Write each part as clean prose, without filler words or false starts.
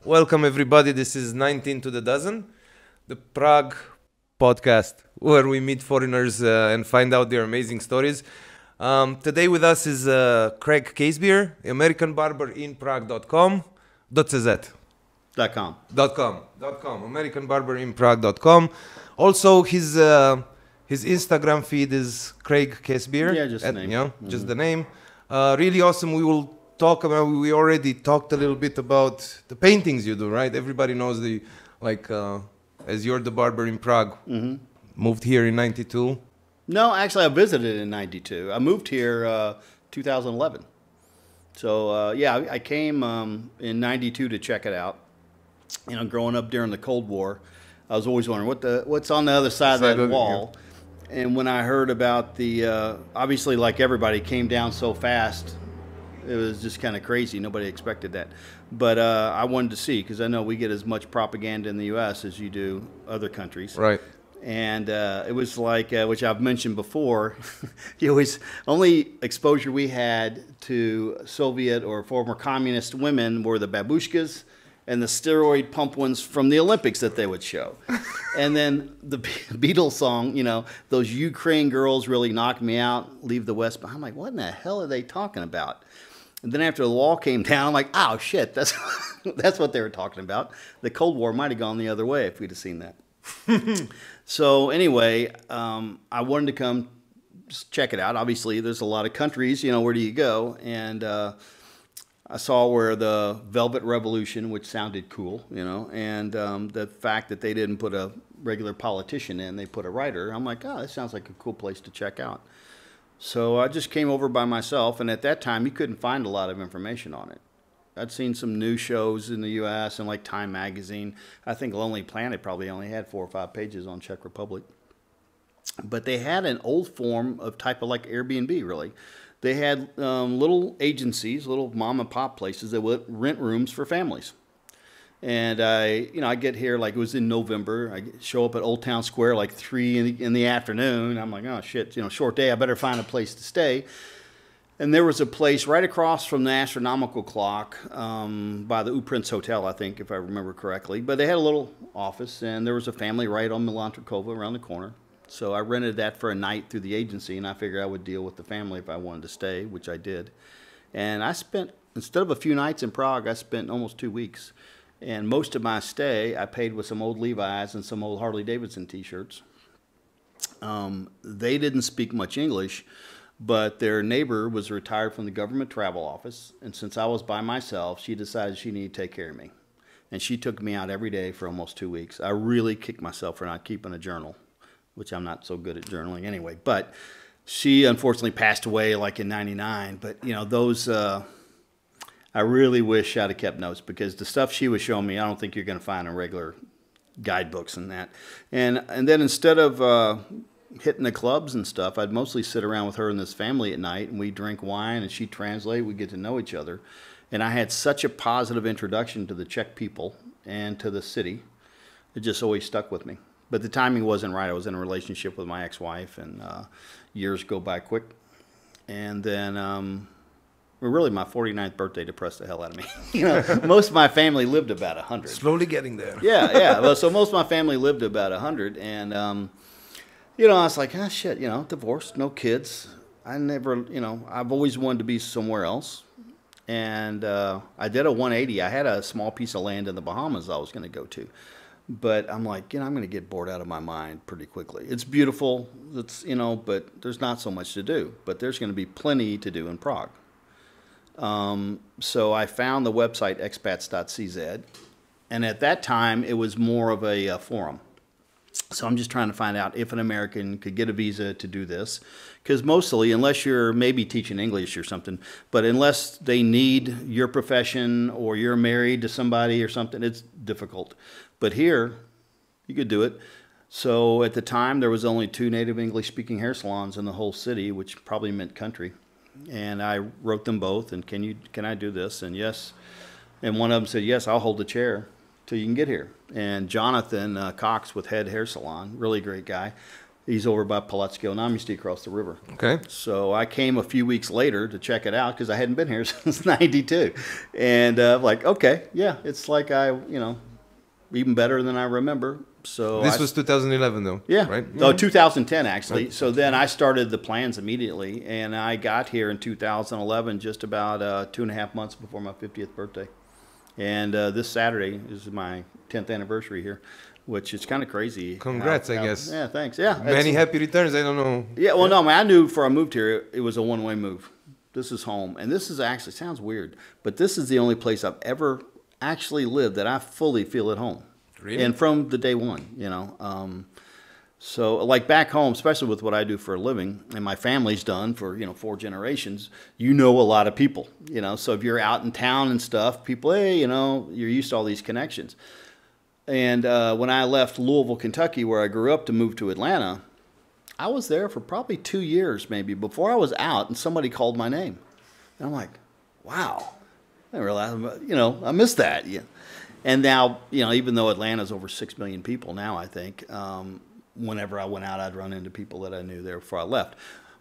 Welcome everybody. This is 19 to the dozen, the Prague podcast where we meet foreigners and find out their amazing stories. Today with us is Kraig Casebier, American Barber in Prague.com, .cz. .com. American Barber in Prague.com. Also his Instagram feed is Kraig Casebier. Yeah, just the name. Yeah, just the name. Really awesome. We will talk about, we already talked a little bit about the paintings you do, right? Everybody knows as you're the barber in Prague. Moved here in 92. No, actually I visited in 92. I moved here 2011. So I came in 92 to check it out. You know, growing up during the Cold War, I was always wondering what's on the other side of that wall. And when I heard about the, obviously like everybody came down so fast, it was just kind of crazy. Nobody expected that. But I wanted to see, because I know we get as much propaganda in the U.S. as you do other countries. Right. And it was like, which I've mentioned before, only exposure we had to Soviet or former communist women were the babushkas and the steroid pump ones from the Olympics that they would show. And then the Beatles song, you know, those Ukraine girls really knocked me out, leave the West. I'm like, what in the hell are they talking about? And then after the wall came down, I'm like, oh, shit, that's what they were talking about. The Cold War might have gone the other way if we'd have seen that. So anyway, I wanted to come check it out. Obviously, there's a lot of countries, you know, where do you go? And I saw where the Velvet Revolution, which sounded cool, you know, and the fact that they didn't put a regular politician in, they put a writer. I'm like, oh, that sounds like a cool place to check out. So I just came over by myself, and at that time, you couldn't find a lot of information on it. I'd seen some news shows in the U.S. and like Time Magazine. I think Lonely Planet probably only had 4 or 5 pages on Czech Republic. But they had an old form of type of like Airbnb, really. They had little agencies, little mom and pop places that would rent rooms for families. And I get here, like it was in November. I show up at Old Town Square like 3 in the afternoon. I'm like, oh shit, you know, short day. I better find a place to stay. And there was a place right across from the astronomical clock by the Prince Hotel, I think, if I remember correctly. But they had a little office, and there was a family right on Milantrikova around the corner. So I rented that for a night through the agency, and I figured I would deal with the family if I wanted to stay, which I did. And I spent, instead of a few nights in Prague, I spent almost 2 weeks. And most of my stay, I paid with some old Levi's and some old Harley-Davidson T-shirts. They didn't speak much English, but their neighbor was retired from the government travel office. And since I was by myself, she decided she needed to take care of me. And she took me out every day for almost 2 weeks. I really kicked myself for not keeping a journal, which I'm not so good at journaling anyway. But she unfortunately passed away like in 99. But, you know, those... I really wish I'd have kept notes, because the stuff she was showing me, I don't think you're going to find in regular guidebooks and that. And then instead of hitting the clubs and stuff, I'd mostly sit around with her and this family at night, and we'd drink wine, and she'd translate. We'd get to know each other. And I had such a positive introduction to the Czech people and to the city. It just always stuck with me. But the timing wasn't right. I was in a relationship with my ex-wife, and years go by quick. And then... Well, really, my 49th birthday depressed the hell out of me. You know, most of my family lived about 100. Slowly getting there. Yeah. Well, so most of my family lived about 100, and you know, I was like, ah, shit. You know, divorced, no kids. I never, you know, I've always wanted to be somewhere else, and I did a 180. I had a small piece of land in the Bahamas I was going to go to, but I'm like, you know, I'm going to get bored out of my mind pretty quickly. It's beautiful, it's, you know, but there's not so much to do. But there's going to be plenty to do in Prague. So I found the website expats.cz, and at that time it was more of a forum. So I'm just trying to find out if an American could get a visa to do this, because mostly, unless you're maybe teaching English or something, but unless they need your profession or you're married to somebody or something, it's difficult. But here, you could do it. So at the time, there was only 2 native English-speaking hair salons in the whole city, which probably meant country. And I wrote them both, and can I do this? And yes. And one of them said, yes, I'll hold the chair till you can get here. And Jonathan Cox with Head Hair Salon, really great guy. He's over by Palatsky Namesti across the river. Okay. So I came a few weeks later to check it out because I hadn't been here since '92, and like, okay, yeah, it's like even better than I remember. So this was 2011, though. Yeah, right. Oh, 2010 actually. Right. So then I started the plans immediately, and I got here in 2011, just about 2.5 months before my 50th birthday. And this Saturday is my 10th anniversary here, which is kind of crazy. Congrats, I guess. Yeah, thanks. Yeah, many happy returns. I don't know. Yeah, well, no, man, I knew before I moved here it was a one-way move. This is home, and this is actually sounds weird, but this is the only place I've ever actually lived that I fully feel at home. Really? And from the day one, so like back home, especially with what I do for a living, and my family's done for 4 generations, a lot of people, so if you're out in town and stuff, people, hey, you're used to all these connections. And when I left Louisville, Kentucky, where I grew up, to move to Atlanta, I was there for probably 2 years maybe before I was out, and somebody called my name, and I'm like, wow, I didn't realize, I missed that. Yeah. And now, even though Atlanta's over 6 million people now, I think, whenever I went out, I'd run into people that I knew there before I left.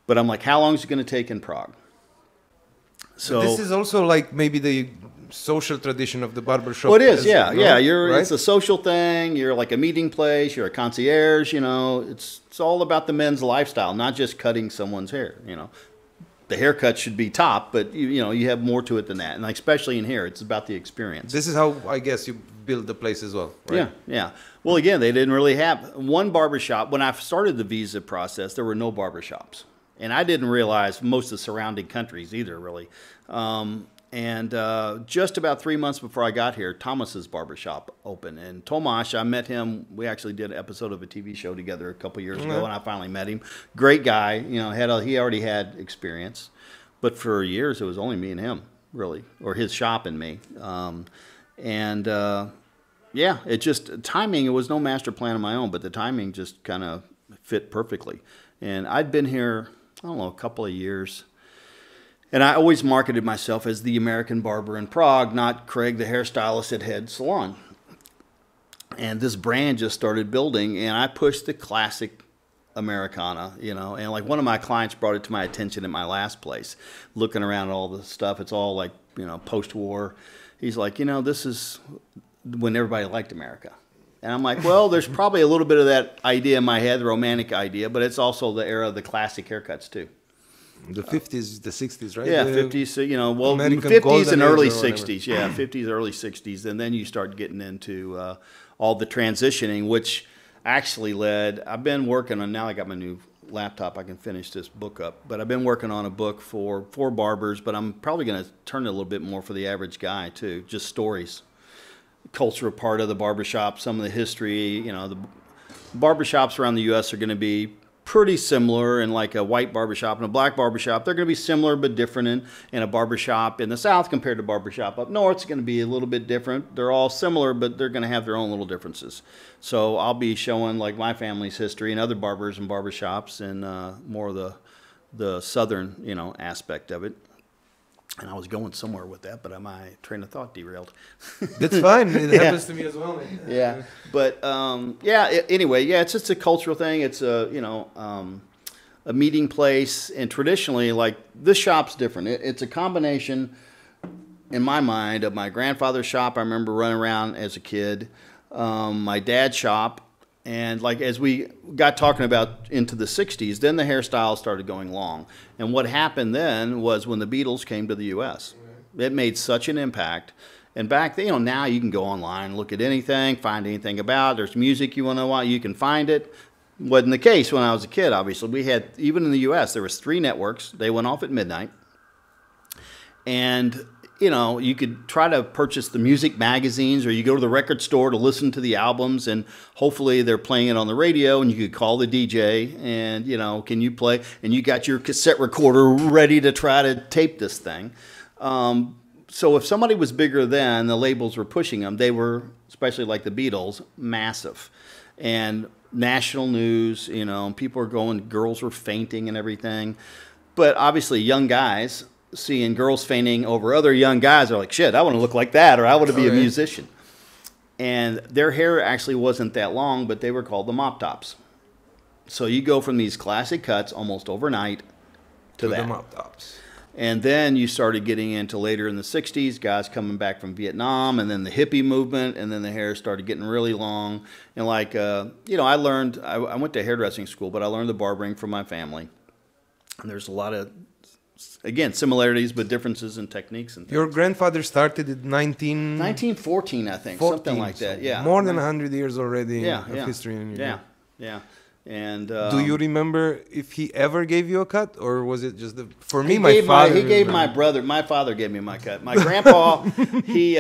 But I'm like, how long is it going to take in Prague? So this is also like maybe the social tradition of the barbershop. Well, it is, yeah. Right? It's a social thing. You're like a meeting place. You're a concierge. It's all about the men's lifestyle, not just cutting someone's hair. The haircut should be top, but you have more to it than that. And especially in here, it's about the experience. This is how I guess you build the place as well, right? Yeah. Well, again, they didn't really have one barbershop. When I started the visa process, there were no barbershops. And I didn't realize most of the surrounding countries either, really. And just about 3 months before I got here, Thomas's barbershop opened. And Tomasz, I met him. We actually did an episode of a TV show together a couple years ago, and I finally met him. Great guy. He already had experience. But for years, it was only me and him, really, or his shop and me. It just, timing, it was no master plan of my own, but the timing just kind of fit perfectly. And I'd been here, I don't know, a couple of years. And I always marketed myself as the American Barber in Prague, not Kraig, the hairstylist at Head Salon. And this brand just started building, and I pushed the classic Americana, And like one of my clients brought it to my attention at my last place, looking around at all the stuff. It's all like, post-war. He's like, this is when everybody liked America. And I'm like, well, there's probably a little bit of that idea in my head, the romantic idea, but it's also the era of the classic haircuts, too. The 50s, the 60s, right? Yeah, the 50s, well, American 50s and early golden age 60s. Yeah, 50s, early 60s. And then you start getting into all the transitioning, which actually led, I've been working on, now I got my new laptop, I can finish this book up, but I've been working on a book for barbers, but I'm probably going to turn it a little bit more for the average guy, too, just stories. Cultural part of the barbershop, some of the history, the barbershops around the U.S. are going to be pretty similar, and like a white barbershop and a black barbershop, they're going to be similar but different. In a barbershop in the South compared to barbershop up north, it's going to be a little bit different. They're all similar, but they're going to have their own little differences. So I'll be showing like my family's history and other barbers and barbershops and more of the southern, aspect of it. And I was going somewhere with that, but my train of thought derailed. That's fine. It happens to me as well. Yeah. But, anyway, it's just a cultural thing. It's a meeting place. And traditionally, like, this shop's different. It's a combination, in my mind, of my grandfather's shop. I remember running around as a kid. My dad's shop. And like as we got talking about into the 60s, then the hairstyle started going long. And what happened then was when the Beatles came to the U.S., it made such an impact. And back then, now you can go online, look at anything, find anything about it. There's music you want to watch, you can find it. Wasn't the case when I was a kid, obviously. We had, even in the U.S., there was 3 networks. They went off at midnight. And you could try to purchase the music magazines, or you go to the record store to listen to the albums, and hopefully they're playing it on the radio, and you could call the DJ and, can you play? And you got your cassette recorder ready to try to tape this thing. So if somebody was bigger then, the labels were pushing them. They were, especially like the Beatles, massive. And national news, people were going, girls were fainting and everything. But obviously young guys seeing girls fainting over other young guys are like, shit, I want to look like that, or I want to be a musician. And their hair actually wasn't that long, but they were called the mop tops. So you go from these classic cuts almost overnight to that. the mop tops. And then you started getting into later in the 60s, guys coming back from Vietnam, and then the hippie movement, and then the hair started getting really long. And like, I learned, I went to hairdressing school, but I learned the barbering from my family. And there's a lot of, again, similarities, but differences in techniques and things. Your grandfather started in 1914, I think, something like that, yeah. More than 100 years already of history in your Yeah. And do you remember if he ever gave you a cut, or was it just for me? He gave my brother. My father gave me my cut. My grandpa, he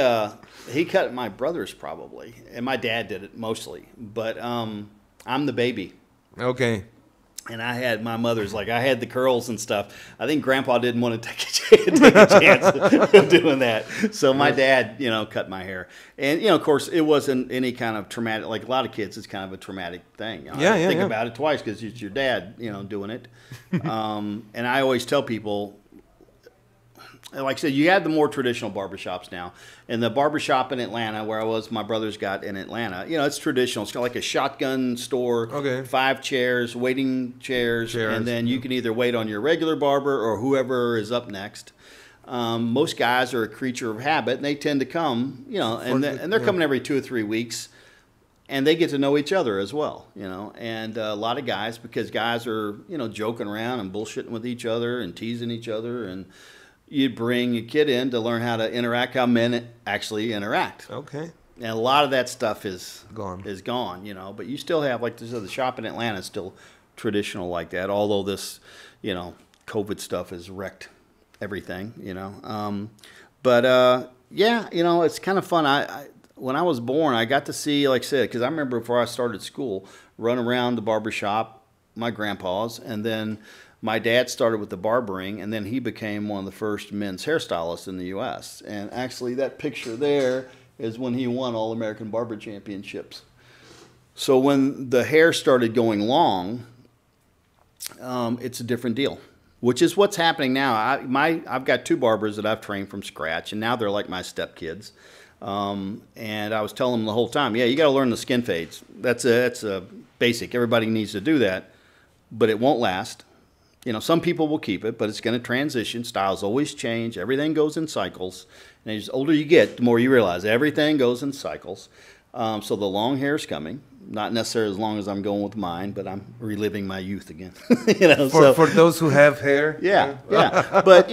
cut my brothers probably, and my dad did it mostly. But I'm the baby. Okay. And I had my mother's, like, I had the curls and stuff. I think Grandpa didn't want to take a chance of doing that. So my dad, cut my hair. And, of course, it wasn't any kind of traumatic, like a lot of kids, it's kind of a traumatic thing. I think about it twice because it's your dad, doing it. And I always tell people, like I said, you have the more traditional barbershops now. And the barbershop in Atlanta, where I was, my brother's got in Atlanta, it's traditional. It's kind of like a shotgun store, 5 chairs, waiting chairs, and then you can either wait on your regular barber or whoever is up next. Most guys are a creature of habit, and they tend to come, and they're coming every 2 or 3 weeks. And they get to know each other as well, And a lot of guys, because guys are, joking around and bullshitting with each other and teasing each other, and you bring a kid in to learn how to interact, how men actually interact. Okay. And a lot of that stuff is gone. But you still have, like the shop in Atlanta is still traditional like that, although this, COVID stuff has wrecked everything, it's kind of fun. When I was born, I got to see, like I said, because I remember before I started school, run around the barbershop, my grandpa's, and then my dad started with the barbering, and then he became one of the first men's hairstylists in the U.S. And actually, that picture there is when he won all American Barber Championships. So when the hair started going long, it's a different deal, which is what's happening now. I've got 2 barbers that I've trained from scratch, and now they're like my stepkids. And I was telling them the whole time, you got to learn the skin fades. That's a basic. Everybody needs to do that, but it won't last. Some people will keep it, but it's going to transition. Styles always change. Everything goes in cycles. And as older you get, the more you realize everything goes in cycles. So the long hair is coming. Not necessarily as long as I'm going with mine, but I'm reliving my youth again. For those who have hair. Yeah. But,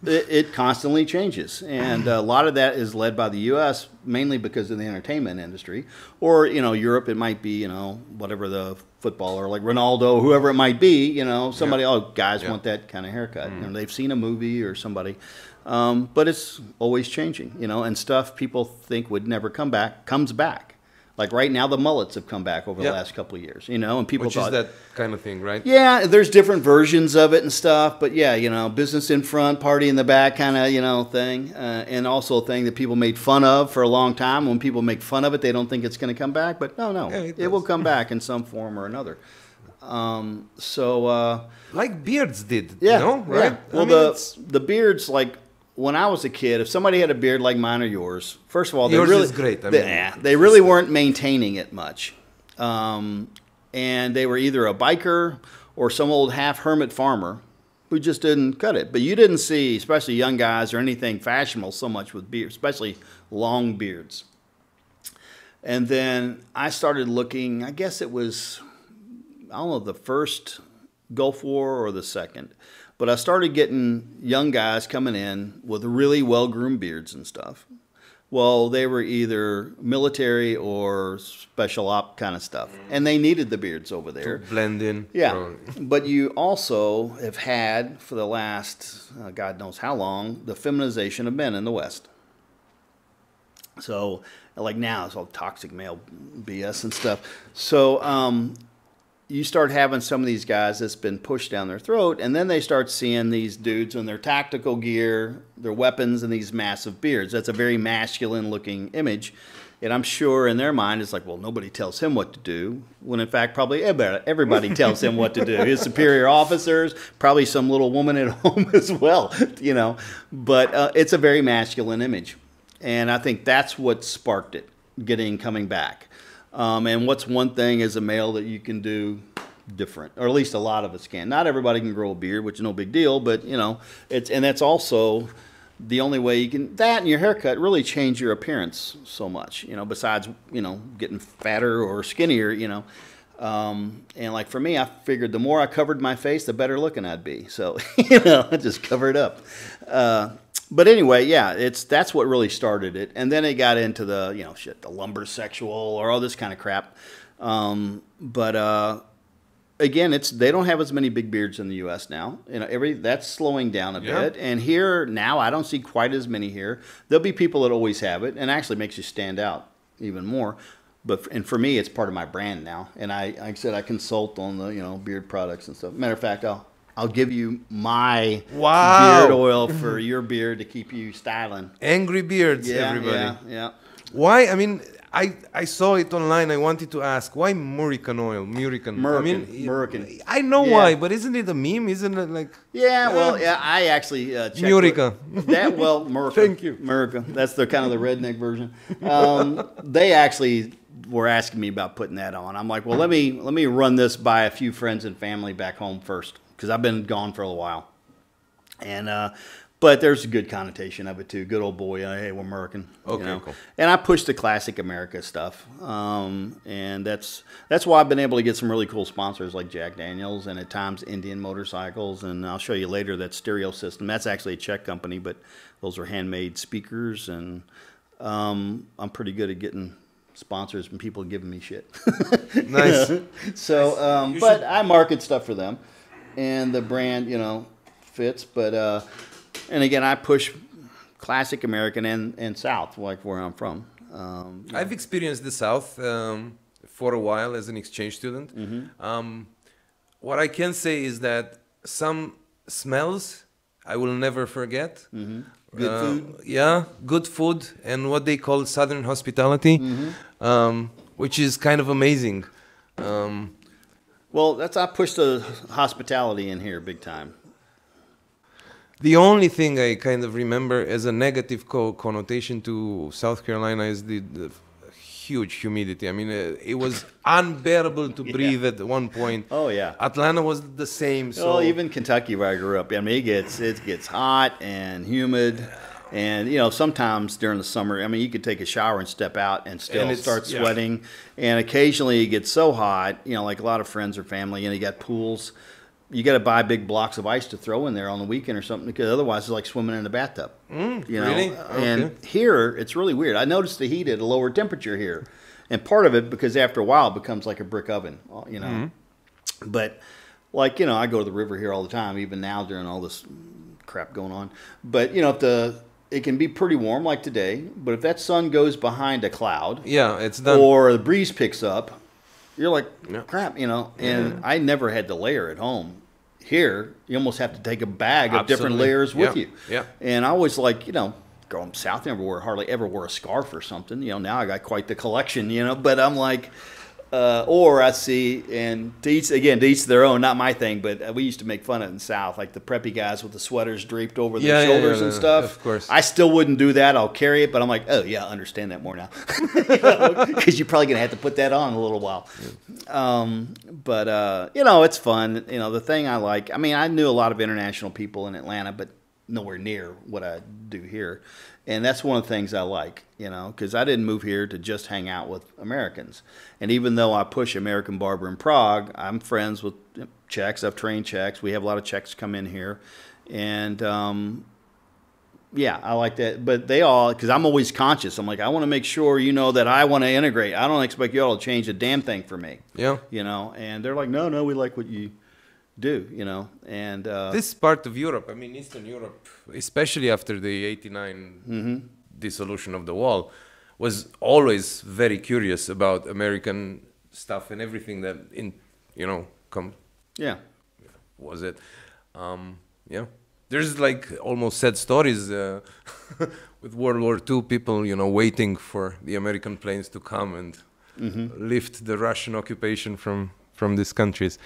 it constantly changes. And a lot of that is led by the U.S., mainly because of the entertainment industry. Or, Europe, it might be, whatever the footballer, like Ronaldo, whoever it might be, somebody, guys want that kind of haircut. They've seen a movie or somebody. But it's always changing, and stuff people think would never come back, comes back. Like right now, the mullets have come back over the last couple of years, and people thought, is that kind of thing, right? Yeah, there's different versions of it and stuff, but business in front, party in the back kind of, thing. And also a thing that people made fun of for a long time. When people make fun of it, they don't think it's going to come back, but no, it will come back in some form or another. Like beards did, right? Yeah. Well, the beards, like, when I was a kid, if somebody had a beard like mine or yours, first of all, yours is great. They really weren't maintaining it much. And they were either a biker or some old half-hermit farmer who just didn't cut it. But you didn't see, especially young guys or anything fashionable so much with beards, especially long beards. And then I started looking, I guess it was, I don't know, the first Gulf War or the second. But I started getting young guys coming in with really well-groomed beards and stuff. Well, they were either military or special op kind of stuff. And they needed the beards over there. To blend in. Yeah. But you also have had, for the last, God knows how long, the feminization of men in the West. So, like now, it's all toxic male BS and stuff. So, you start having some of these guys that's been pushed down their throat, and then they start seeing these dudes in their tactical gear, their weapons, and these massive beards. That's a very masculine-looking image, and I'm sure in their mind it's like, well, nobody tells him what to do, when in fact probably everybody tells him what to do. His superior officers, probably some little woman at home as well, But it's a very masculine image, and I think that's what sparked it, coming back. And what's one thing as a male that you can do different, or at least a lot of us can. Not everybody can grow a beard, which is no big deal, but that's also the only way you can. That and your haircut really change your appearance so much. Besides getting fatter or skinnier. And like for me, I figured the more I covered my face, the better looking I'd be. So I just cover it up. But anyway, yeah, that's what really started it, and then it got into the the lumbersexual or all this kind of crap. But again, they don't have as many big beards in the U.S. now. That's slowing down a bit, and here now I don't see quite as many here. There'll be people that always have it, and actually makes you stand out even more. And for me, it's part of my brand now, and like I said, I consult on the beard products and stuff. Matter of fact, I'll give you my beard oil for your beard to keep you styling. Angry beards, everybody. Yeah. Why? I mean, I saw it online. I wanted to ask, why Murican oil? Murican. I know why, but isn't it a meme? Isn't it like... Yeah, I actually checked... Murica. Murica. Thank you. Murica. That's the kind of the redneck version. They actually were asking me about putting that on. I'm like, well, let me run this by a few friends and family back home first, because I've been gone for a while. And but there's a good connotation of it too. Good old boy. Hey, we're American. Okay, cool. And I push the classic America stuff. And that's why I've been able to get some really cool sponsors like Jack Daniels and at times Indian Motorcycles. And I'll show you later that stereo system. That's actually a Czech company, but those are handmade speakers. And I'm pretty good at getting sponsors and people giving me shit. Nice. So, but I market stuff for them, and the brand, fits. But and again, I push classic American and South, like where I'm from. I've experienced the South for a while as an exchange student. What I can say is that some smells I will never forget. Good food. Yeah, good food, and what they call Southern hospitality, which is kind of amazing. Well, I push the hospitality in here big time. The only thing I kind of remember as a negative connotation to South Carolina is the huge humidity. I mean, it was unbearable to breathe at one point. Oh yeah. Atlanta was the same. So well, even Kentucky, where I grew up, I mean, it gets hot and humid, and sometimes during the summer, I mean, you could take a shower and step out and still start sweating, and occasionally it gets so hot, like a lot of friends or family, and you got pools. You got to buy big blocks of ice to throw in there on the weekend or something, because otherwise it's like swimming in a bathtub. Really? And here it's really weird. I noticed the heat at a lower temperature here, and part of it because after a while it becomes like a brick oven. But like I go to the river here all the time, even now during all this crap going on. But it can be pretty warm like today. But if that sun goes behind a cloud, it's done. Or the breeze picks up. You're like, crap, and I never had to layer at home. Here, you almost have to take a bag of different layers with you. Yeah. And I always going south, hardly ever wore a scarf or something. Now I got quite the collection, but I'm like, or I see, and to each their own, not my thing, but we used to make fun of it in the South, like the preppy guys with the sweaters draped over their shoulders and stuff. Of course. I still wouldn't do that. I'll carry it, but I'm like, oh yeah, I understand that more now. Because you're probably going to have to put that on in a little while. But it's fun. The thing I like, I mean, I knew a lot of international people in Atlanta, but nowhere near what I do here. And that's one of the things I like, because I didn't move here to just hang out with Americans. And even though I push American Barber in Prague, I'm friends with Czechs. I've trained Czechs. We have a lot of Czechs come in here. And, I like that. But they all, because I'm always conscious. I'm like, I want to make sure that I want to integrate. I don't expect you all to change a damn thing for me. Yeah. And they're like, no, we like what you do, and this part of Europe, I mean Eastern Europe, especially after the 89 dissolution of the wall, was always very curious about American stuff and everything that was it. There's like almost sad stories with World War II, people waiting for the American planes to come and lift the Russian occupation from these countries.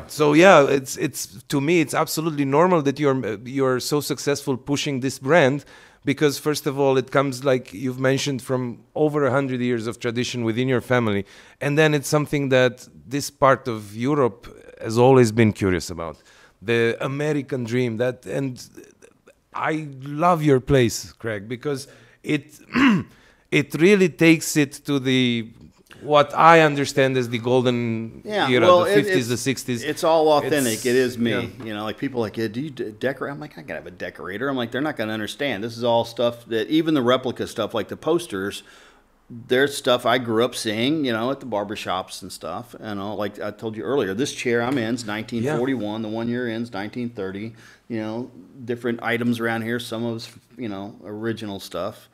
So it's to me it's absolutely normal that you're so successful pushing this brand, because first of all, it comes, like you've mentioned, from over 100 years of tradition within your family. And then it's something that this part of Europe has always been curious about. The American dream, and I love your place, Kraig, because it it really takes it to the what I understand as the golden era, well, the 50s, the 60s. It's all authentic. It is me. Yeah. You know, like people are like, do you decorate? I'm like, I gotta have a decorator. I'm like, they're not gonna understand. This is all stuff that even the replica stuff, like the posters, there's stuff I grew up seeing, you know, at the barbershops and stuff. And all, like I told you earlier, this chair I'm in is 1941. The one you're in is 1930. You know, different items around here. Some of it's, you know, original stuff.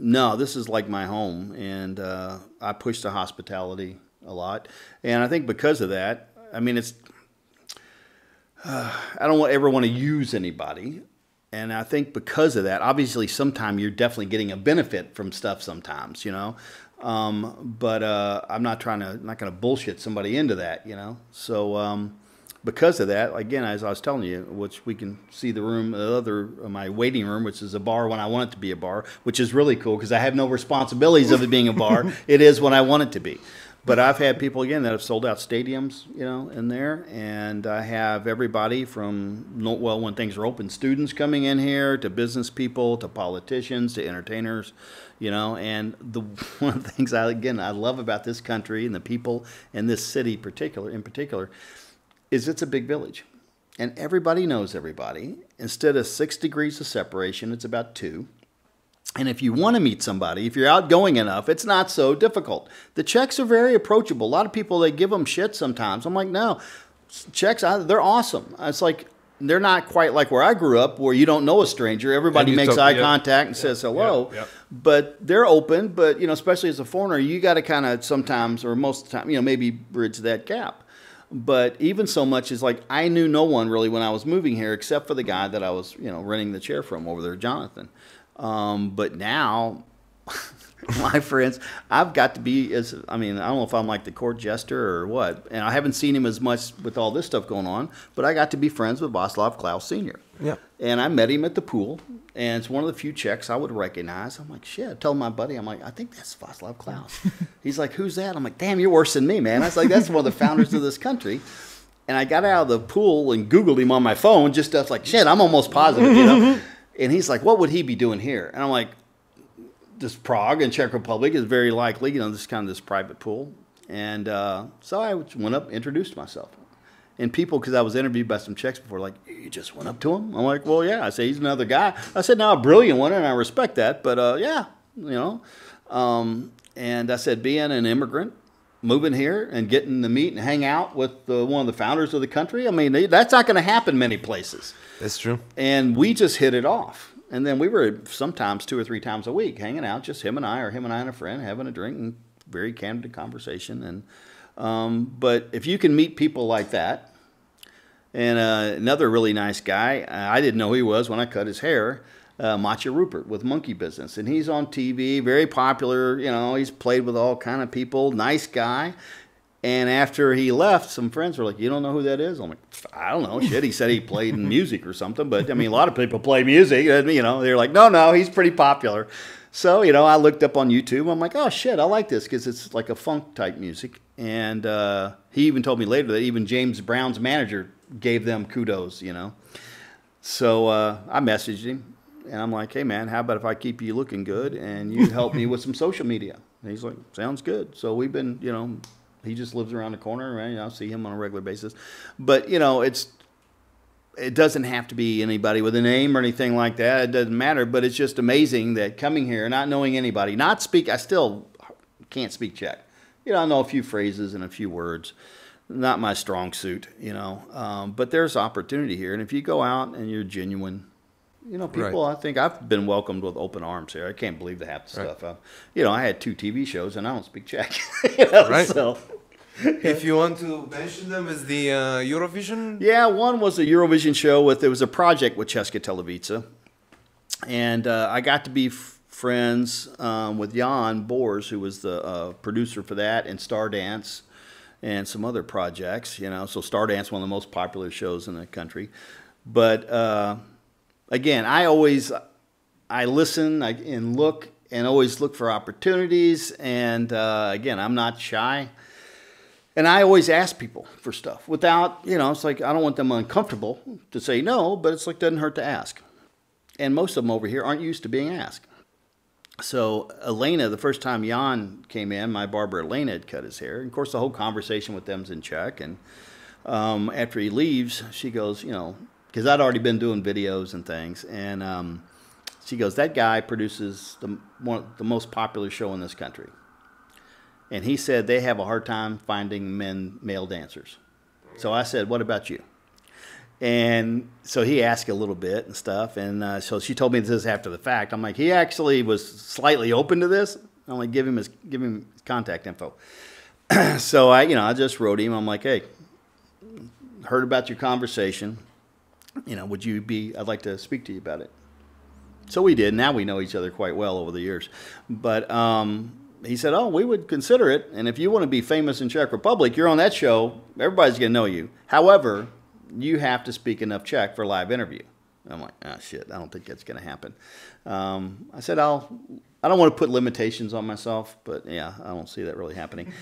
No, this is like my home, and I push the hospitality a lot. And I think because of that, I mean, it's I don't ever want to use anybody. And I think because of that, obviously, sometimes you're definitely getting a benefit from stuff sometimes, you know. I'm not going to bullshit somebody into that, you know. So because of that, again, as I was telling you, which we can see the room, my waiting room, which is a bar when I want it to be a bar, which is really cool because I have no responsibilities of it being a bar. It is what I want it to be. But I've had people, again, that have sold out stadiums, you know, in there. And I have everybody from, well, when things are open, students coming in here, to business people, to politicians, to entertainers, you know. And one of the things, I love about this country and the people in this city in particular, is it's a big village. And everybody knows everybody. Instead of 6 degrees of separation, it's about 2. And if you want to meet somebody, if you're outgoing enough, it's not so difficult. The Czechs are very approachable. A lot of people, they give them shit sometimes. I'm like, no, Czechs, they're awesome. It's like, they're not quite like where I grew up, where you don't know a stranger. Everybody makes eye contact and says hello. But they're open. But, you know, especially as a foreigner, you got to kind of sometimes, or most of the time, you know, maybe bridge that gap. But even so much as, like, I knew no one really when I was moving here except for the guy that I was, you know, renting the chair from over there, Jonathan. But now, my friends, I've got to be I don't know if I'm like the court jester or what. And I haven't seen him as much with all this stuff going on, but I got to be friends with Vaclav Klaus Sr. Yeah. And I met him at the pool, and it's one of the few Czechs I would recognize. I'm like, shit. I told my buddy, I'm like, I think that's Vaclav Klaus. He's like, who's that? I'm like, damn, you're worse than me, man. I was like, that's one of the founders of this country. And I got out of the pool and Googled him on my phone, just stuff like, shit, I'm almost positive, you know. And he's like, what would he be doing here? And I'm like, this Prague in Czech Republic is very likely, you know, this kind of this private pool. And so I went up, introduced myself. And people, because I was interviewed by some Czechs before, like, you just went up to him? I'm like, well, yeah. I said, he's another guy. I said, now a brilliant one, and I respect that. But, yeah, you know. And I said, being an immigrant, moving here and getting to meet and hang out with one of the founders of the country, I mean, that's not going to happen many places. That's true. And we just hit it off. And then we were sometimes 2 or 3 times a week hanging out, just him and I, or him and I and a friend, having a drink and very candid conversation. And but if you can meet people like that, and another really nice guy, I didn't know who he was when I cut his hair, Matcha Rupert with Monkey Business. And he's on TV, very popular, you know, he's played with all kind of people, nice guy. And after he left, some friends were like, you don't know who that is? I'm like, I don't know. Shit, he said he played in music or something. But, I mean, a lot of people play music. You know, they're like, no, he's pretty popular. So, you know, I looked up on YouTube. I'm like, oh, shit, I like this because it's like a funk-type music. And he even told me later that even James Brown's manager gave them kudos, you know. So I messaged him. And I'm like, hey, man, how about if I keep you looking good and you help me with some social media? And he's like, sounds good. So we've been, you know, he just lives around the corner, and I see him on a regular basis. But, you know, it doesn't have to be anybody with a name or anything like that. It doesn't matter. But it's just amazing that coming here, not knowing anybody, I still can't speak Czech. You know, I know a few phrases and a few words. Not my strong suit, you know. But there's opportunity here. And if you go out and you're genuine, you know, people, right. I think I've been welcomed with open arms here. I can't believe the half the stuff. You know, I had 2 TV shows, and I don't speak Czech. You know, right. So. If you want to mention them, is the Eurovision? Yeah, one was a Eurovision show. There was a project with Česká Televize. And I got to be friends with Jan Bors, who was the producer for that, and Stardance, and some other projects, you know. So Stardance, one of the most popular shows in the country. But again, I listen and look and always look for opportunities. And again, I'm not shy. And I always ask people for stuff without, it's like I don't want them uncomfortable to say no, but it's like doesn't hurt to ask. And most of them over here aren't used to being asked. So Elena, the first time Jan came in, my barber Elena had cut his hair. And of course, the whole conversation with them's in Czech. And after he leaves, she goes, because I'd already been doing videos and things. And she goes, that guy produces the most popular show in this country. And he said they have a hard time finding male dancers. So I said, what about you? And so he asked a little bit and stuff. And so she told me this after the fact. I'm like, he actually was slightly open to this. I'm like, give him his contact info. So I just wrote him. I'm like, hey, heard about your conversation. I'd like to speak to you about it. So we did. Now we know each other quite well over the years. But he said, oh, we would consider it. And if you want to be famous in Czech Republic, you're on that show. Everybody's going to know you. However, you have to speak enough Czech for a live interview. And I'm like, oh, shit, I don't think that's going to happen. I said, I don't want to put limitations on myself, but yeah, I don't see that really happening.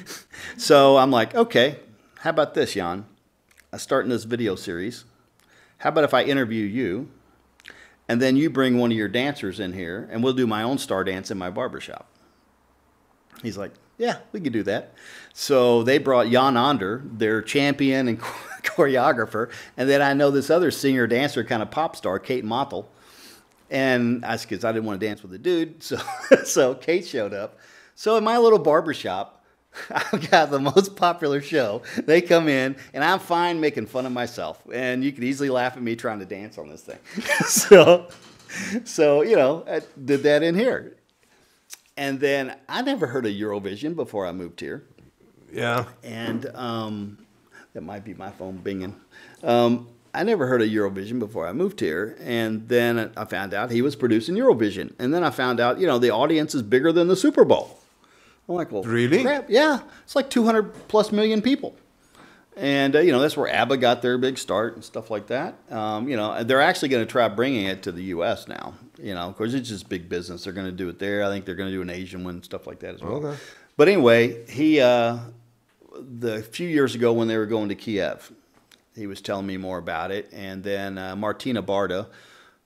So I'm like, okay, how about this, Jan? I'm starting this video series. How about if I interview you, and then you bring one of your dancers in here, and we'll do my own star dance in my barbershop? He's like, yeah, we could do that. So they brought Jan Onder, their champion and choreographer, and then I know this other singer-dancer kind of pop star, Kate Mothel. And because I didn't want to dance with the dude, so Kate showed up. So in my little barbershop, I've got the most popular show. They come in, and I'm fine making fun of myself. And you could easily laugh at me trying to dance on this thing. So I did that in here. And then I never heard of Eurovision before I moved here. Yeah. And that might be my phone binging. I never heard of Eurovision before I moved here. And then I found out he was producing Eurovision. And then I found out, the audience is bigger than the Super Bowl. I'm like, well, really? Crap. Yeah. It's like 200 plus million people. And, that's where ABBA got their big start and stuff like that. They're actually going to try bringing it to the U.S. now. Of course, it's just big business. They're going to do it there. I think they're going to do an Asian one, stuff like that as well. Okay. But anyway, the few years ago when they were going to Kiev, he was telling me more about it. And then Martina Barda,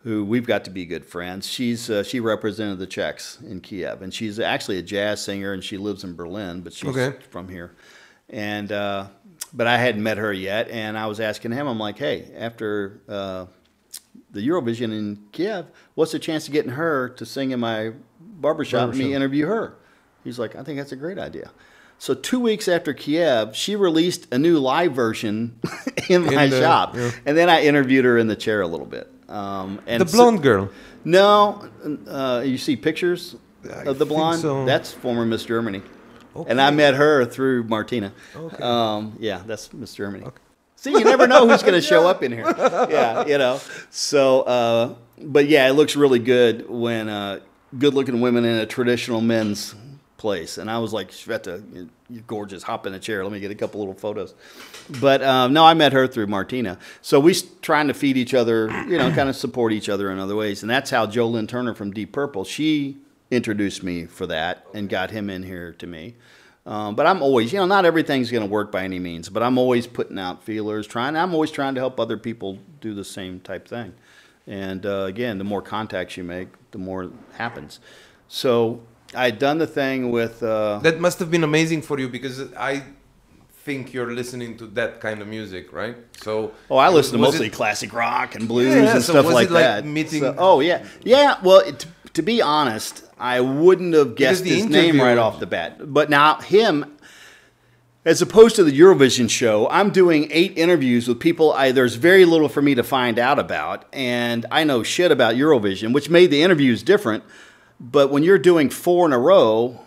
who we've got to be good friends, she represented the Czechs in Kiev. And she's actually a jazz singer, and she lives in Berlin, but she's from here. And but I hadn't met her yet, and I was asking him, I'm like, hey, after the Eurovision in Kiev, what's the chance of getting her to sing in my barbershop and me interview her? He's like, I think that's a great idea. So 2 weeks after Kiev, she released a new live version in my shop. Yeah. And then I interviewed her in the chair a little bit. And the blonde girl? No. You see pictures of the blonde? So. That's former Miss Germany. Okay. And I met her through Martina. Okay. Yeah, that's Miss Germany. Okay. See, you never know who's going to show up in here. Yeah, So, but yeah, it looks really good when good-looking women in a traditional men's place. And I was like, Sveta, you're gorgeous. Hop in a chair. Let me get a couple little photos. But no, I met her through Martina. So we trying to feed each other, kind of support each other in other ways. And that's how Lynn Turner from Deep Purple, she introduced me for that and got him in here to me. But I'm always, not everything's going to work by any means, but I'm always putting out feelers, I'm always trying to help other people do the same type thing. And again, the more contacts you make, the more happens. So I'd done the thing with... that must have been amazing for you, because I think you're listening to that kind of music, right? So I listen to mostly classic rock and blues and stuff like that. Meeting... Well, to be honest, I wouldn't have guessed his name right off the bat. But now him, as opposed to the Eurovision show, I'm doing 8 interviews with people there's very little for me to find out about. And I know shit about Eurovision, which made the interviews different. But when you're doing 4 in a row,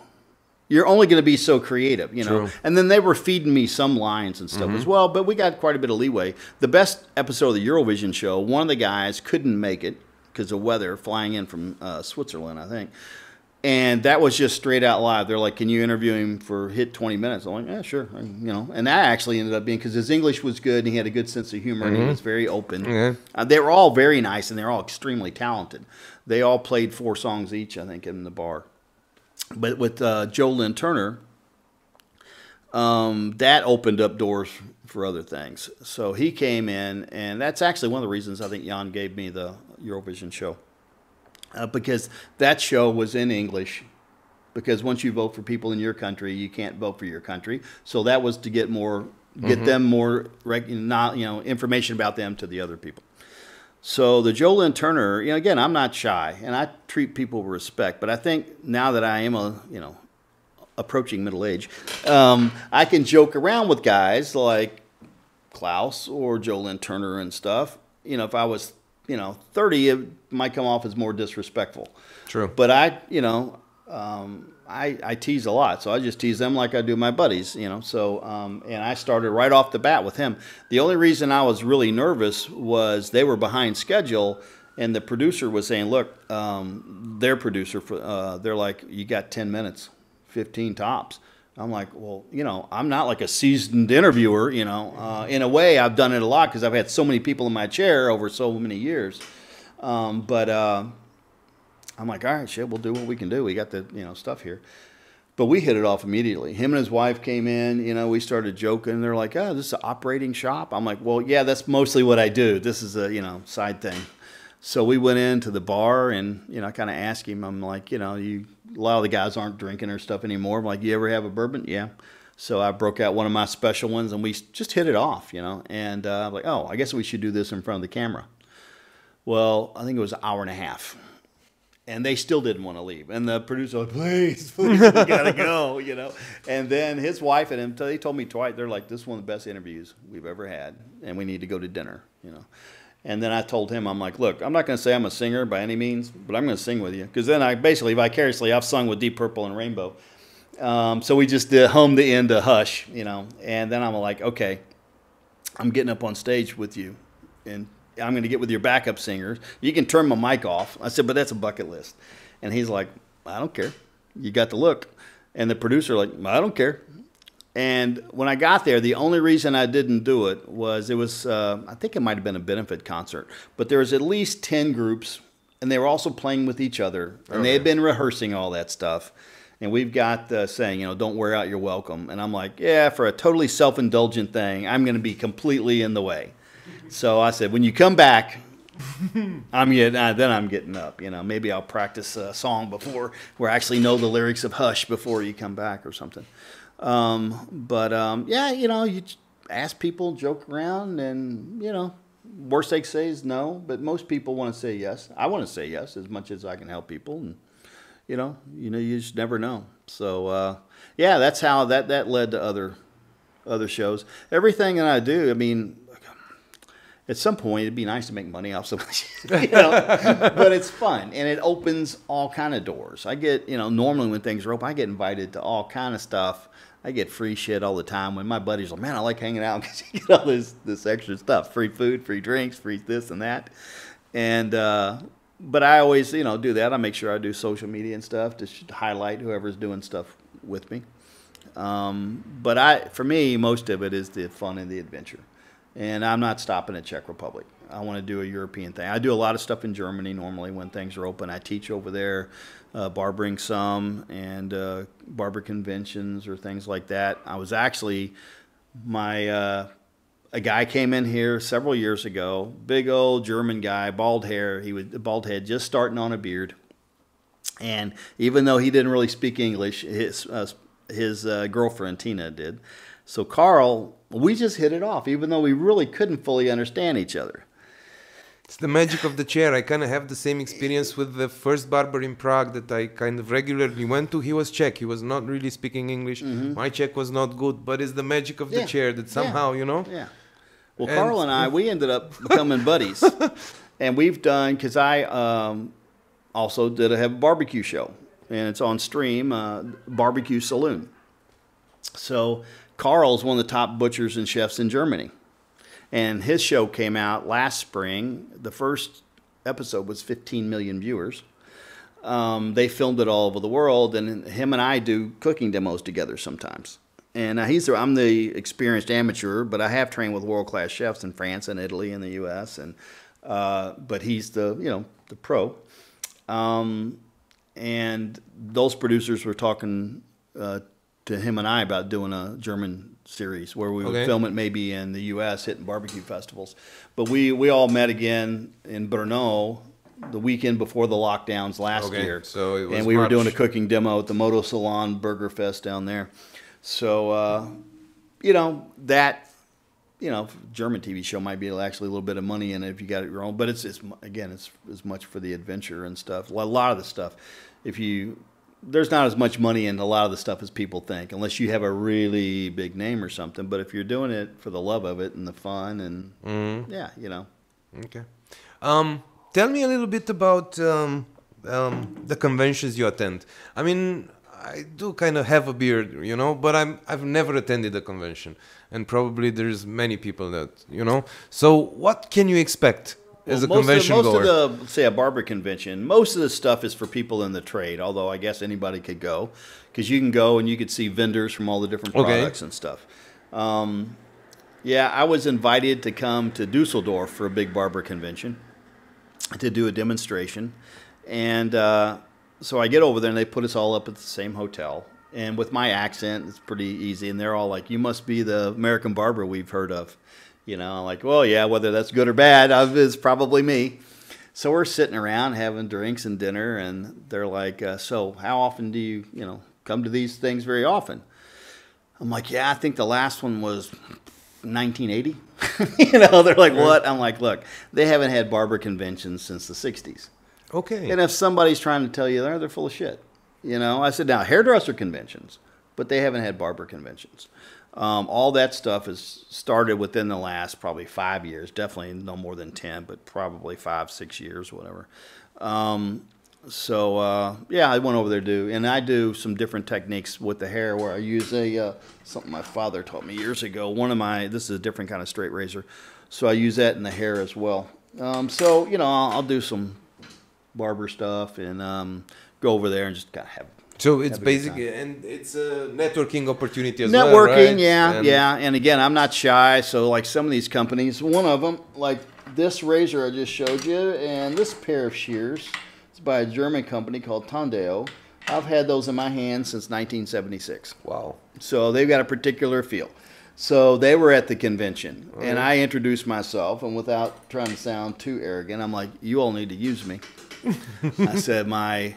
you're only going to be so creative, True. And then they were feeding me some lines and stuff as well. But we got quite a bit of leeway. The best episode of the Eurovision show, one of the guys couldn't make it because of weather, flying in from Switzerland, I think. And that was just straight out live. They're like, "Can you interview him for hit 20 minutes?" I'm like, "Yeah, sure." And that actually ended up being because his English was good and he had a good sense of humor and he was very open. They were all very nice and they were all extremely talented. They all played 4 songs each, I think, in the bar. But with Lynn Turner, that opened up doors for other things. So he came in, and that's actually one of the reasons I think Jan gave me the Eurovision show. Because that show was in English. Because once you vote for people in your country, you can't vote for your country. So that was to get them more, information about them to the other people. So the Lynn Turner, again, I'm not shy, and I treat people with respect. But I think now that I am approaching middle age, I can joke around with guys like Klaus or Lynn Turner and stuff. If I was 30, it might come off as more disrespectful. True. But I tease a lot, so I just tease them like I do my buddies, So, and I started right off the bat with him. The only reason I was really nervous was they were behind schedule, and the producer was saying, "Look, their producer, they're like, you got 10 minutes, 15 tops." I'm like, well, I'm not like a seasoned interviewer, in a way I've done it a lot because I've had so many people in my chair over so many years. But I'm like, all right, shit, we'll do what we can do. We got the, stuff here. But we hit it off immediately. Him and his wife came in, we started joking. They're like, "Oh, this is an operating shop?" I'm like, well, yeah, that's mostly what I do. This is a, side thing. So we went into the bar and, I kind of asked him, I'm like, a lot of the guys aren't drinking or stuff anymore. I'm like, "You ever have a bourbon?" "Yeah." So I broke out one of my special ones and we just hit it off, And I'm like, "Oh, I guess we should do this in front of the camera." Well, I think it was an hour and a half. And they still didn't want to leave. And the producer was like, please, we got to go, And then his wife and him, they told me twice, they're like, "This is one of the best interviews we've ever had. And we need to go to dinner, And then I told him, I'm like, "Look, I'm not going to say I'm a singer by any means, but I'm going to sing with you." Because then I basically, vicariously, I've sung with Deep Purple and Rainbow. So we just hummed the end of Hush, And then I'm like, "Okay, I'm getting up on stage with you. And I'm going to get with your backup singers. You can turn my mic off." I said, "But that's a bucket list." And he's like, "I don't care. You got the look." And the producer like, "I don't care." And when I got there, the only reason I didn't do it was I think it might have been a benefit concert, but there was at least 10 groups, and they were also playing with each other, and they had been rehearsing all that stuff. And we've got the saying, "Don't wear out your welcome." And I'm like, yeah, for a totally self-indulgent thing, I'm going to be completely in the way. So I said, "When you come back, then I'm getting up. Maybe I'll practice a song before, where I actually know the lyrics of Hush before you come back or something." You ask people, joke around, and, worst they say is no, but most people want to say yes. I want to say yes as much as I can help people, and, you just never know. So, that's how that led to other shows. Everything that I do, at some point, it'd be nice to make money off something, but it's fun, and it opens all kind of doors. I get, normally when things are open, I get invited to all kind of stuff. I get free shit all the time. When my buddies are like, "Man, I like hanging out because you get all this extra stuff, free food, free drinks, free this and that." And but I always, do that. I make sure I do social media and stuff to highlight whoever's doing stuff with me. But for me, most of it is the fun and the adventure. And I'm not stopping at Czech Republic. I want to do a European thing. I do a lot of stuff in Germany normally when things are open. I teach over there, barbering some, and barber conventions or things like that. I was actually, a guy came in here several years ago, big old German guy, bald hair. He was bald head, just starting on a beard. And even though he didn't really speak English, his girlfriend Tina did. So Carl, we just hit it off, even though we really couldn't fully understand each other. It's the magic of the chair. I kind of have the same experience with the first barber in Prague that I kind of regularly went to. He was Czech. He was not really speaking English. My Czech was not good, but it's the magic of the chair that somehow, Yeah. Well, Carl and I, we ended up becoming buddies. And we've done, because I also have a barbecue show. And it's on stream, Barbecue Saloon. So Carl's one of the top butchers and chefs in Germany. And his show came out last spring. The first episode was 15 million viewers. They filmed it all over the world, and him and I do cooking demos together sometimes. And I'm the experienced amateur, but I have trained with world-class chefs in France and Italy and the U.S. And but he's the pro. And those producers were talking to him and I about doing a German series where we would film it maybe in the U.S. hitting barbecue festivals. But we all met again in Brno the weekend before the lockdowns last year. So it was and we were doing a cooking demo at the Moto Salon Burger Fest down there. So, German TV show might be actually a little bit of money in it if you got it your own. But it's as much for the adventure and stuff. A lot of the stuff, there's not as much money in a lot of the stuff as people think, unless you have a really big name or something. But if you're doing it for the love of it and the fun and, Okay. Tell me a little bit about the conventions you attend. I mean, I do kind of have a beard, but I've never attended a convention, and probably there's many people that, So what can you expect as a convention goer? Most of the, say, a barber convention, most of the stuff is for people in the trade, although I guess anybody could go, because you can go and you could see vendors from all the different products and stuff. I was invited to come to Dusseldorf for a big barber convention to do a demonstration, and so I get over there and they put us all up at the same hotel, and with my accent it's pretty easy, and they're all like, "You must be the American Barber we've heard of." I'm like, well, yeah, whether that's good or bad, it's probably me. So we're sitting around having drinks and dinner, and they're like, so how often do you come to these things? Very often. I'm like, yeah, I think the last one was 1980. They're like, what? I'm like, look, they haven't had barber conventions since the 60s. Okay. And if somebody's trying to tell you they're full of shit. I said, now, hairdresser conventions, but they haven't had barber conventions. All that stuff has started within the last probably 5 years, definitely no more than 10, but probably 5-6 years, whatever. I went over there and I do some different techniques with the hair where I use something my father taught me years ago. This is a different kind of straight razor, so I use that in the hair as well. I'll do some barber stuff and go over there and just kind of have. So it's basically, and it's a networking opportunity as well, right? Yeah. And again, I'm not shy. So like some of these companies, one of them, like this razor I just showed you, and this pair of shears, it's by a German company called Tondeo. I've had those in my hand since 1976. Wow. So they've got a particular feel. So they were at the convention, and I introduced myself, and without trying to sound too arrogant, I'm like, you all need to use me. I said, my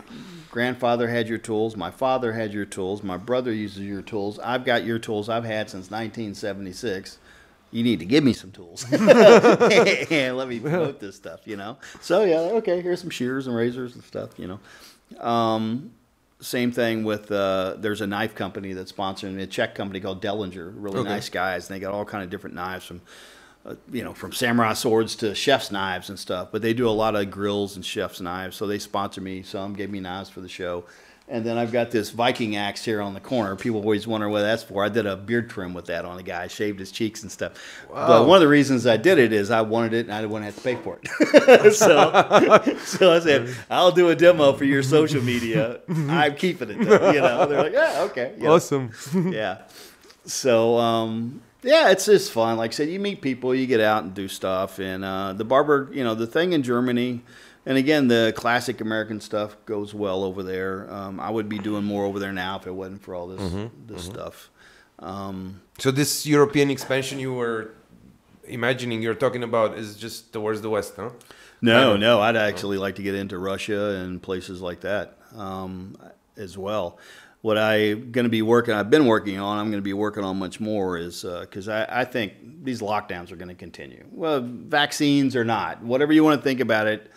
grandfather had your tools, my father had your tools, my brother uses your tools, I've got your tools I've had since 1976. You need to give me some tools and let me promote this stuff, So okay, here's some shears and razors and stuff, Same thing with there's a knife company that's sponsoring a Czech company called Dellinger, really nice guys, and they got all kind of different knives from samurai swords to chef's knives and stuff. But they do a lot of grills and chef's knives, so they sponsor me some, gave me knives for the show. And then I've got this Viking axe here on the corner. People always wonder what that's for. I did a beard trim with that on a guy. I shaved his cheeks and stuff. Wow. But one of the reasons I did it is I wanted it and I didn't want to have to pay for it. so I said, I'll do a demo for your social media. I'm keeping it though. They're like, yeah, okay. Awesome. Yeah. So, it's just fun. Like I said, you meet people, you get out and do stuff. And the barber, the thing in Germany, and again, the classic American stuff goes well over there. I would be doing more over there now if it wasn't for all this stuff. So this European expansion you were imagining, you're talking about, is just towards the west, huh? No. I'd actually like to get into Russia and places like that as well. What I've been working on, I'm going to be working on much more is, because I think these lockdowns are going to continue. Well, vaccines or not, whatever you want to think about it,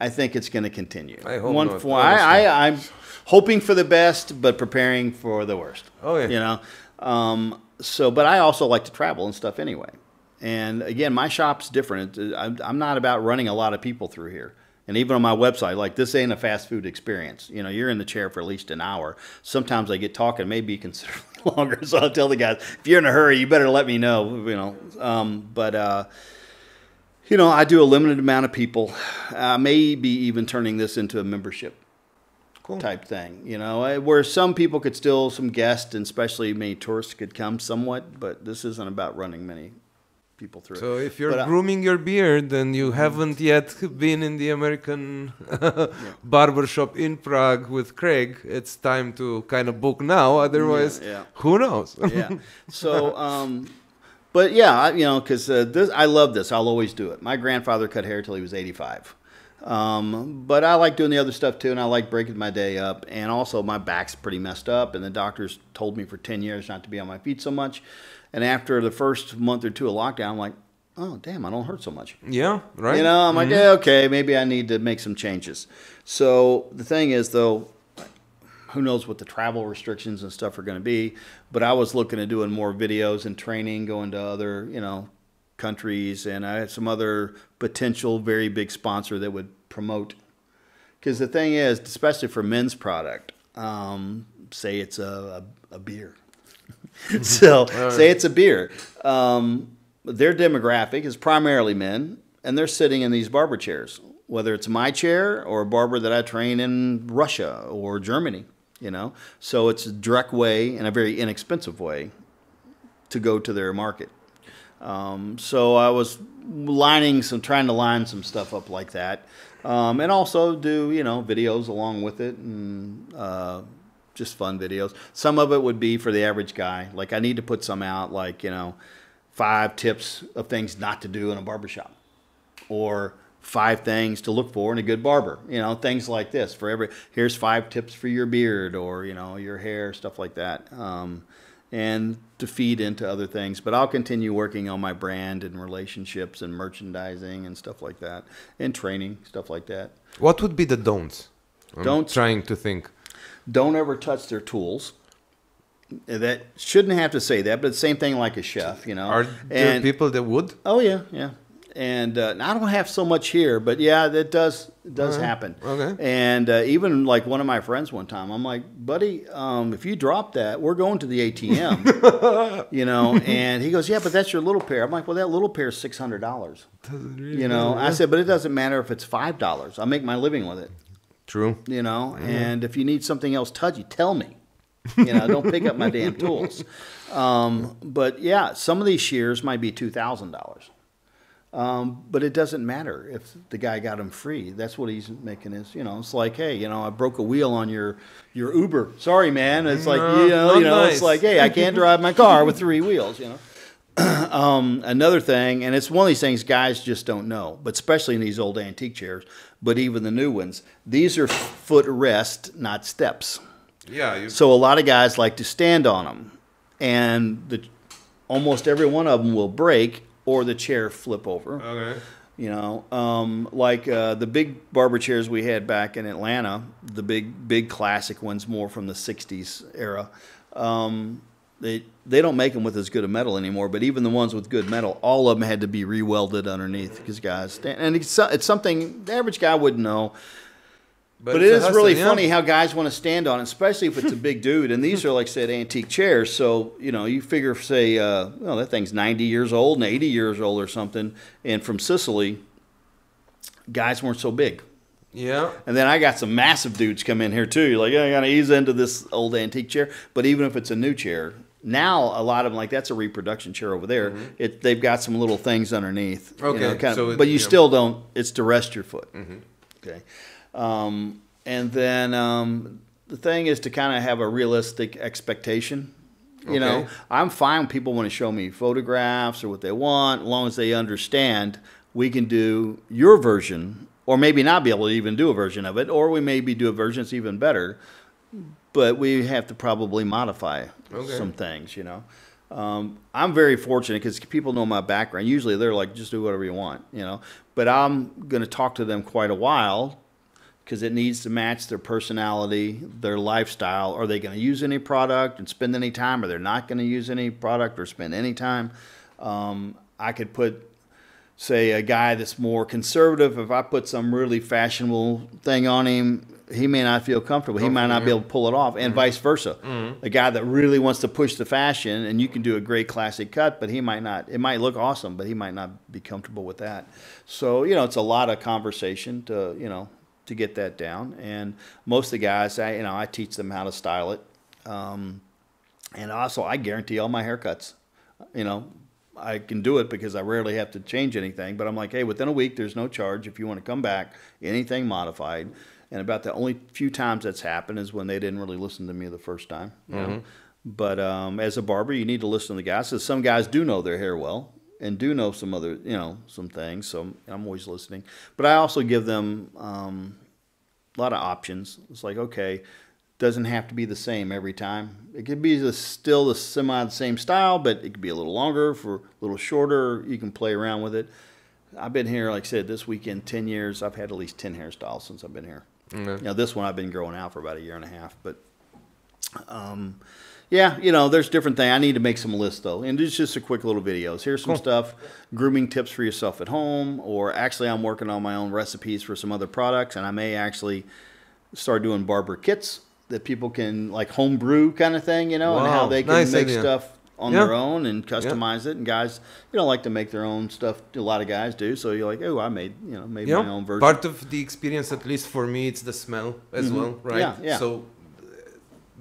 I think it's going to continue. I hope not. I'm hoping for the best, but preparing for the worst. Oh, yeah. But I also like to travel and stuff anyway. And again, my shop's different. I'm not about running a lot of people through here. And even on my website, like, this ain't a fast food experience. You're in the chair for at least an hour. Sometimes I get talking maybe considerably longer. So I'll tell the guys, if you're in a hurry, you better let me know. I do a limited amount of people. I may be even turning this into a membership. type thing, you know, where some people could still, some guests, and especially many tourists could come somewhat, but this isn't about running many people through So it. if you're grooming your beard, then you haven't yet been in the American barber shop in Prague with Kraig. It's time to kind of book now. Otherwise, who knows? Yeah. So, but yeah, you know, because I love this. I'll always do it. My grandfather cut hair till he was 85. But I like doing the other stuff too, and I like breaking my day up. And also, my back's pretty messed up, and the doctors told me for 10 years not to be on my feet so much. And after the first month or two of lockdown, I'm like, oh, damn, I don't hurt so much. Yeah, right. You know, I'm like, yeah, okay, maybe I need to make some changes. So the thing is, though, who knows what the travel restrictions and stuff are going to be. But I was looking at doing more videos and training, going to other, you know, countries. And I had some other potential very big sponsor that would promote. Because the thing is, especially for men's product, say it's a beer. So say it's a beer. Their demographic is primarily men, and they're sitting in these barber chairs, whether it's my chair or a barber that I train in Russia or Germany, you know. So it's a direct way and a very inexpensive way to go to their market. So I was trying to line some stuff up like that, and also do, you know, videos along with it, and just fun videos. Some of it would be for the average guy. Like, I need to put some out, like, you know, 5 tips of things not to do in a barbershop, or 5 things to look for in a good barber. You know, things like this. Here's 5 tips for your beard, or, you know, your hair, stuff like that. And to feed into other things. But I'll continue working on my brand and relationships and merchandising and stuff like that, and training, stuff like that. What would be the don'ts? I'm trying to think. Don't ever touch their tools. That shouldn't have to say that, but the same thing like a chef, you know. Are there people that would? Oh yeah, yeah. And I don't have so much here, but yeah, that does happen. Okay. And even like one of my friends one time, I'm like, buddy, if you drop that, we're going to the ATM, you know. And he goes, yeah, but that's your little pair. I'm like, well, that little pair is $600. Doesn't really you know, matter. I said, but it doesn't matter if it's $5. I make my living with it. True. You know, and if you need something else touchy, tell me. You know, don't pick up my damn tools. But yeah, some of these shears might be $2,000. But it doesn't matter if the guy got them free. That's what he's making is, you know, it's like, hey, you know, I broke a wheel on your Uber. Sorry, man. It's like, nice. It's like, hey, I can't drive my car with 3 wheels, you know. Another thing, and it's one of these things guys just don't know, but especially in these old antique chairs, but even the new ones, these are footrest, not steps. Yeah. So a lot of guys like to stand on them, and almost every one of them will break or the chair flip over. Okay. You know, like the big barber chairs we had back in Atlanta, the big classic ones, more from the '60s era. They don't make them with as good a metal anymore, but even the ones with good metal, all of them had to be re-welded underneath because guys stand, and it's something the average guy wouldn't know. But it is really funny how guys want to stand on it, especially if it's a big dude. And these are, like I said, antique chairs. So, you know, you figure, say, well, that thing's 90 years old and 80 years old or something. And from Sicily, guys weren't so big. Yeah. And then I got some massive dudes come in here, too. You're like, yeah, I got to ease into this old antique chair. But even if it's a new chair, now a lot of them, like, that's a reproduction chair over there. Mm-hmm. They've got some little things underneath. Okay. You know, but you still don't, it's to rest your foot. Mm-hmm. Okay. And then the thing is to kind of have a realistic expectation. You know, I'm fine when people want to show me photographs or what they want, as long as they understand we can do your version, or maybe not be able to even do a version of it, or we maybe do a version that's even better, but we have to probably modify some things, you know. I'm very fortunate because people know my background. Usually they're like, just do whatever you want, you know. But I'm going to talk to them quite a while, because it needs to match their personality, their lifestyle. Are they going to use any product and spend any time? Or they're not going to use any product or spend any time? I could put, say, a guy that's more conservative. If I put some really fashionable thing on him, he may not feel comfortable. He might not be able to pull it off, and vice versa. A guy that really wants to push the fashion, and you can do a great classic cut, but he might not. It might look awesome, but he might not be comfortable with that. So, you know, it's a lot of conversation to, you know, to get that down. And most of the guys, I teach them how to style it. And also, I guarantee all my haircuts. I can do it because I rarely have to change anything. But I'm like, hey, within a week, there's no charge. If you want to come back, anything modified. And about the only few times that's happened is when they didn't really listen to me the first time. You know? But as a barber, you need to listen to the guys. So some guys do know their hair well and do know some other, some things. So I'm always listening. But I also give them a lot of options. It's like, okay, doesn't have to be the same every time. It could be still the same style, but it could be a little longer, for a little shorter. You can play around with it. I've been here, like I said, this weekend, 10 years. I've had at least 10 hairstyles since I've been here. This one I've been growing out for about a year and a half. But, there's different things. I need to make some lists, though. And it's just a quick little videos. Here's some stuff, grooming tips for yourself at home. Or actually, I'm working on my own recipes for some other products. And I may actually start doing barber kits that people can, like, home brew kind of thing, and how they can make stuff on their own and customize it. And guys, like to make their own stuff. A lot of guys do. So you're like, oh, I made my own version. Part of the experience, at least for me, it's the smell as well, right? Yeah. So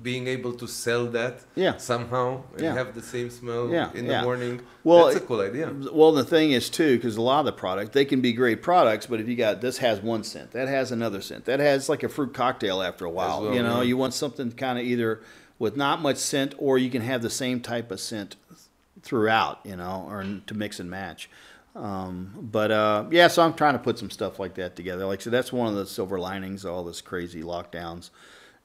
being able to sell that somehow and have the same smell in the morning, that's a cool idea. Well, the thing is, too, because a lot of the product, they can be great products, but if you got, this has one scent, that has another scent, that has like a fruit cocktail after a while, well, you want something kind of either with not much scent, or you can have the same type of scent throughout, or to mix and match. So I'm trying to put some stuff like that together. Like, so that's one of the silver linings of all this crazy lockdowns.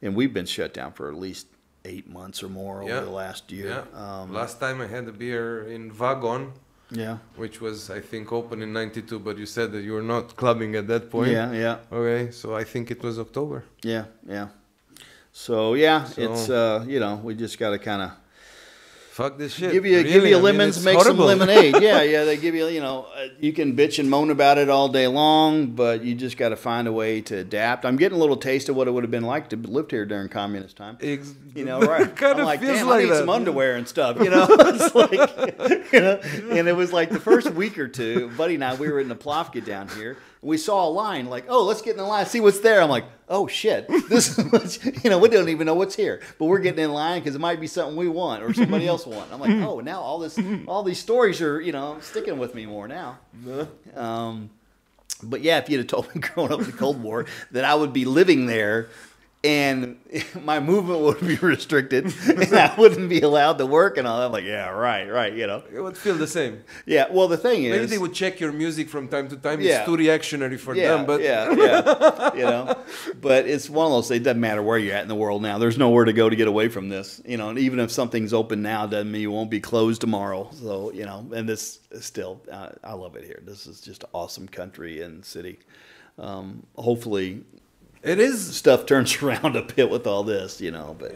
And we've been shut down for at least 8 months or more over the last year. Last time I had a beer in Vagon, which was, I think, open in 92, but you said that you were not clubbing at that point. Yeah. Okay, so I think it was October. Yeah. So, it's, we just got to kind of fuck this shit. Give you lemons, make some lemonade. They give you, you can bitch and moan about it all day long, but you just got to find a way to adapt. I'm getting a little taste of what it would have been like to live here during communist time. Right. I'm like, damn, I need some underwear and stuff, It's like, and it was like the first week or two, Buddy and I, we were in the Plavka down here. We saw a line, like, oh, let's get in the line, see what's there. I'm like, oh, shit. This is what, we don't even know what's here. But we're getting in line because it might be something we want or somebody else want. I'm like, oh, now all these stories are, sticking with me more now. But, if you'd have told me growing up in the Cold War that I would be living there and my movement would be restricted and I wouldn't be allowed to work and all that, I'm like, yeah, right, It would feel the same. Yeah, well, the thing is, maybe they would check your music from time to time. It's too reactionary for them, but but it's one of those, it doesn't matter where you're at in the world now. There's nowhere to go to get away from this, and even if something's open now, doesn't mean it won't be closed tomorrow. So, and this is still, I love it here. This is just an awesome country and city. Hopefully, it is, stuff turns around a bit with all this, but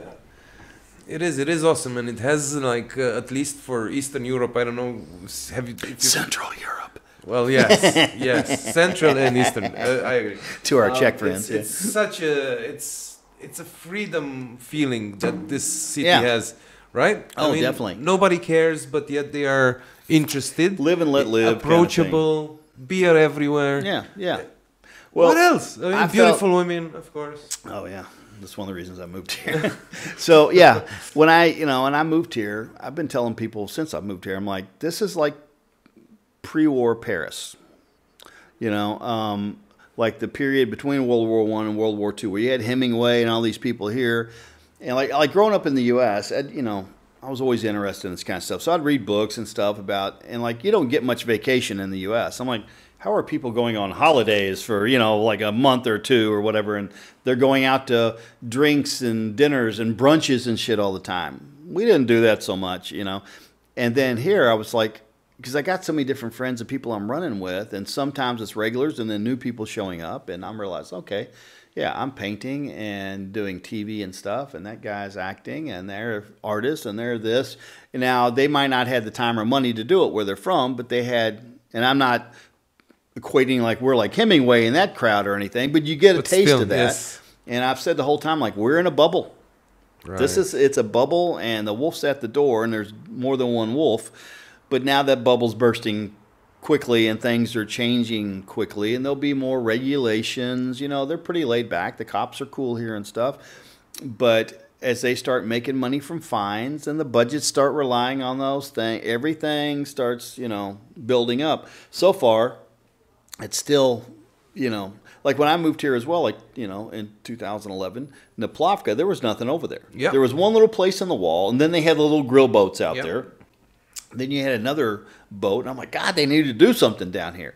it is awesome, and it has at least for Eastern Europe, I don't know, Central Europe. Well, yes, Central and Eastern. I agree. To our Czech friends, it's such it's a freedom feeling that this city has, right? I mean, definitely. Nobody cares, but yet they are interested. Live and let live. Approachable, kind of beer everywhere. Yeah. Well, what else? I mean, beautiful women, of course. Oh yeah, that's one of the reasons I moved here. So when I moved here, I've been telling people since I moved here, I'm like, this is like pre-war Paris. Like the period between World War I and World War II, where you had Hemingway and all these people here, and like growing up in the U.S., I was always interested in this kind of stuff. So I'd read books and stuff about, and like you don't get much vacation in the U.S. I'm like, how are people going on holidays for, like a month or two or whatever, and they're going out to drinks and dinners and brunches and shit all the time? We didn't do that so much, And then here I was like, because I got so many different friends and people I'm running with, and sometimes it's regulars and then new people showing up, and I'm realized, okay, I'm painting and doing TV and stuff, and that guy's acting, and they're artists, and they're this. And now, they might not have the time or money to do it where they're from, but they had, and I'm not equating like we're like Hemingway in that crowd or anything, but you get a taste of that. Yes. And I've said the whole time, like, we're in a bubble. Right. It's a bubble, and the wolf's at the door, and there's more than one wolf. But now that bubble's bursting quickly, and things are changing quickly, and there'll be more regulations. You know, they're pretty laid back. The cops are cool here and stuff. But as they start making money from fines and the budgets start relying on those things, everything starts, you know, building up. So far, it's still, you know, like when I moved here as well, like, you know, in 2011, Naplavka, there was nothing over there. Yep. There was one little place on the wall, and then they had the little grill boats out Yep. there. Then you had another boat, and I'm like, God, they need to do something down here.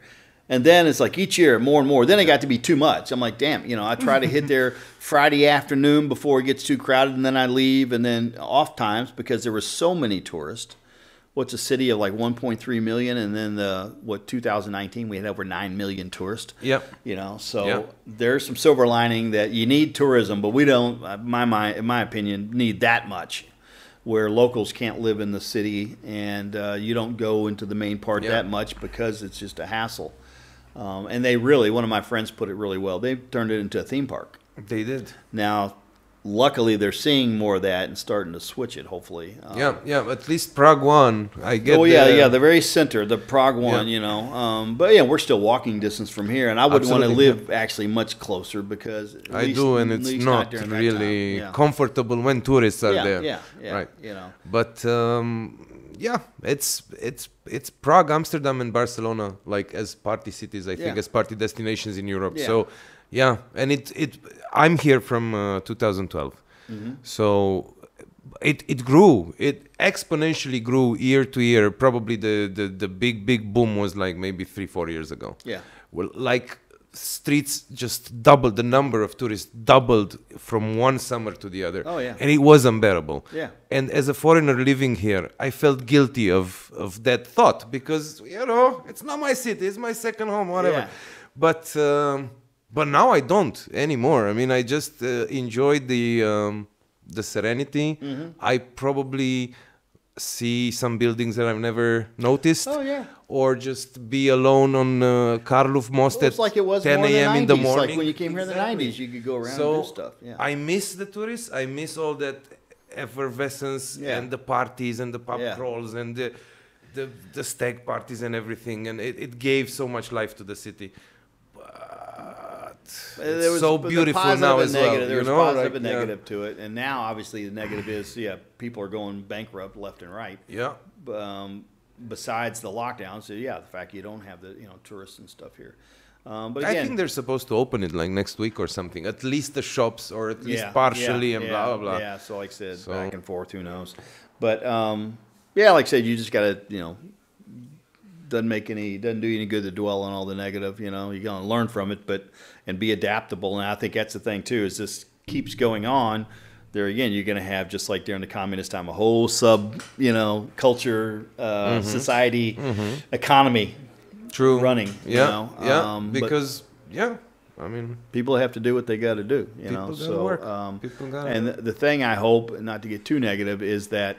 And then it's like each year, more and more. Then it got to be too much. I'm like, damn, you know, I try to hit there Friday afternoon before it gets too crowded, and then I leave. And then off times, because there were so many tourists. What's a city of like 1.3 million, and then 2019 we had over 9 million tourists. Yep. You know, so there's some silver lining that you need tourism, but we don't, in my opinion, need that much, where locals can't live in the city, and you don't go into the main part that much because it's just a hassle. And they really, one of my friends put it really well. They turned it into a theme park. They did. Now, luckily, they're seeing more of that and starting to switch it, hopefully. Yeah. At least Prague one, I get. Oh, yeah, the very center, the Prague one, you know. But, yeah, we're still walking distance from here, and I would want to live actually much closer because I do, and it's not really comfortable when tourists are there. Yeah, right. You know. But, yeah, it's Prague, Amsterdam, and Barcelona, like as party cities, I think, as party destinations in Europe. Yeah. So, yeah, and I'm here from 2012. So it grew. It exponentially grew year to year. Probably the big boom was like maybe 3-4 years ago. Yeah. Well, like streets just doubled. The number of tourists doubled from one summer to the other. Oh, yeah. And it was unbearable. Yeah. And as a foreigner living here, I felt guilty of that thought because, you know, it's not my city. It's my second home, whatever. Yeah. But now I don't anymore. I mean, I just enjoy the serenity. I probably see some buildings that I've never noticed. Oh, yeah. Or just be alone on Karlov Most It's like it was 10 more in the a.m. 90s. in the morning. Like when you came here in the 90s, you could go around and do stuff. Yeah. I miss the tourists. I miss all that effervescence and the parties and the pub crawls and the stag parties and everything. And it gave so much life to the city. It's so beautiful now as well. There was positive and negative to it, and now obviously the negative is people are going bankrupt left and right. Yeah. Besides the lockdown, so the fact you don't have the tourists and stuff here. But again, I think they're supposed to open it like next week or something. At least the shops, or at least partially, and blah blah blah. Yeah. So like I said, back and forth, who knows? But like I said, you just gotta doesn't do you any good to dwell on all the negative. You're gonna learn from it, and be adaptable. And I think that's the thing too. Is this keeps going on, there again, you're gonna have, just like during the communist time, a whole culture, society, economy, running. Because I mean, people have to do what they got to do. People gotta work. People gotta work. The thing I hope, not to get too negative, is that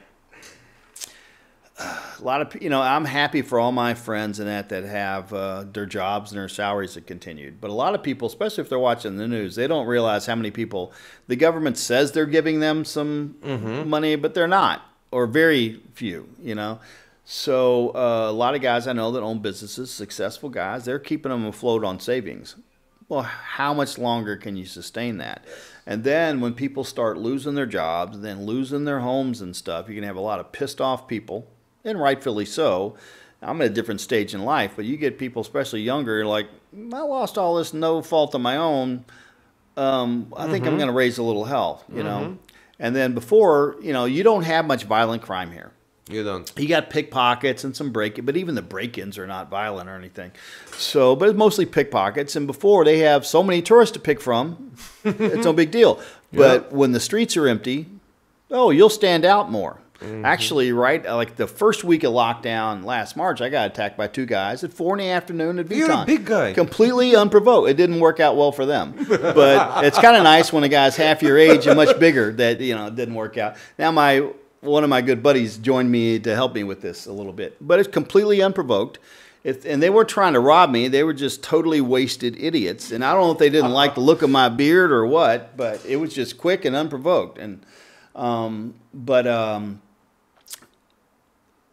a lot of I'm happy for all my friends and that have their jobs and their salaries that continued. But a lot of people, especially if they're watching the news, they don't realize how many people the government says they're giving them some money, but they're not, or very few. So a lot of guys I know that own businesses, successful guys, they're keeping them afloat on savings. Well, how much longer can you sustain that? And then when people start losing their jobs, then losing their homes and stuff, you're going to have a lot of pissed off people, and rightfully so. I'm at a different stage in life, but you get people, especially younger, like, I lost all this, no fault of my own. I think I'm going to raise a little hell, And then before, you don't have much violent crime here. You don't. You got pickpockets and some but even the break-ins are not violent or anything. So, but it's mostly pickpockets. And before, they have so many tourists to pick from, it's no big deal. But when the streets are empty, you'll stand out more. Actually, like the first week of lockdown last March, I got attacked by two guys at 4 PM at Vuitton. You're a big guy. Completely unprovoked. It didn't work out well for them. But it's kind of nice when a guy's half your age and much bigger that, it didn't work out. Now, one of my good buddies joined me to help me with this a little bit. But it's completely unprovoked. And they weren't trying to rob me. They were just totally wasted idiots. And I don't know if they didn't like the look of my beard or what, but it was just quick and unprovoked. And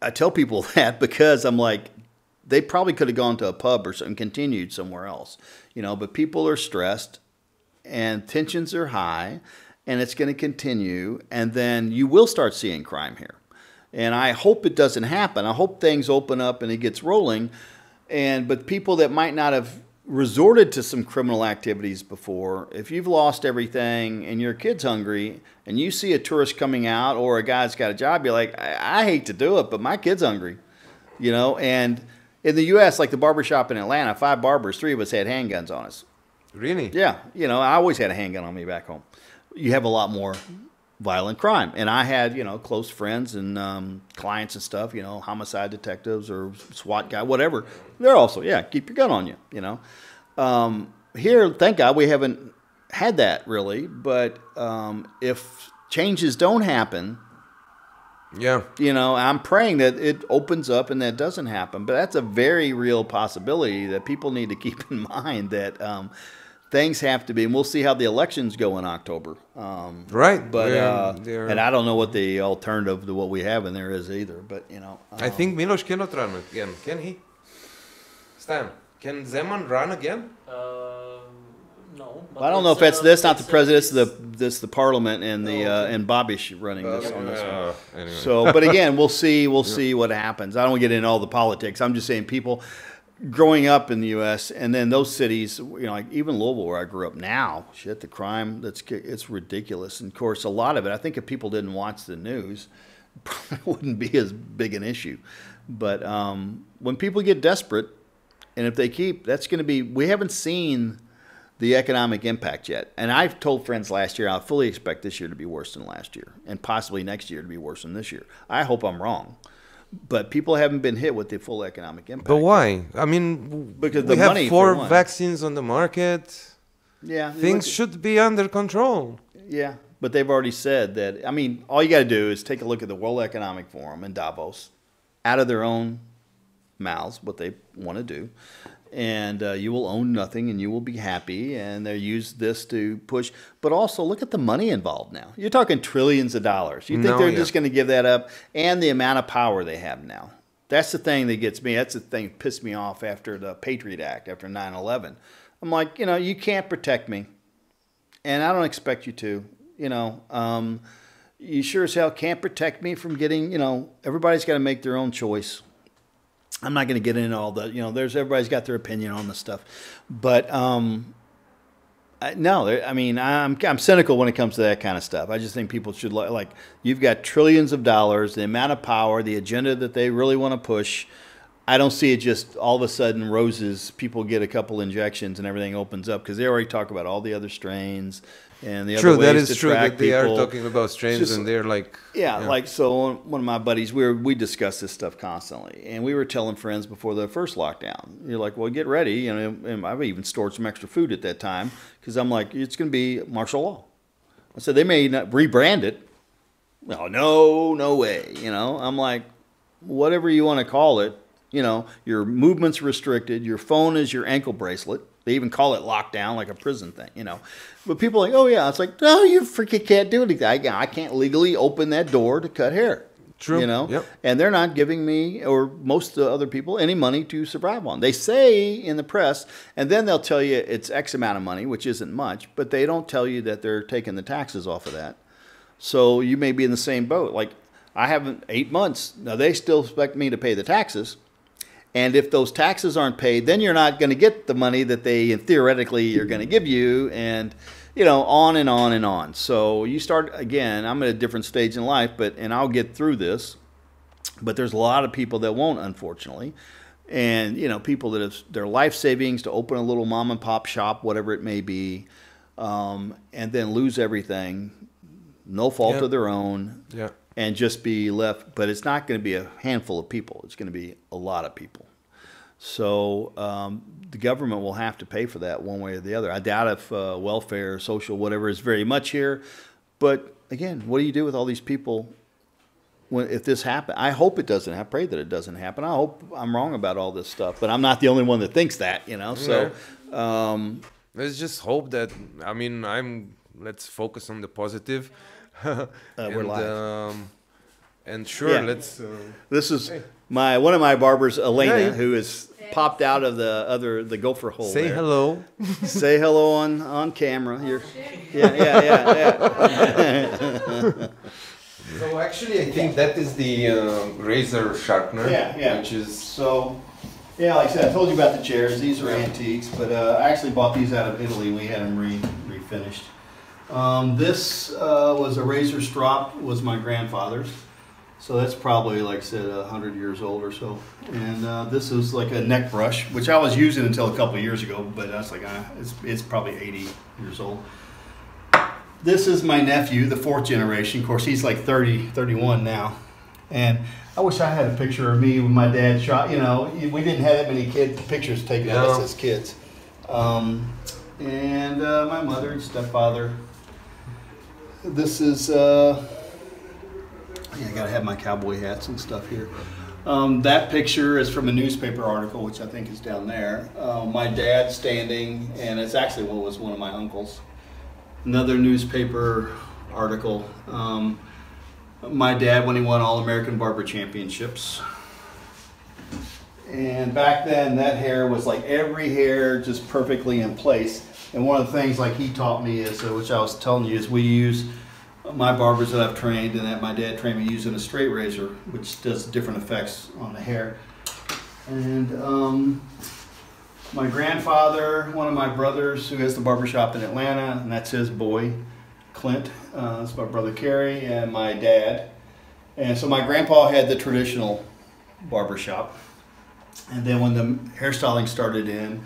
I tell people that because I'm like, they probably could have gone to a pub or something, continued somewhere else, you know. But people are stressed, and tensions are high, and it's going to continue, and then you will start seeing crime here. And I hope it doesn't happen. I hope things open up and it gets rolling. But people that might not have resorted to some criminal activities before, if you've lost everything and your kid's hungry and you see a tourist coming out or a guy's got a job, you're like, I hate to do it, but my kid's hungry, you know. And in the U.S., like the barber shop in Atlanta, 5 barbers, 3 of us had handguns on us. Really? Yeah. You know, I always had a handgun on me back home. You have a lot more violent crime. And I had, you know, close friends and clients and stuff, you know, homicide detectives or SWAT guy, whatever. They're also, yeah, keep your gun on you, you know. Here, thank God, we haven't had that really. But if changes don't happen, yeah, you know, I'm praying that it opens up and that doesn't happen. But that's a very real possibility that people need to keep in mind that things have to be, and we'll see how the elections go in October. Right. But and I don't know what the alternative to what we have in there is either. But you know, I think Miloš cannot run again. Can he? Stan, can Zeman run again? No. I don't know if that's not the president. This the parliament and the and Babiš running this on this one. Anyway. So, but again, we'll see. We'll see what happens. I don't want to get into all the politics. I'm just saying people growing up in the U.S. and then those cities, you know, like even Louisville where I grew up now, shit, the crime, it's ridiculous. And of course, a lot of it, I think if people didn't watch the news, it probably wouldn't be as big an issue. But when people get desperate, and if they keep, that's going to be, we haven't seen the economic impact yet. And I've told friends last year, I fully expect this year to be worse than last year, and possibly next year to be worse than this year. I hope I'm wrong. But people haven't been hit with the full economic impact. But why? I mean, because we have 4 vaccines on the market. Yeah, things should be under control. Yeah, but they've already said that. I mean, all you got to do is take a look at the World Economic Forum in Davos, out of their own mouths, what they want to do. And you will own nothing and you will be happy. And they use this to push. But also look at the money involved now. You're talking trillions of dollars. You think they're just going to give that up? And the amount of power they have now. That's the thing that gets me. That's the thing that pissed me off after the Patriot Act, after 9/11. I'm like, you know, you can't protect me. And I don't expect you to. You know, you sure as hell can't protect me from getting, you know, everybody's got to make their own choice. I'm not going to get into all the, you know, everybody's got their opinion on this stuff. But, no, I mean, I'm cynical when it comes to that kind of stuff. I just think people should, like, you've got trillions of dollars, the amount of power, the agenda that they really want to push. I don't see it just all of a sudden roses, people get a couple injections and everything opens up, because they already talk about all the other strains and the other ways that is to true. track That they are people. talking about strains Just, and they're like, yeah, like, so one of my buddies, we discuss this stuff constantly, and we were telling friends before the first lockdown, you're like, well, get ready, you know, and I've even stored some extra food at that time, because I'm like, it's going to be martial law. I said, they may not rebrand it. No way, you know. I'm like, whatever you want to call it, you know, your movement's restricted, your phone is your ankle bracelet. They even call it lockdown, like a prison thing, you know. But people are like, oh, yeah. It's like, no, you freaking can't do anything. I can't legally open that door to cut hair. True. You know? Yep. And they're not giving me, or most of the other people, any money to survive on. They say in the press, and then they'll tell you it's X amount of money, which isn't much, but they don't tell you that they're taking the taxes off of that. So you may be in the same boat. Like, I haven't 8 months. Now, they still expect me to pay the taxes. And if those taxes aren't paid, then you're not going to get the money that they theoretically are going to give you, and, you know, on and on and on. So you start, again, I'm at a different stage in life, and I'll get through this. But there's a lot of people that won't, unfortunately. And, you know, people that have their life savings to open a little mom and pop shop, whatever it may be, and then lose everything, no fault of their own. Yeah. And just be left, but it's not going to be a handful of people. It's going to be a lot of people. So the government will have to pay for that one way or the other. I doubt if welfare, social, whatever is very much here. But again, what do you do with all these people if this happens? I hope it doesn't. I pray that it doesn't happen. I hope I'm wrong about all this stuff, but I'm not the only one that thinks that, you know. So let's just hope that. I mean, let's focus on the positive. We're live. And sure, Yeah. let's. This is one of my barbers, Elena, Yeah. who is popped out of the gopher hole. Say there. hello. Say hello on camera. Yeah. So actually, I think that is the razor sharpener. Yeah. Which is So, yeah, like I said, I told you about the chairs. These are antiques, but I actually bought these out of Italy. We had them refinished. This was a razor strop. Was my grandfather's. So that's probably, like I said, 100 years old or so. And this is like a neck brush, which I was using until a couple of years ago, but I was like, it's probably 80 years old. This is my nephew, the 4th generation. Of course, he's like 31 now. And I wish I had a picture of me when my dad shot. You know, we didn't have that many pictures taken of us as kids. And my mother and stepfather. This is... I gotta have my cowboy hats and stuff here. That picture is from a newspaper article, which I think is down there. My dad standing, and it's actually was one of my uncles. Another newspaper article. My dad when he won all American Barber championships. And back then, that hair was like every hair just perfectly in place. And one of the things like he taught me is, which I was telling you, is we use my barbers that I've trained and that my dad trained me using a straight razor, which does different effects on the hair. And my grandfather, one of my brothers who has the barbershop in Atlanta, and that's his boy, Clint. That's my brother Kerry and my dad. And so my grandpa had the traditional barbershop. And then when the hairstyling started in,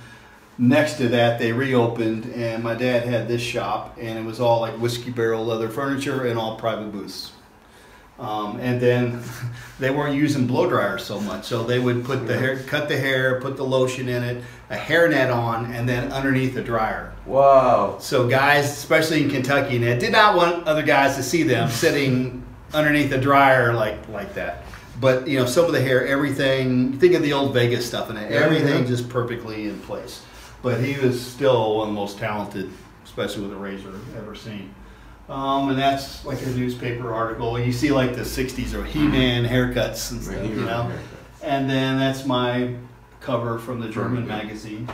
next to that, they reopened, and my dad had this shop, and it was all like whiskey barrel leather furniture and all private booths. And then they weren't using blow dryers so much, so they would put the hair, cut the hair, put the lotion in it, a hairnet on, and then underneath the dryer. wow. So guys, especially in Kentucky, and did not want other guys to see them sitting underneath the dryer like that. But you know, some of the hair, everything. Think of the old Vegas stuff, and everything just perfectly in place. But he was still one of the most talented, especially with a razor, I've ever seen. And that's like a newspaper article. You see like the 60s or He-Man haircuts and stuff, you know. And then that's my cover from the German magazine.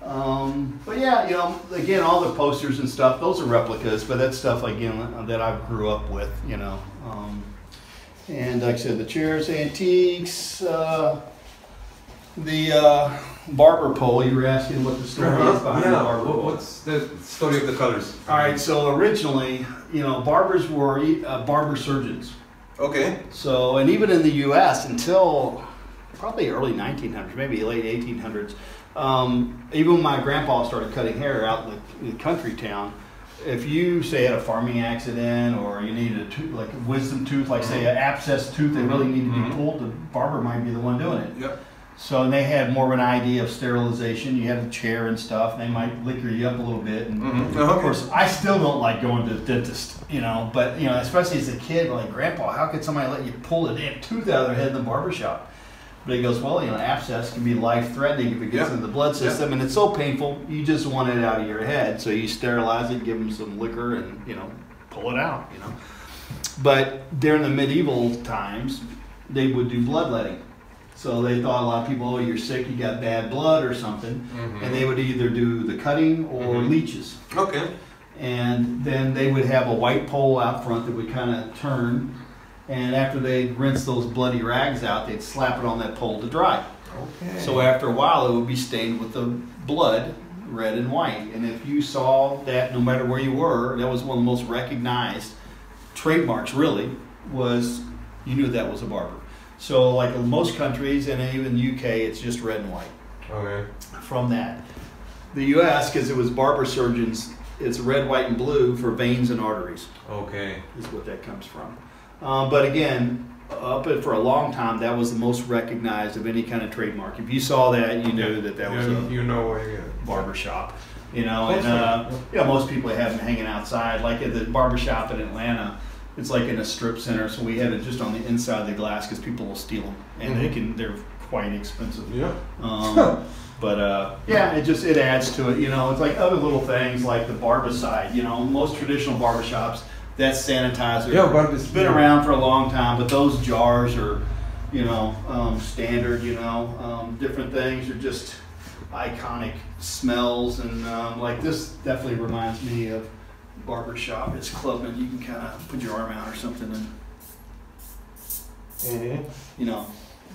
But yeah, you know, again, all the posters and stuff, those are replicas, but that's stuff, again, that I grew up with, you know. And like I said, the chairs, antiques, the barber pole, you were asking what the story is behind the barber pole. What's the story of the colors? All right, so originally, you know, barbers were barber surgeons. Okay. So, and even in the U.S. until probably early 1900s, maybe late 1800s, even when my grandpa started cutting hair out in the country town, if you say had a farming accident or you needed a tooth, like a wisdom tooth, like say an abscess tooth that really needed to be pulled, the barber might be the one doing it. Yep. So and they had more of an idea of sterilization. You had a chair and stuff. They might liquor you up a little bit. And of course, I still don't like going to the dentist, you know. But you know, especially as a kid, like Grandpa, how could somebody let you pull a damn tooth out of their head in the barbershop? But he goes, well, you know, abscess can be life-threatening if it gets into the blood system, and it's so painful, you just want it out of your head. So you sterilize it, give them some liquor, and, you know, pull it out, you know. But during the medieval times, they would do bloodletting. So they thought a lot of people, oh, you're sick, you got bad blood or something, and they would either do the cutting or leeches. Okay. And then they would have a white pole out front that would kind of turn. And after they'd rinse those bloody rags out, they'd slap it on that pole to dry. Okay. So after a while, it would be stained with the blood, red and white. And if you saw that, no matter where you were, that was one of the most recognized trademarks, really, was you knew that was a barber. So like in most countries, and even the UK, it's just red and white. Okay. From that. The US, because it was barber surgeons, it's red, white, and blue for veins and arteries. Okay. Is what that comes from. But again, for a long time, that was the most recognized of any kind of trademark. If you saw that, you knew that was a barber shop. You know, and you know, most people have them hanging outside. Like at the barber shop in Atlanta, it's like in a strip center, so we had it just on the inside of the glass because people will steal them, and they're quite expensive. Yeah. But yeah, it adds to it. You know, it's like other little things like the barbicide. You know, most traditional barbershops, That's sanitizer. Yeah, but it's been around for a long time, but those jars are, you know, standard, you know, different things are just iconic smells, and like this definitely reminds me of barber shop. It's clubbing. You can kind of put your arm out or something, and you know,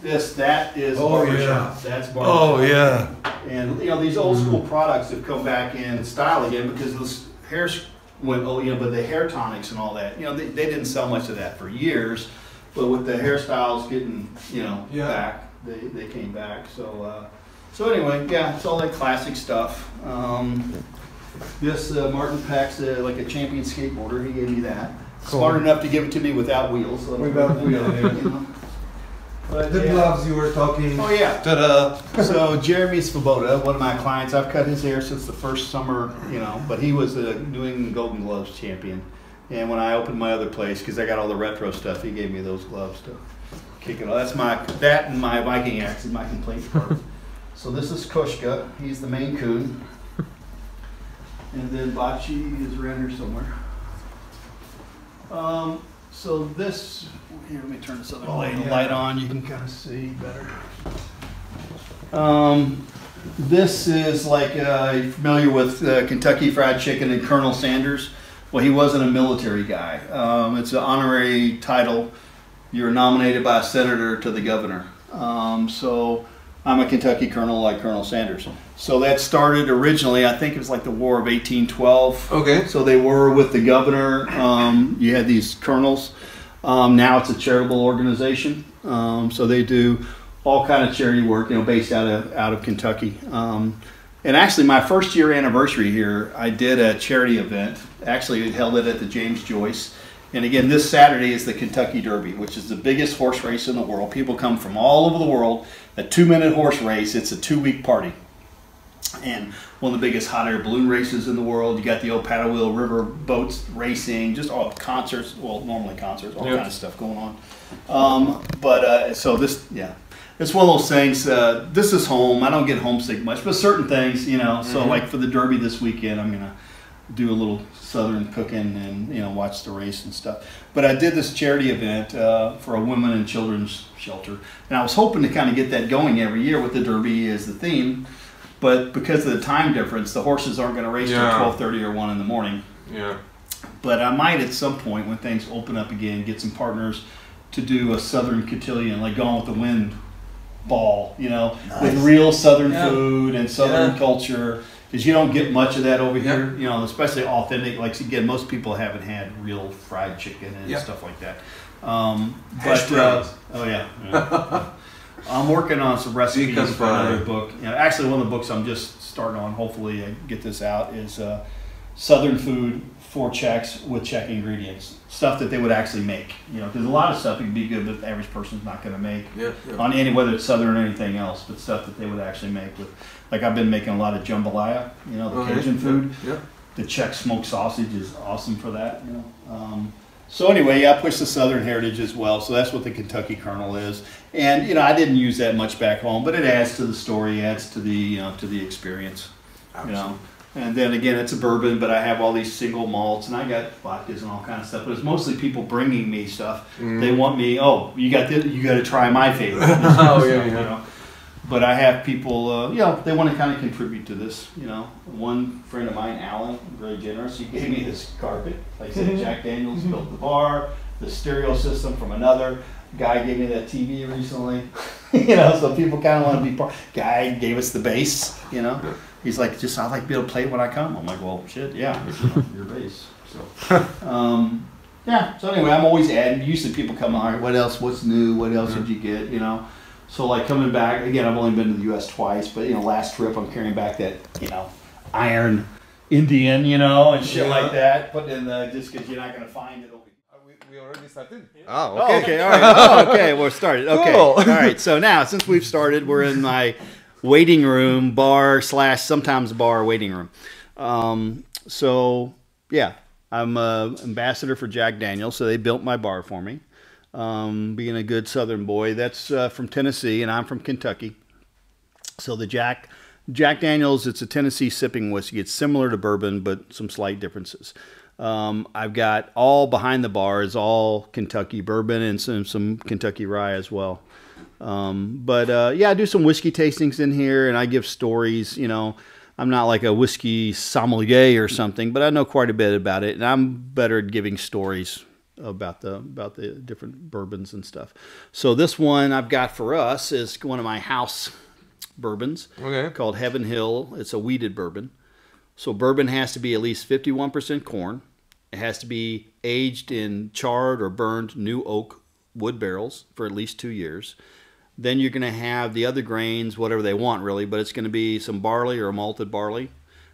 that is barber shop. That's barber shop. Oh yeah. And you know, these old school products have come back in style again because those hairs went, you know, but the hair tonics and all that, you know, they didn't sell much of that for years, but with the hairstyles getting, you know, back, they came back. So anyway, yeah, it's all that classic stuff. This Martin Peck's like a champion skateboarder. He gave me that. Cool. Smart enough to give it to me without wheels. So without wheels, you know. But, the gloves you were talking. Oh yeah. Ta-da. So Jeremy Svoboda, one of my clients, I've cut his hair since the first summer, you know, but he was the New England Golden Gloves champion. And when I opened my other place, because I got all the retro stuff, he gave me those gloves to kick it off. That and my Viking axe is my complaint department. So this is Kushka. He's the Maine Coon. And then Bachi is around here somewhere. So this, here, let me turn this other light on. You can kind of see better. This is like, you're familiar with Kentucky Fried Chicken and Colonel Sanders? Well, he wasn't a military guy. It's an honorary title. You're nominated by a senator to the governor. So I'm a Kentucky colonel like Colonel Sanders. So that started originally, I think it was like the War of 1812. Okay. So they were with the governor. You had these colonels. Now it's a charitable organization. So they do all kind of charity work, you know, based out of Kentucky. And actually, my first year anniversary here, I did a charity event. Actually, we held it at the James Joyce. And again, this Saturday is the Kentucky Derby, which is the biggest horse race in the world. People come from all over the world. A 2-minute horse race. It's a 2-week party. And one of the biggest hot air balloon races in the world. You got the old paddle wheel river boats racing, just all concerts, well, normally concerts, all kind of stuff going on. So this, yeah, it's one of those things. This is home. I don't get homesick much, but certain things, you know. So like for the Derby this weekend, I'm gonna do a little southern cooking and, you know, watch the race and stuff. But I did this charity event for a women and children's shelter, and I was hoping to kind of get that going every year with the Derby as the theme. But because of the time difference, the horses aren't going to race till 12:30 or 1 in the morning. Yeah. But I might at some point, when things open up again, get some partners to do a Southern cotillion, like Gone with the Wind ball, you know, with real Southern food and Southern culture. Because you don't get much of that over here, you know, especially authentic. Like, again, most people haven't had real fried chicken and stuff like that. I'm working on some recipes for another book. You know, actually, one of the books I'm just starting on, hopefully I get this out, is Southern food for Czechs with Czech ingredients. Stuff that they would actually make. You know, because a lot of stuff would be good, but the average person's not going to make on any, whether it's Southern or anything else, but stuff that they would actually make with. Like, I've been making a lot of jambalaya, you know, the Cajun food. Yeah. The Czech smoked sausage is awesome for that, you know. So anyway, I push the Southern heritage as well. So that's what the Kentucky Colonel is. And, you know, I didn't use that much back home, but it adds to the story, adds to the, you know, to the experience. Absolutely. You know. And then again, it's a bourbon, but I have all these single malts, and I got vodkas and all kind of stuff. But it's mostly people bringing me stuff. They want me, oh, you got this, you got to try my favorite. You know. But I have people, you know, they want to kind of contribute to this, you know. One friend of mine, Alan, very generous, he gave me this carpet. Like I said, Jack Daniels built the bar, the stereo system from another. Guy gave me that TV recently. You know, so people kind of want to be part. Guy gave us the bass, you know. He's like, just, I'd like to be able to play it when I come. I'm like, well, shit, yeah, your bass. So, yeah, so anyway, I'm always adding. Usually people come on, all right, what else, what's new, what else did you get, you know. So like coming back, again, I've only been to the U.S. twice, but, you know, last trip I'm carrying back that, you know, iron Indian, you know, and shit like that. But then just because you're not going to find it over here. We already started? Oh, okay. Okay, all right. Oh, okay, we're started. Okay, cool. All right. So now, since we've started, we're in my waiting room, bar / sometimes bar waiting room. So, yeah, I'm ambassador for Jack Daniels, so they built my bar for me. Being a good Southern boy. That's from Tennessee, and I'm from Kentucky. So the Jack Daniels, it's a Tennessee sipping whiskey. It's similar to bourbon, but some slight differences. I've got all behind the bar is all Kentucky bourbon and some Kentucky rye as well. Yeah, I do some whiskey tastings in here, and I give stories. You know, I'm not like a whiskey sommelier or something, but I know quite a bit about it, and I'm better at giving stories about the different bourbons and stuff. So this one I've got for us is one of my house bourbons, called Heaven Hill. It's a wheated bourbon. So bourbon has to be at least 51% corn. It has to be aged in charred or burned new oak wood barrels for at least 2 years. Then you're going to have the other grains, whatever they want really, but it's going to be some barley or malted barley.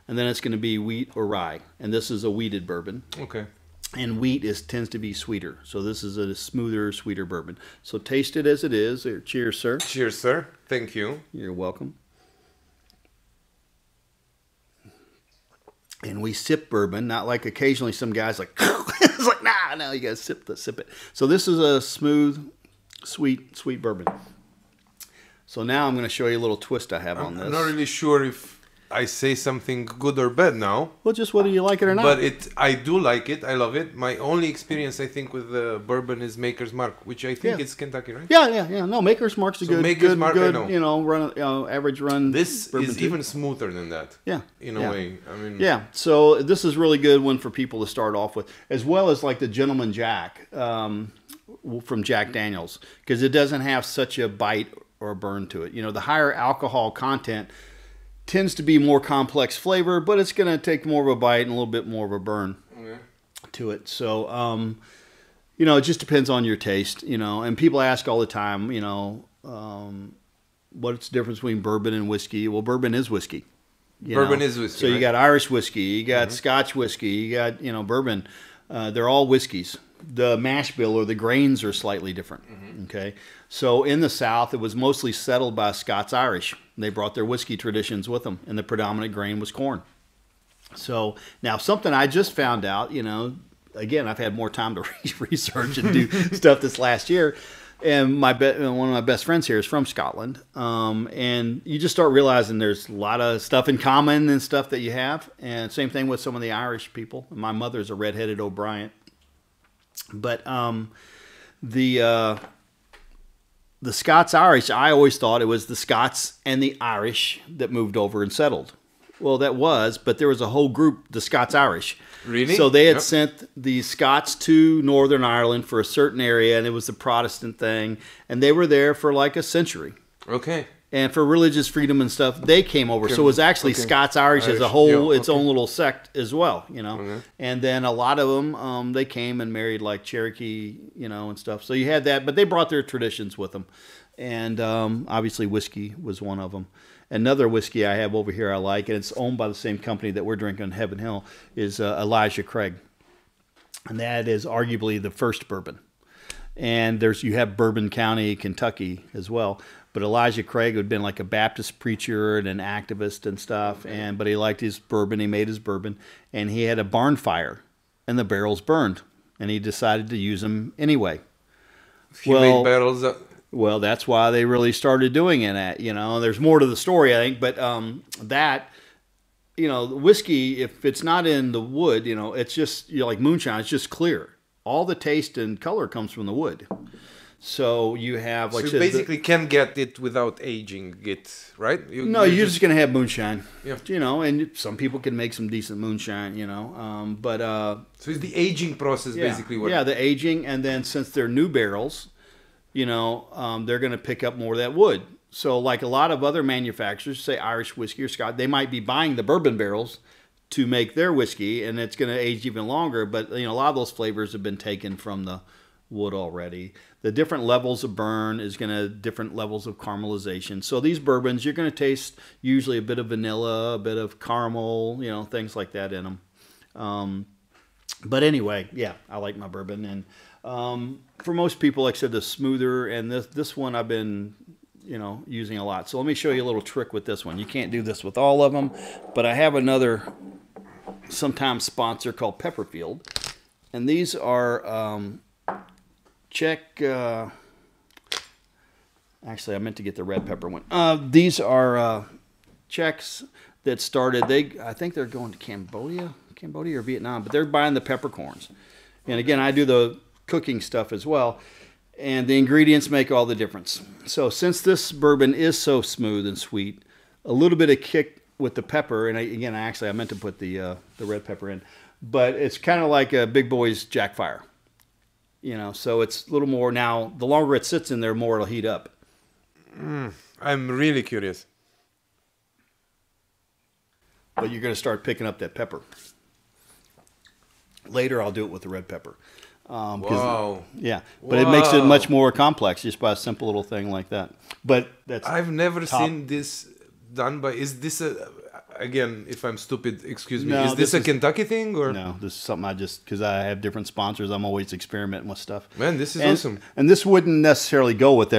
And then it's going to be wheat or rye. And this is a wheated bourbon. Okay. And wheat tends to be sweeter. So this is a smoother, sweeter bourbon. So taste it as it is. Cheers, sir. Cheers, sir. Thank you. You're welcome. And we sip bourbon, not like occasionally some guys like, it's like, nah, no, you got to sip it. So this is a smooth, sweet bourbon. So now I'm going to show you a little twist I have on this. I'm not really sure if I say something good or bad now. Well, just whether you like it or not. But I do like it. I love it. My only experience, I think, with bourbon is Maker's Mark, which I think is Kentucky, right? Yeah. No, Maker's Mark's a good, Mark, I know. You know, average run. This is even smoother than that. Yeah. In a way. I mean. Yeah. So this is really good one for people to start off with, as well as like the Gentleman Jack from Jack Daniels, because it doesn't have such a bite or a burn to it. You know, the higher alcohol content tends to be more complex flavor, but it's going to take more of a bite and a little bit more of a burn to it. So, you know, it just depends on your taste, you know, and people ask all the time, you know, what's the difference between bourbon and whiskey? Well, bourbon is whiskey. Bourbon is whiskey. So you got Irish whiskey, you got Scotch whiskey, you got, you know, bourbon. They're all whiskeys. The mash bill or the grains are slightly different. Okay. So in the South, it was mostly settled by Scots-Irish. They brought their whiskey traditions with them, and the predominant grain was corn. So now something I just found out, you know, again, I've had more time to research and do stuff this last year. And one of my best friends here is from Scotland. And you just start realizing there's a lot of stuff in common and stuff that you have. And same thing with some of the Irish people. My mother's a redheaded O'Brien. But the Scots-Irish, I always thought it was the Scots and the Irish that moved over and settled. Well, that was, but there was a whole group, the Scots-Irish. Really? So they had sent the Scots to Northern Ireland for a certain area, and it was the Protestant thing, and they were there for like a century. Okay. And for religious freedom and stuff, they came over. So it was actually Scots-Irish as a whole, its own little sect as well, you know. And then a lot of them, they came and married like Cherokee, you know, and stuff. So you had that, but they brought their traditions with them. And obviously whiskey was one of them. Another whiskey I have over here I like, and it's owned by the same company that we're drinking, Heaven Hill, is Elijah Craig. And that is arguably the first bourbon. And you have Bourbon County, Kentucky as well. But Elijah Craig had been like a Baptist preacher and an activist and stuff. But he liked his bourbon. He made his bourbon. And he had a barn fire. And the barrels burned. And he decided to use them anyway. He made barrels. Well, that's why they really started doing it. You know, there's more to the story, I think. But you know, whiskey, if it's not in the wood, you know, it's just, you know, like moonshine, it's just clear. All the taste and color comes from the wood. So you have like... So you basically can get it without aging it, right? You're just going to have moonshine. Yeah. You know, and some people can make some decent moonshine, you know. So it's the aging process basically. Yeah, the aging. And then since they're new barrels, you know, they're going to pick up more of that wood. So like a lot of other manufacturers, say Irish whiskey or Scotch, they might be buying the bourbon barrels to make their whiskey, and it's going to age even longer. But, you know, a lot of those flavors have been taken from the wood already. The different levels of burn is going to different levels of caramelization. So these bourbons, you're going to taste usually a bit of vanilla, a bit of caramel, you know, things like that in them. But anyway, yeah, I like my bourbon. And for most people, like I said, the smoother, and this one I've been, you know, using a lot. So let me show you a little trick with this one. You can't do this with all of them, but I have another sometimes sponsor called Pepperfield. And these are Czech, actually I meant to get the red pepper one. These are Czechs that started, I think they're going to Cambodia, Cambodia or Vietnam, but they're buying the peppercorns. And again, I do the cooking stuff as well. And the ingredients make all the difference. So since this bourbon is so smooth and sweet, a little bit of kick with the pepper, and I meant to put the red pepper in, but it's kind of like a Big Boy's Jack Fire. So it's a little more, now the longer it sits in there, more it'll heat up. I'm really curious. But you're going to start picking up that pepper. Later, I'll do it with the red pepper. Wow. Yeah, but it makes it much more complex just by a simple little thing like that. But that's I've never seen this done by. Is this again? If I'm stupid, excuse me. No, Is this a Kentucky thing or? No, this is something because I have different sponsors. I'm always experimenting with stuff. Man, this is awesome. And this wouldn't necessarily go with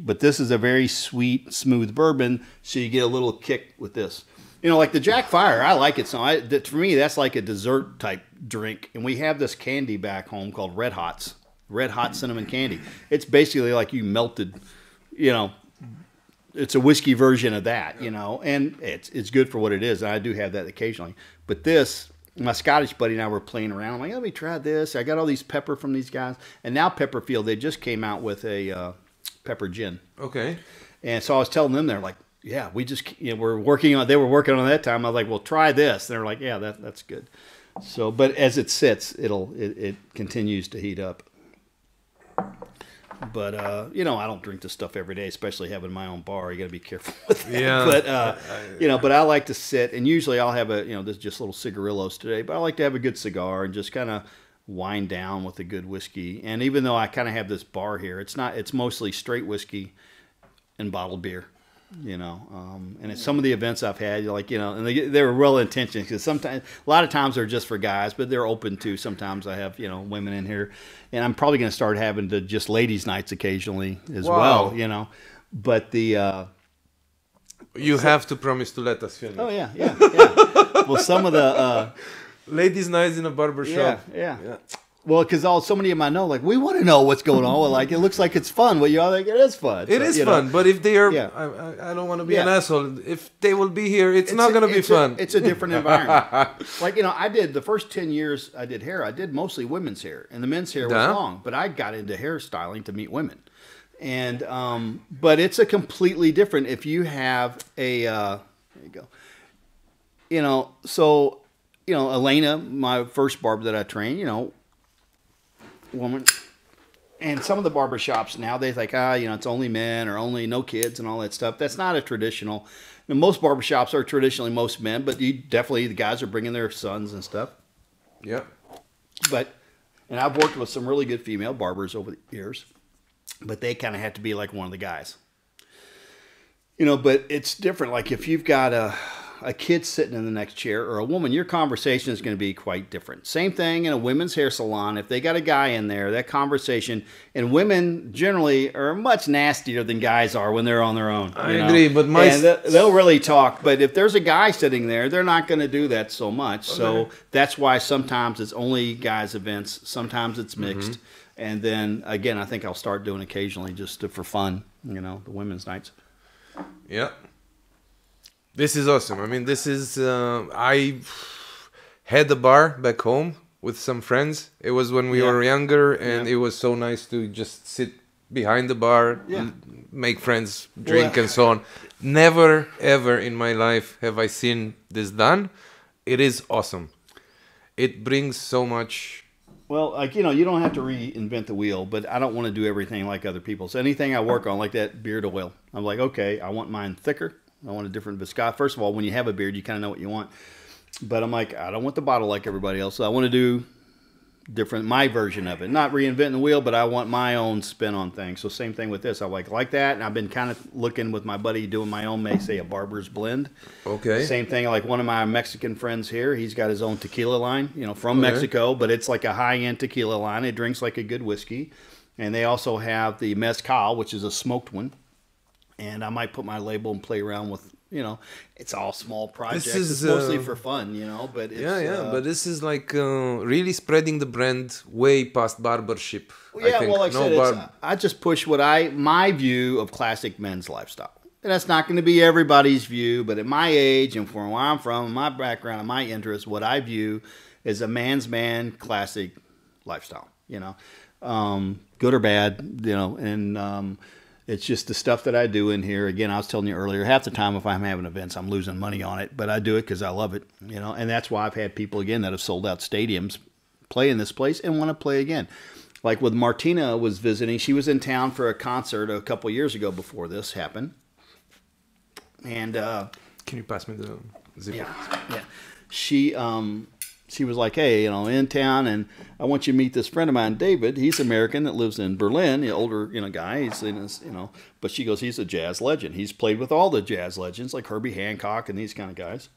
but this is a very sweet, smooth bourbon, so you get a little kick with this. Like the Jack Fire, I like it. So for me, that's like a dessert type drink. And we have this candy back home called Red Hots, Red Hot Cinnamon Candy. It's basically like you melted, it's a whiskey version of that, and it's good for what it is. And I do have that occasionally. But this, my Scottish buddy and I were playing around. I'm like, let me try this. I got all these pepper from these guys. And now Pepperfield, they just came out with a pepper gin. Okay. And so I was telling them, they're like, yeah, we just, we're working on, they were working on that time. I was like, well, try this. They're like, yeah, that's good. So, but as it sits, it continues to heat up. But, I don't drink this stuff every day, especially having my own bar. You got to be careful with that. Yeah. But, but I like to sit, and usually I'll have this is just little cigarillos today, but I like to have a good cigar and just kind of wind down with a good whiskey. And even though I kind of have this bar here, it's mostly straight whiskey and bottled beer. And at some of the events I've had, and they were well intentioned because sometimes, a lot of times they're just for guys, but they're open to. Sometimes I have, women in here, and I'm probably going to start having just ladies' nights occasionally as well. But you have to promise to let us film. Oh yeah. Well, some of the ladies' nights in a barber shop. Yeah. Well, because so many of them I know, we want to know what's going on. Well, it looks like it's fun. Well, it is fun. It is fun, but if they are, I don't want to be an asshole. If they will be here, it's not going to be fun. It's a different environment. I did the first 10 years I did hair. I did mostly women's hair, and the men's hair was long. But I got into hairstyling to meet women, and but it's a completely different. If you have a, there you go. So Elena, my first barber that I trained, woman, and some of the barber shops now they think it's only men or only no kids and all that stuff. That's not a traditional. Most barber shops are traditionally most men, but the guys are bringing their sons and stuff. Yeah. And I've worked with some really good female barbers over the years, but they kind of have to be like one of the guys. But it's different. Like if you've got a kid sitting in the next chair or a woman, your conversation is going to be quite different. Same thing in a women's hair salon. If they got a guy in there, that conversation, and women generally are much nastier than guys are when they're on their own. I agree, but they'll really talk. But if there's a guy sitting there, they're not going to do that so much. Okay. So that's why sometimes it's only guys events. Sometimes it's mixed. Mm-hmm. And then again, I think I'll start doing occasionally just for fun, the women's nights. Yeah. This is awesome. I mean, this is, I had a bar back home with some friends. It was when we were younger, and it was so nice to just sit behind the bar, make friends, drink, and so on. Never, ever in my life have I seen this done. It is awesome. It brings so much. Well, you don't have to reinvent the wheel, but I don't want to do everything like other people. So anything I work on, like that beard oil, I'm like, okay, I want mine thicker. I want a different viscosity. First of all, when you have a beard, you kind of know what you want. But I'm like, I don't want the bottle like everybody else. So I want to do my version of it. Not reinventing the wheel, but I want my own spin on things. So same thing with this. I like that. And I've been kind of looking with my buddy doing my own, say a barber's blend. Okay. Same thing, like one of my Mexican friends here. He's got his own tequila line, from Mexico. But it's like a high-end tequila line. It drinks like a good whiskey. And they also have the mezcal, which is a smoked one. And I might put my label and play around with, it's all small projects. It's mostly for fun, but it's... but this is like really spreading the brand way past barbership. I think. Well, like I said, I just push my view of classic men's lifestyle. And that's not going to be everybody's view, but at my age and from where I'm from, my background, and my interest, what I view is a man's man classic lifestyle, good or bad, and it's just the stuff that I do in here. Again, I was telling you earlier, half the time if I'm having events, I'm losing money on it, but I do it because I love it, and that's why I've had people, again, that have sold out stadiums play in this place and want to play again. Like with Martina was visiting, she was in town for a concert a couple years ago before this happened. And can you pass me the zipper? Yeah. She was like, hey, in town, and I want you to meet this friend of mine, David. He's American that lives in Berlin, the older guy. He's in his, but she goes, he's a jazz legend. He's played with all the jazz legends like Herbie Hancock and these kind of guys.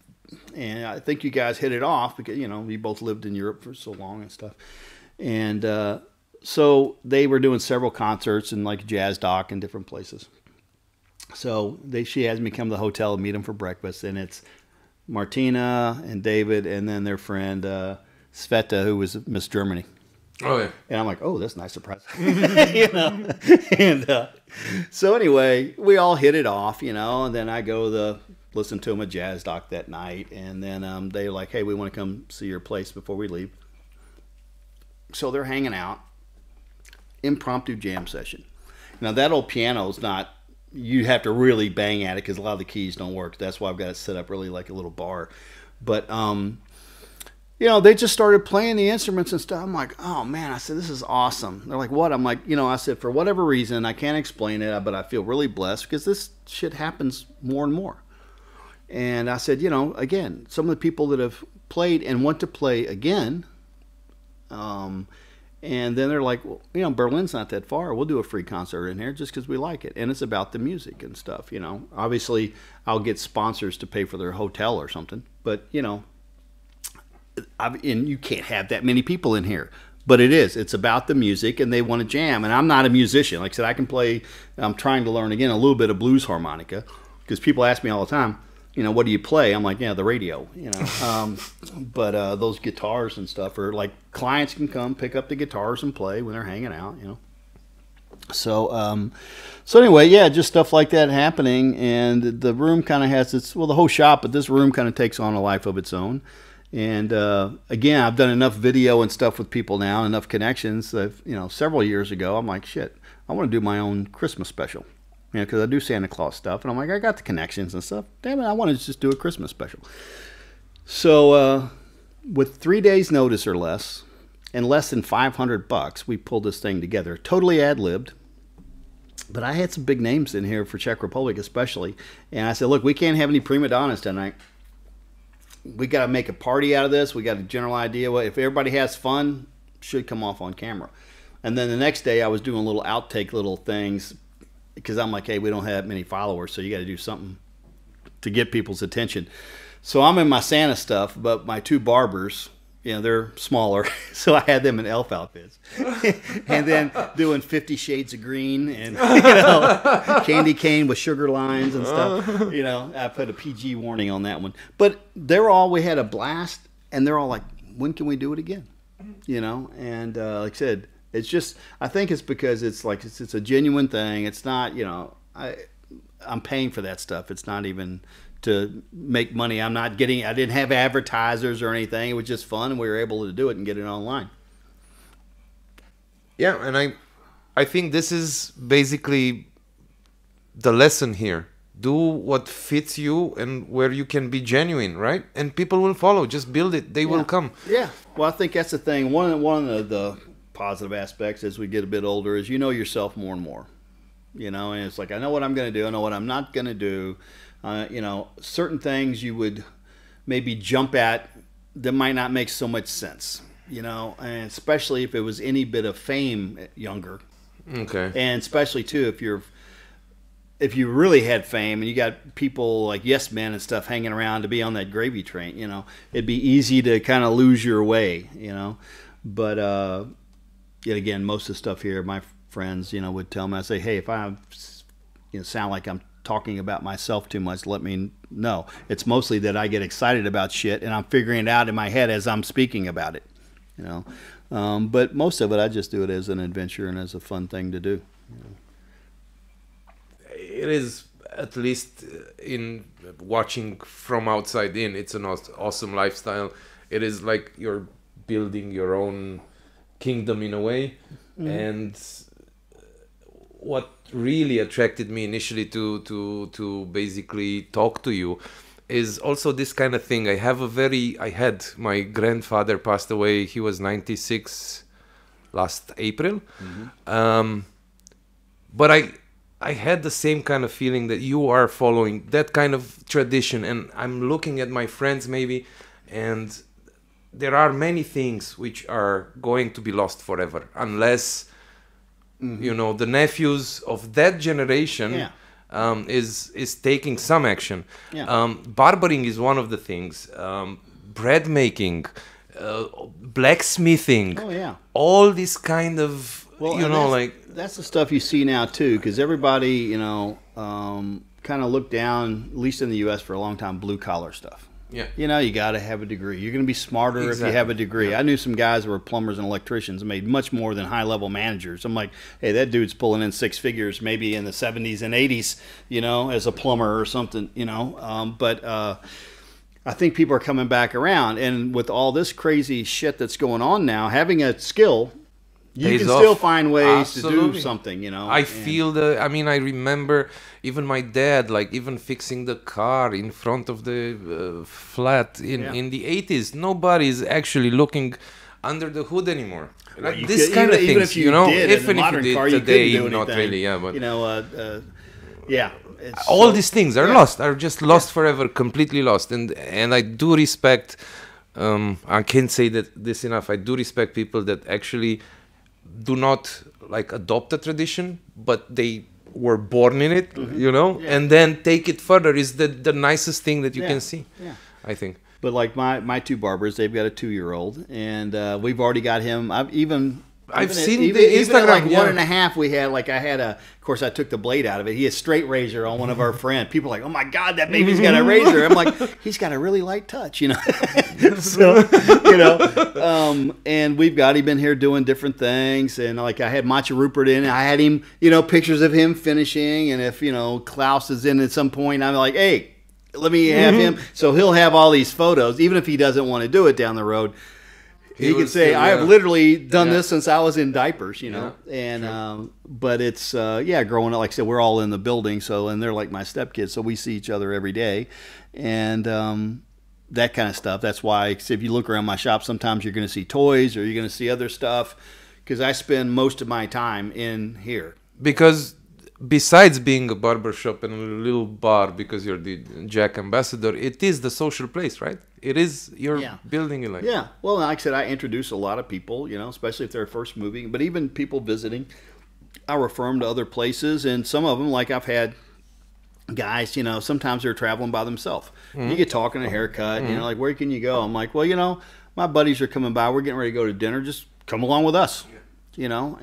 And I think you guys hit it off because we both lived in Europe for so long and stuff. And so they were doing several concerts in like Jazz Dock and different places. So she has me come to the hotel and meet them for breakfast, and it's Martina and David and then their friend Sveta, who was Miss Germany. Oh, yeah. And I'm like, oh, that's a nice surprise. And so anyway, we all hit it off, and then I go listen to them at Jazz Dock that night, and then they're like, hey, we want to come see your place before we leave. So they're hanging out, impromptu jam session. Now that old piano's not, you have to really bang at it because a lot of the keys don't work. That's why I've got it set up really like a little bar. But, they just started playing the instruments and stuff. I'm like, oh, man. I said, this is awesome. They're like, what? I'm like, I said, for whatever reason, I can't explain it, but I feel really blessed because this shit happens more and more. And I said, again, some of the people that have played and want to play again, and then they're like, well, Berlin's not that far. We'll do a free concert in here just because we like it. And it's about the music and stuff, Obviously, I'll get sponsors to pay for their hotel or something. But, and you can't have that many people in here. But it is. It's about the music, and they want to jam. And I'm not a musician. Like I said, I can play. I'm trying to learn, again, a little bit of blues harmonica because people ask me all the time, what do you play? I'm like, yeah, the radio, but those guitars and stuff are like clients can come pick up the guitars and play when they're hanging out, So, so anyway, yeah, just stuff like that happening. And the room kind of has its, the whole shop, but this room kind of takes on a life of its own. And again, I've done enough video and stuff with people now, enough connections that, several years ago, I'm like, shit, I want to do my own Christmas special. Because I do Santa Claus stuff, and I'm like, I got the connections and stuff. Damn it, I want to just do a Christmas special. So, with 3 days' notice or less, and less than $500, we pulled this thing together. Totally ad-libbed, but I had some big names in here for Czech Republic especially, and I said, look, we can't have any prima donnas tonight. We got to make a party out of this. We got a general idea. If everybody has fun, should come off on camera. And then the next day, I was doing little outtake little things, because I'm like, hey, we don't have many followers, so you got to do something to get people's attention. So I'm in my Santa stuff, but my two barbers, they're smaller, so I had them in elf outfits. And then doing 50 Shades of Green and, candy cane with sugar lines and stuff. I put a PG warning on that one. But we had a blast, and they're all like, when can we do it again? And like I said, it's just, I think it's because it's like, it's a genuine thing. It's not, I'm paying for that stuff. It's not even to make money. I didn't have advertisers or anything. It was just fun, and we were able to do it and get it online. Yeah, and I think this is basically the lesson here. Do what fits you and where you can be genuine, right? And people will follow. Just build it. They will come. Yeah. Well, I think that's the thing. One of the positive aspects as we get a bit older is yourself more and more. And it's like, I know what I'm going to do. I know what I'm not going to do. Certain things you would maybe jump at that might not make so much sense, and especially if it was any bit of fame younger. Okay. And especially too, if you really had fame and you got people like yes men and stuff hanging around to be on that gravy train, it'd be easy to kind of lose your way, but, yet again, most of the stuff here, my friends, would tell me, I say, hey, if I sound like I'm talking about myself too much, let me know. It's mostly that I get excited about shit and I'm figuring it out in my head as I'm speaking about it, but most of it, I just do it as an adventure and as a fun thing to do. It is, at least in watching from outside in, it's an awesome lifestyle. It is like you're building your own kingdom in a way. And what really attracted me initially to basically talk to you is also this kind of thing. I had my grandfather passed away. He was 96 last April. But I had the same kind of feeling that you are following that kind of tradition, and I'm looking at my friends maybe, and there are many things which are going to be lost forever unless you know, the nephews of that generation is taking some action. Barbering is one of the things. Bread making, blacksmithing. All this kind of, you know, like that's the stuff you see now too, because everybody, you know, kind of looked down, at least in the U.S. for a long time, blue collar stuff. You know, you got to have a degree. You're going to be smarter if you have a degree. I knew some guys that were plumbers and electricians and made much more than high-level managers. I'm like, hey, that dude's pulling in six figures maybe in the 70s and 80s, you know, as a plumber or something, you know. But I think people are coming back around. And with all this crazy shit that's going on now, having a skill, you can still find ways to do something, you know. I mean, I remember even my dad, like even fixing the car in front of the flat in the 80s. Nobody's actually looking under the hood anymore. Like this kind of things, you know. Even if you did today, not really, but you know, all these things are lost, are just lost forever, completely lost. And I do respect. I can't say that this enough. I do respect people that actually do not like adopt a tradition, but they were born in it, you know, and then take it further is the nicest thing that you can see, I think. But like my two barbers, they've got a 2-year-old, and we've already got him. I've seen the Instagram. At like 1.5, we had like of course I took the blade out of it. He had straight razor on one of our friends. People are like, oh my God, that baby's got a razor. I'm like, he's got a really light touch, you know. So, you know, and we've got him in here doing different things. And like I had Macha Rupert in, and I had him, you know, pictures of him finishing. And if, you know, Klaus is in at some point, I'm like, hey, let me have him. So he'll have all these photos, even if he doesn't want to do it down the road. He can say, I have literally done this since I was in diapers, you know. And but it's, growing up, like I said, we're all in the building, so, and they're like my stepkids, so we see each other every day. And that kind of stuff. That's why if you look around my shop, sometimes you're going to see toys or you're going to see other stuff, because I spend most of my time in here. Because besides being a barber shop and a little bar, because you're the Czech ambassador, it is the social place, right? It is your building in life. Yeah. Well, like I said, I introduce a lot of people, you know, especially if they're first moving, but even people visiting, I refer them to other places. And some of them, like I've had guys, you know, sometimes they're traveling by themselves. You get talking a haircut, you know, like, where can you go? I'm like, well, you know, my buddies are coming by. We're getting ready to go to dinner. Just come along with us, you know.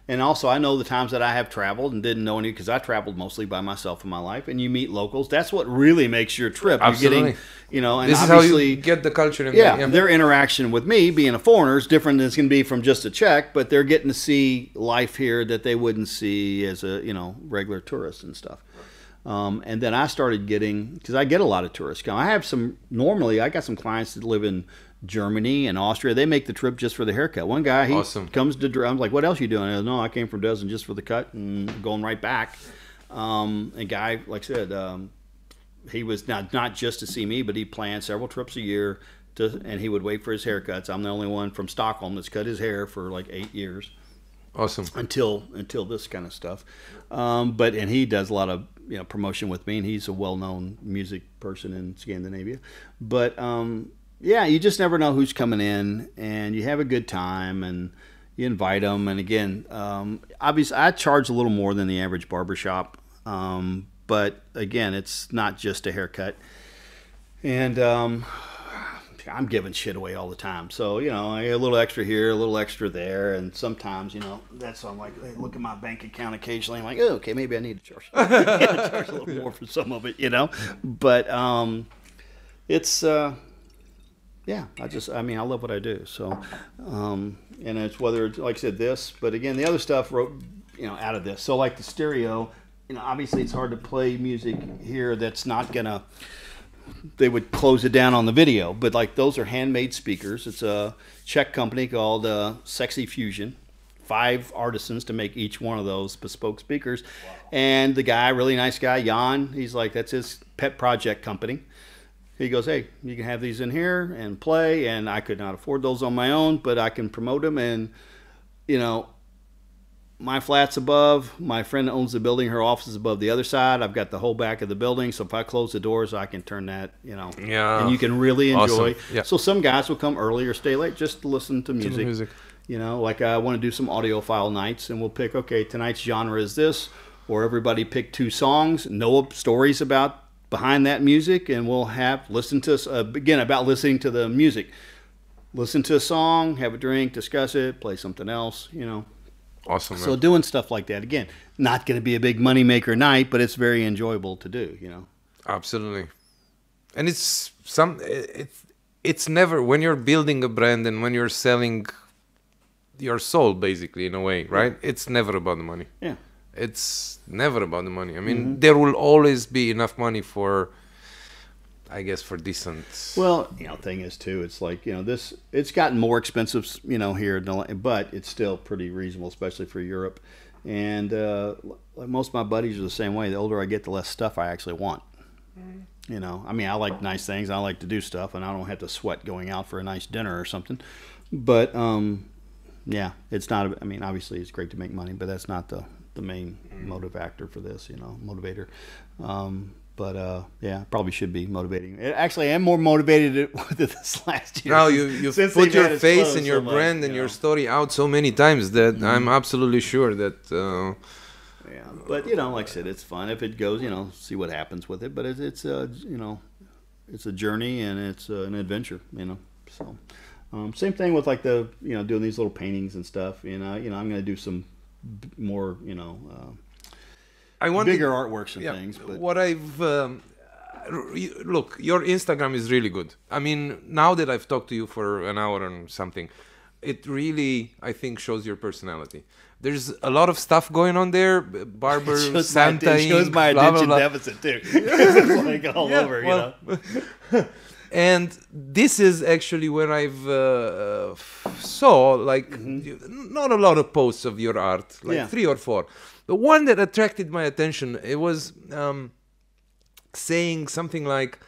And also, I know the times that I have traveled and didn't know any, because I traveled mostly by myself in my life, and you meet locals. That's what really makes your trip. Absolutely. You're getting, you know, and this is obviously, how you get the culture. Their interaction with me, being a foreigner, is different than it's going to be from just a Czech, but they're getting to see life here that they wouldn't see as a, you know, regular tourist and stuff. And then I started getting, because I get a lot of tourists come. I got some clients that live in Germany and Austria. They make the trip just for the haircut. One guy, he comes to, I'm like, what else you doing? I go, no, I came from Dresden just for the cut and going right back. A guy, like I said, he was not just to see me, but he planned several trips a year and he would wait for his haircuts. I'm the only one from Stockholm that's cut his hair for like 8 years. Awesome. Until this kind of stuff. And he does a lot of, you know, promotion with me, and he's a well-known music person in Scandinavia. But you just never know who's coming in, and you have a good time, and you invite them. And again, obviously, I charge a little more than the average barbershop, but again, it's not just a haircut. And I'm giving shit away all the time. So, you know, I get a little extra here, a little extra there, and sometimes, you know, that's I'm like, hey, look at my bank account occasionally. I'm like, oh, okay, maybe I need to charge a little more for some of it, you know. But it's I love what I do. So, and it's whether it's, like I said, this, but again, the other stuff wrote, you know, out of this. So like the stereo, obviously it's hard to play music here that's not gonna. They would close it down on the video, but like those are handmade speakers. It's a Czech company called Sexy Fusion. 5 artisans to make each one of those bespoke speakers. Wow. And the guy, really nice guy, Jan, he's like, that's his pet project company. He goes, hey, you can have these in here and play, and I could not afford those on my own, but I can promote them. And, my flat's above. My friend owns the building. Her office is above the other side. I've got the whole back of the building. So if I close the doors, I can turn that, Yeah. And you can really enjoy. Awesome. Yeah. So some guys will come early or stay late just to listen to music. Like I want to do some audiophile nights, and we'll pick, okay, tonight's genre is this, or everybody pick 2 songs, know stories about behind that music, and we'll listen to, again, about listening to the music. Listen to a song, have a drink, discuss it, play something else, Awesome. So doing stuff like that, again, not going to be a big moneymaker night, but it's very enjoyable to do, Absolutely. And it's never, when you're building a brand and when you're selling your soul, basically, in a way, right? It's never about the money. Yeah. It's never about the money. I mean, there will always be enough money for, I guess, for decent. Well, thing is too, it's like, it's gotten more expensive, here, but it's still pretty reasonable, especially for Europe. And like most of my buddies are the same way. The older I get, the less stuff I actually want. I like nice things. I like to do stuff, and I don't have to sweat going out for a nice dinner or something. But, yeah, it's not, obviously it's great to make money, but that's not the main motive factor for this, motivator. But yeah, probably should be motivating. Actually, I am more motivated with it this last year. Now you put your face and your brand and your story out so many times that I'm absolutely sure that. Yeah, but like I said, it's fun if it goes. See what happens with it. But it's it's a journey and it's an adventure. So same thing with like the doing these little paintings and stuff. I'm going to do some more bigger artworks and things. But what I've look, your Instagram is really good. Now that I've talked to you for an hour and something, it really, I think, shows your personality. There's a lot of stuff going on there. Barber, Santa, it shows my attention deficit too. It's like all over, And this is actually where I've saw like not a lot of posts of your art, like 3 or 4. The one that attracted my attention, it was saying something like,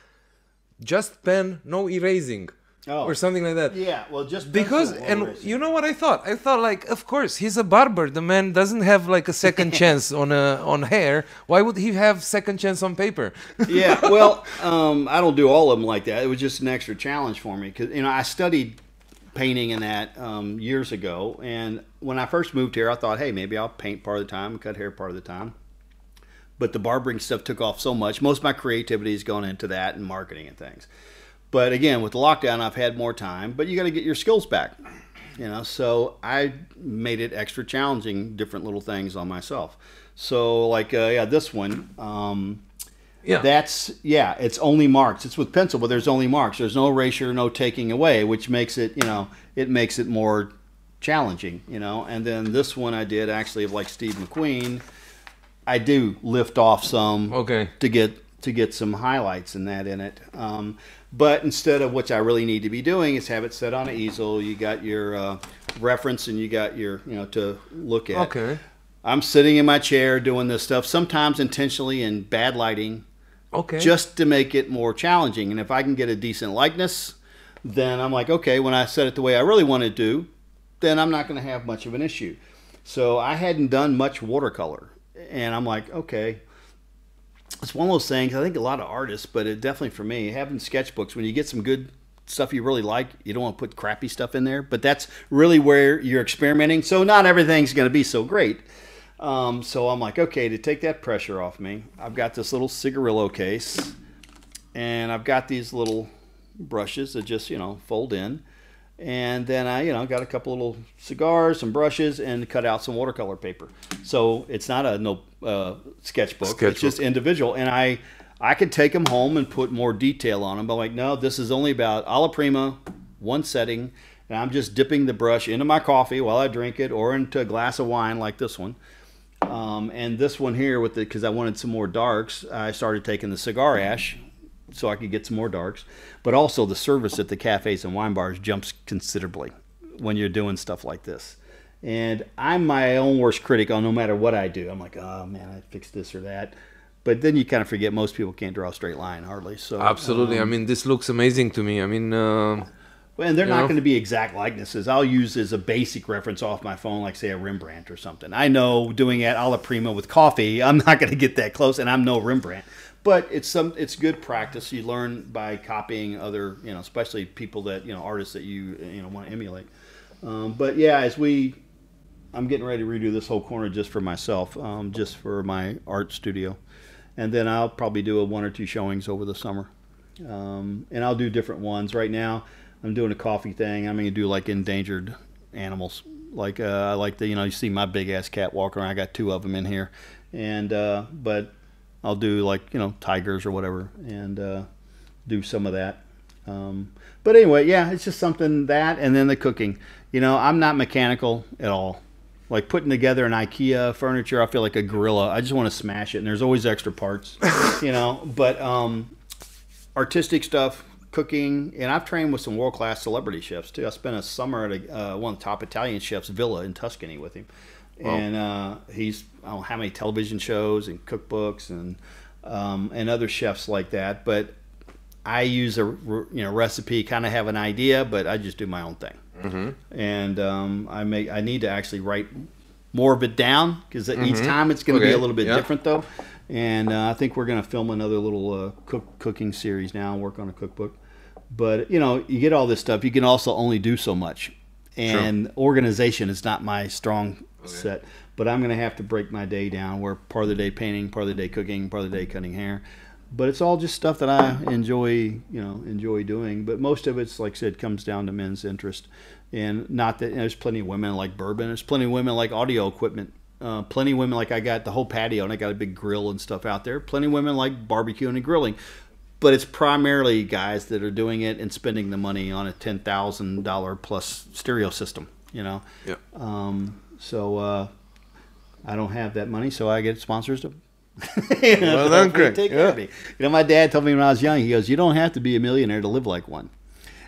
"Just pen, no erasing," or something like that. Yeah, well, just because, and you know what I thought? I thought like, of course, he's a barber. The man doesn't have like a second chance on hair. Why would he have second chance on paper? Yeah, well, I don't do all of them like that. It was just an extra challenge for me because I studied painting and that years ago, and when I first moved here, I thought, hey, maybe I'll paint part of the time, cut hair part of the time. But the barbering stuff took off so much. Most of my creativity has gone into that and marketing and things. But again, with the lockdown, I've had more time. But you got to get your skills back, So I made it extra challenging, different little things on myself. So like, this one. It's only marks. It's with pencil, but there's only marks. There's no erasure, no taking away, which makes it, it makes it more challenging, And then this one I did actually of like Steve McQueen. I do lift off some to get some highlights and that in it. But instead of what I really need to be doing is have it set on an easel. You got your reference and you got your, to look at. Okay. I'm sitting in my chair doing this stuff, sometimes intentionally in bad lighting. Okay. Just to make it more challenging. And if I can get a decent likeness, then I'm like, okay, when I set it the way I really want to do, then I'm not going to have much of an issue. So I hadn't done much watercolor. And I'm like, okay, it's one of those things, I think a lot of artists, but it definitely for me, having sketchbooks, when you get some good stuff you really like, you don't want to put crappy stuff in there. But that's really where you're experimenting. So not everything's going to be so great. So I'm like, okay, to take that pressure off me, I've got this little cigarillo case, and I've got these little brushes that just, fold in. And then I, got a couple little cigars, some brushes, and cut out some watercolor paper. So it's not a sketchbook. It's just individual. And I could take them home and put more detail on them. But like, no, this is only about alla prima, one setting. And I'm just dipping the brush into my coffee while I drink it, or into a glass of wine like this one. And this one here, because I wanted some more darks, I started taking the cigar ash so I could get some more darks. But also the service at the cafes and wine bars jumps considerably when you're doing stuff like this. And I'm my own worst critic on no matter what I do. I'm like, oh man, I fixed this or that. But then you kind of forget most people can't draw a straight line hardly. So Absolutely. I mean, this looks amazing to me. I mean, and they're not going to be exact likenesses. I'll use as a basic reference off my phone, like say a Rembrandt or something. I know doing it a la prima with coffee, I'm not going to get that close, and I'm no Rembrandt. But it's good practice. You learn by copying other, especially people that artists that you want to emulate. But yeah, I'm getting ready to redo this whole corner just for myself, just for my art studio, and then I'll probably do one or two showings over the summer, and I'll do different ones. Right now, I'm doing a coffee thing. I'm going to do like endangered animals. Like I like the, you see my big ass cat walking around. I got 2 of them in here, and but I'll do like tigers or whatever, and do some of that. But anyway, yeah, it's just something that, and then the cooking. I'm not mechanical at all. Like putting together an IKEA furniture, I feel like a gorilla. I just want to smash it, and there's always extra parts, But artistic stuff, cooking, and I've trained with some world-class celebrity chefs too. I spent a summer at one of the top Italian chefs' villa in Tuscany with him, and he's I don't know how many television shows and cookbooks and other chefs like that. But I use a recipe, kind of have an idea, but I just do my own thing. Mm-hmm. And I need to actually write more of it down because each time it's going to be a little bit different though. And I think we're going to film another little cooking series now and work on a cookbook. But, you get all this stuff. You can also only do so much. And organization is not my strong set. But I'm going to have to break my day down where part of the day painting, part of the day cooking, part of the day cutting hair. But it's all just stuff that I enjoy doing. But most of it's, like I said, comes down to men's interest. And not that there's plenty of women like bourbon. There's plenty of women like audio equipment. Plenty of women like I got the whole patio and I got a big grill and stuff out there. Plenty of women like barbecuing and grilling. But it's primarily guys that are doing it and spending the money on a $10,000 plus stereo system, Yeah. So I don't have that money, so I get sponsors to well done, Kraig. Take care of me. My dad told me when I was young, he goes, you don't have to be a millionaire to live like one.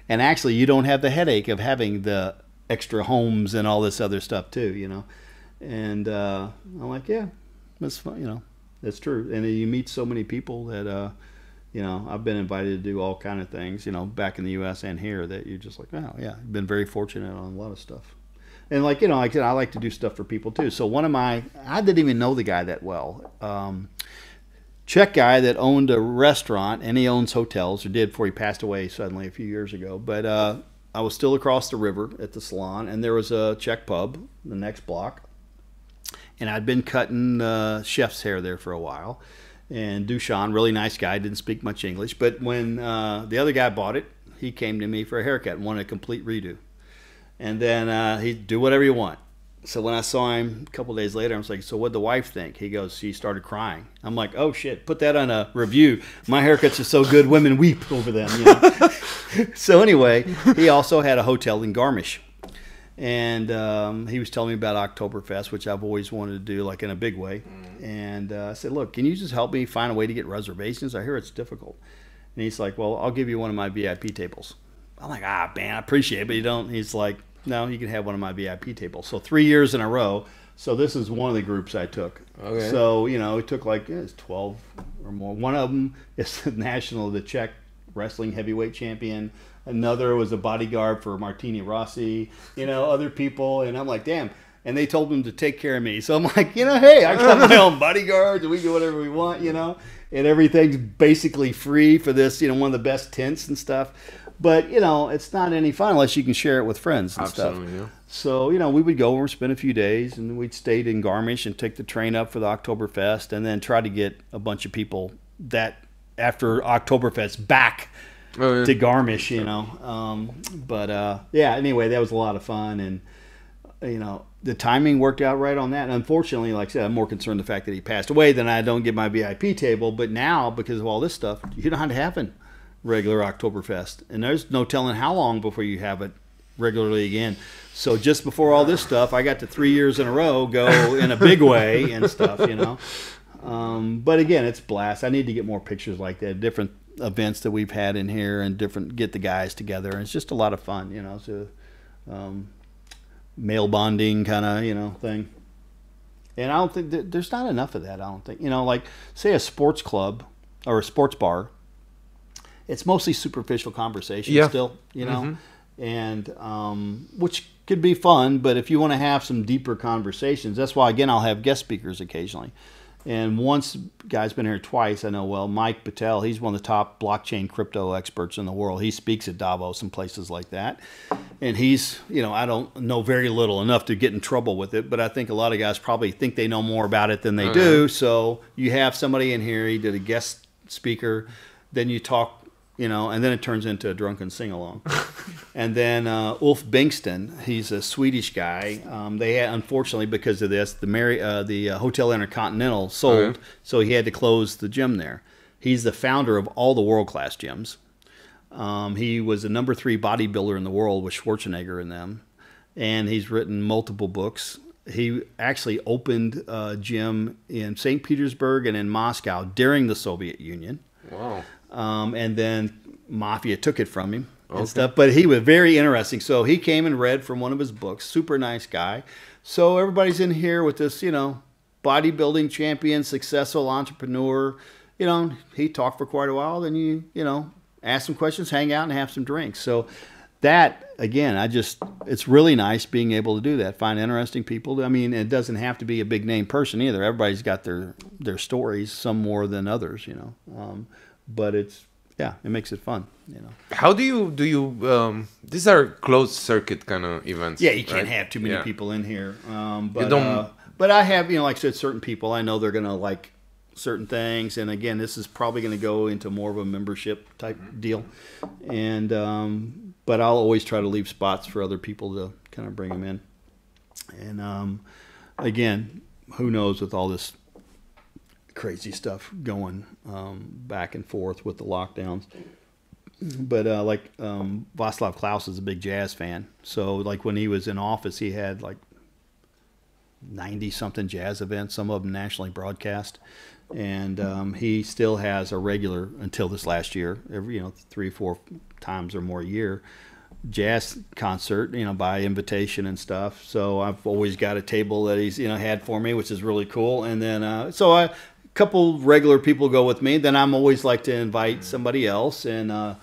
And actually, you don't have the headache of having the extra homes and all this other stuff too, And I'm like, yeah, that's fun, that's true. And you meet so many people that, I've been invited to do all kind of things, back in the U.S. and here that you're just like, oh, yeah, I've been very fortunate on a lot of stuff. And like, I like to do stuff for people too. So I didn't even know the guy that well. Czech guy that owned a restaurant, and he owns hotels, or did before he passed away suddenly a few years ago. But I was still across the river at the salon, and there was a Czech pub the next block. And I'd been cutting chef's hair there for a while. And Dushan, really nice guy, didn't speak much English. But when the other guy bought it, he came to me for a haircut and wanted a complete redo. And then he'd do whatever you want. So when I saw him a couple of days later, I was like, so what'd the wife think? He goes, she started crying. I'm like, oh, shit, put that on a review. My haircuts are so good, women weep over them. So anyway, he also had a hotel in Garmisch. And he was telling me about Oktoberfest, which I've always wanted to do, like in a big way. And I said, look, can you just help me find a way to get reservations? I hear it's difficult. And he's like, well, I'll give you one of my VIP tables. I'm like, man, I appreciate it, but you don't. He's like, no, you can have one of my VIP tables. So 3 years in a row. So this is one of the groups I took. Okay. So, it took like it's 12 or more. One of them is the Czech wrestling heavyweight champion. Another was a bodyguard for Martini Rossi, other people. And I'm like, damn. And they told him to take care of me. So I'm like, hey, I got my own bodyguards and we do whatever we want, And everything's basically free for this, one of the best tents and stuff. But, it's not any fun unless you can share it with friends and stuff. Yeah. So, we would go over, spend a few days, and we'd stayed in Garmisch and take the train up for the Oktoberfest and then try to get a bunch of people that after Oktoberfest back to Garmisch, anyway, that was a lot of fun. And, the timing worked out right on that. And unfortunately, like I said, I'm more concerned the fact that he passed away than I don't get my VIP table. But now, because of all this stuff, you don't have to have a regular Oktoberfest. And there's no telling how long before you have it regularly again. So just before all this stuff, I got to 3 years in a row go in a big way and stuff, you know. But again, it's blast. I need to get more pictures like that, different events that we've had in here and get the guys together. And it's just a lot of fun, you know. It's a male bonding kind of, you know, thing. And I don't think there's not enough of that. I don't think, you know, like say a sports club or a sports bar. It's mostly superficial conversation still, you know, and which could be fun. But if you want to have some deeper conversations, that's why again I'll have guest speakers occasionally. And once, guy's been here twice, I know well, Mike Patel, he's one of the top blockchain crypto experts in the world. He speaks at Davos and places like that. And he's, you know, I don't know very little enough to get in trouble with it, but I think a lot of guys probably think they know more about it than they do. So you have somebody in here, he did a guest speaker, then you talk, you know, and then it turns into a drunken sing-along. And then Ulf Bengtsson, he's a Swedish guy. They had, unfortunately, because of this, the Hotel Intercontinental sold, so he had to close the gym there. He's the founder of all the world-class gyms. He was the number 3 bodybuilder in the world with Schwarzenegger in them, and he's written multiple books. He actually opened a gym in St. Petersburg and in Moscow during the Soviet Union. Wow. And then Mafia took it from him and stuff. But he was very interesting. So he came and read from one of his books. Super nice guy. So everybody's in here with this, you know, bodybuilding champion, successful entrepreneur. You know, he talked for quite a while. Then you know, ask some questions, hang out, and have some drinks. So that, again, it's really nice being able to do that. Find interesting people. I mean, it doesn't have to be a big name person either. Everybody's got their stories, some more than others, you know. But it makes it fun, you know. How do you these are closed circuit kind of events? Yeah, you can't have too many people in here. But I have, you know, like I said, certain people I know they're gonna like certain things, and again, this is probably gonna go into more of a membership type deal, and but I'll always try to leave spots for other people to kind of bring them in, and again, who knows with all this crazy stuff going back and forth with the lockdowns. But like Vaclav Klaus is a big jazz fan. So like when he was in office, he had like 90-something jazz events, some of them nationally broadcast. And he still has a regular, until this last year, every 3-4 times or more a year, jazz concert, by invitation and stuff. So I've always got a table that he's had for me, which is really cool. And then so a couple regular people go with me. Then I'm always like to invite somebody else. And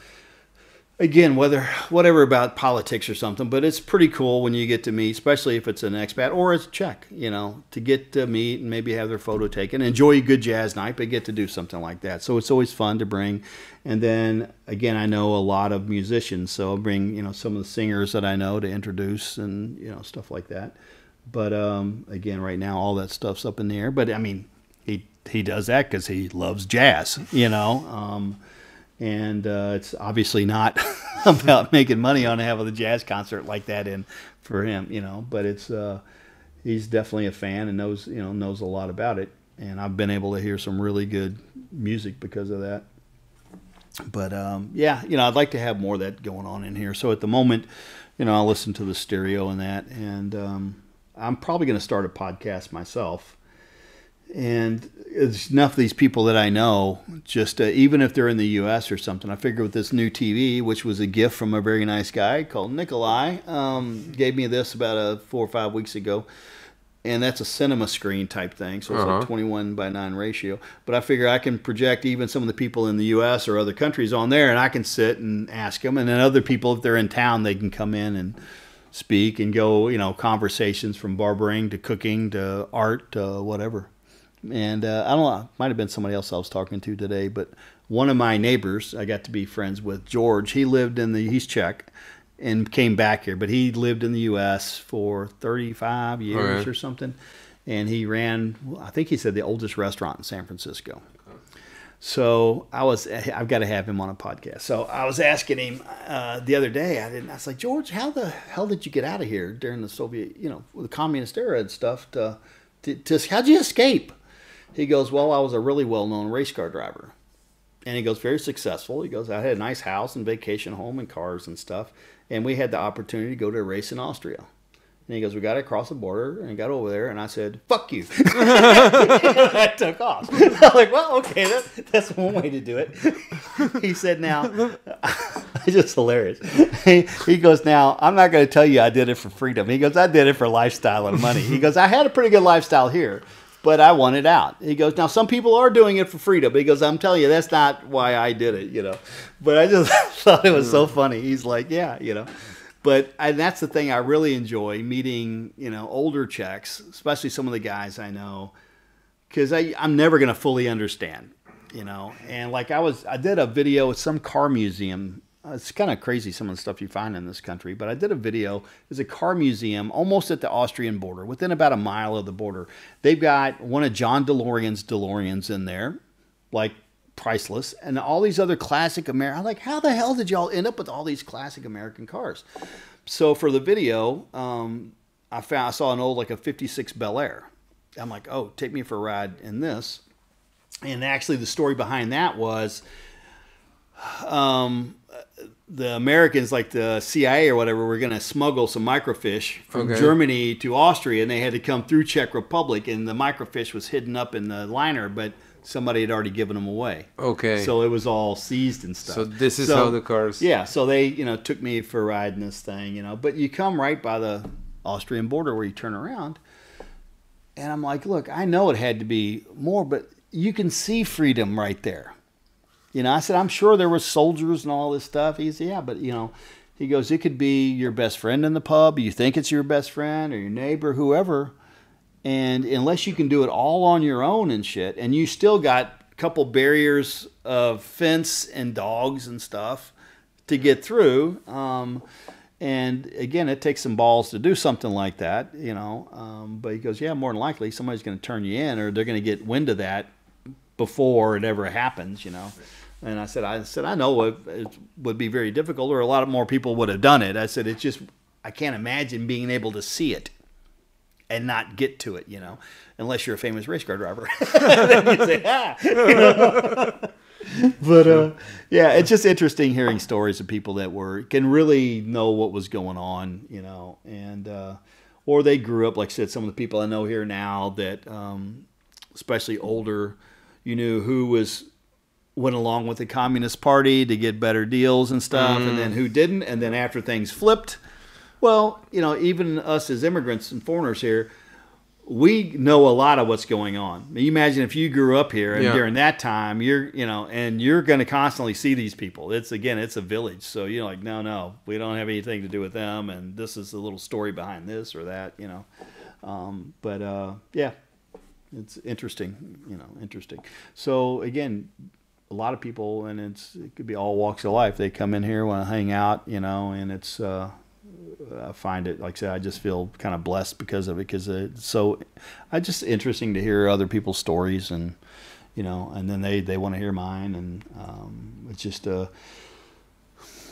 again, whatever about politics or something, but it's pretty cool when you get to meet, especially if it's an expat or it's Czech, to get to meet and maybe have their photo taken, enjoy a good jazz night, but get to do something like that. So it's always fun to bring. And then again, I know a lot of musicians, so I'll bring, some of the singers that I know to introduce and, stuff like that. But again, right now, all that stuff's up in the air. But I mean, he does that because he loves jazz, and it's obviously not about making money on having a jazz concert like that in for him, But it's he's definitely a fan and knows a lot about it. And I've been able to hear some really good music because of that. But yeah, I'd like to have more of that going on in here. So at the moment, I'll listen to the stereo and that, and I'm probably going to start a podcast myself. And it's enough of these people that I know, just even if they're in the U.S. or something. I figure with this new TV, which was a gift from a very nice guy called Nikolai, gave me this about 4 or 5 weeks ago. And that's a cinema screen type thing, so it's like 21:9 ratio. But I figure I can project even some of the people in the U.S. or other countries on there, and I can sit and ask them. And then other people, if they're in town, they can come in and speak and go, conversations from barbering to cooking to art to whatever. And I don't know, it might have been somebody else I was talking to today, but one of my neighbors I got to be friends with, George, he's Czech and came back here, but he lived in the U.S. for 35 years or something. And he ran, I think he said, the oldest restaurant in San Francisco. So I've got to have him on a podcast. So I was asking him the other day, I was like, George, how the hell did you get out of here during the Soviet, the communist era and stuff? How'd you escape? He goes, well, I was a really well-known race car driver. And he goes, very successful. He goes, I had a nice house and vacation home and cars and stuff. And we had the opportunity to go to a race in Austria. And he goes, we got to cross the border, and got over there, and I said, fuck you. I took off. I'm like, well, okay, that's one way to do it. He said, now, it's just hilarious. He goes, now, I'm not going to tell you I did it for freedom. He goes, I did it for lifestyle and money. He goes, I had a pretty good lifestyle here, but I wanted out. He goes, now, some people are doing it for freedom. He goes, I'm telling you, that's not why I did it, you know. But I just thought it was so funny. He's like, yeah, you know. But that's the thing I really enjoy, meeting, you know, older Czechs, especially some of the guys I know, because I'm never going to fully understand, you know. And like I did a video at some car museum. It's kind of crazy, some of the stuff you find in this country. But I did a video. There's a car museum almost at the Austrian border, within about a mile of the border. They've got one of John DeLorean's DeLoreans in there, like priceless, and all these other classic American. I'm like, how the hell did y'all end up with all these classic American cars? So for the video, I saw an old, like a 56 Bel Air. I'm like, oh, take me for a ride in this. And actually the story behind that was the Americans, like the CIA or whatever, were going to smuggle some microfiche from Germany to Austria, and they had to come through Czech Republic, and the microfiche was hidden up in the liner, but somebody had already given them away. Okay. So it was all seized and stuff. So this is how the cars... Yeah, so they, you know, took me for a ride in this thing, you know. But you come right by the Austrian border where you turn around, and I'm like, look, I know it had to be more, but you can see freedom right there. You know, I said, I'm sure there were soldiers and all this stuff. He said, yeah, but, you know, he goes, it could be your best friend in the pub. You think it's your best friend or your neighbor, whoever. And unless you can do it all on your own and shit, and you still got a couple barriers of fence and dogs and stuff to get through. And again, it takes some balls to do something like that, you know. But he goes, yeah, more than likely somebody's going to turn you in, or they're going to get wind of that before it ever happens, you know. And I said, I know it would be very difficult, or a lot more people would have done it. I said, it's just, I can't imagine being able to see it and not get to it, you know, unless you're a famous race car driver. Then you say, ah. You know? But, yeah, it's just interesting hearing stories of people that can really know what was going on, you know, and, or they grew up, like I said, some of the people I know here now that, especially older, you knew who went along with the Communist Party to get better deals and stuff, and then who didn't, and then after things flipped, well, you know, even us as immigrants and foreigners here, we know a lot of what's going on. You imagine if you grew up here and during that time, you're going to constantly see these people. It's a village. So you're like, no, we don't have anything to do with them. And this is a little story behind this or that, you know. Yeah, it's interesting, you know, interesting. So again, a lot of people, and it could be all walks of life. They come in here, want to hang out, you know, and it's, I find it, like I said, I just feel kind of blessed because of it, because it's so, just interesting to hear other people's stories, and, you know, and then they want to hear mine, and it's just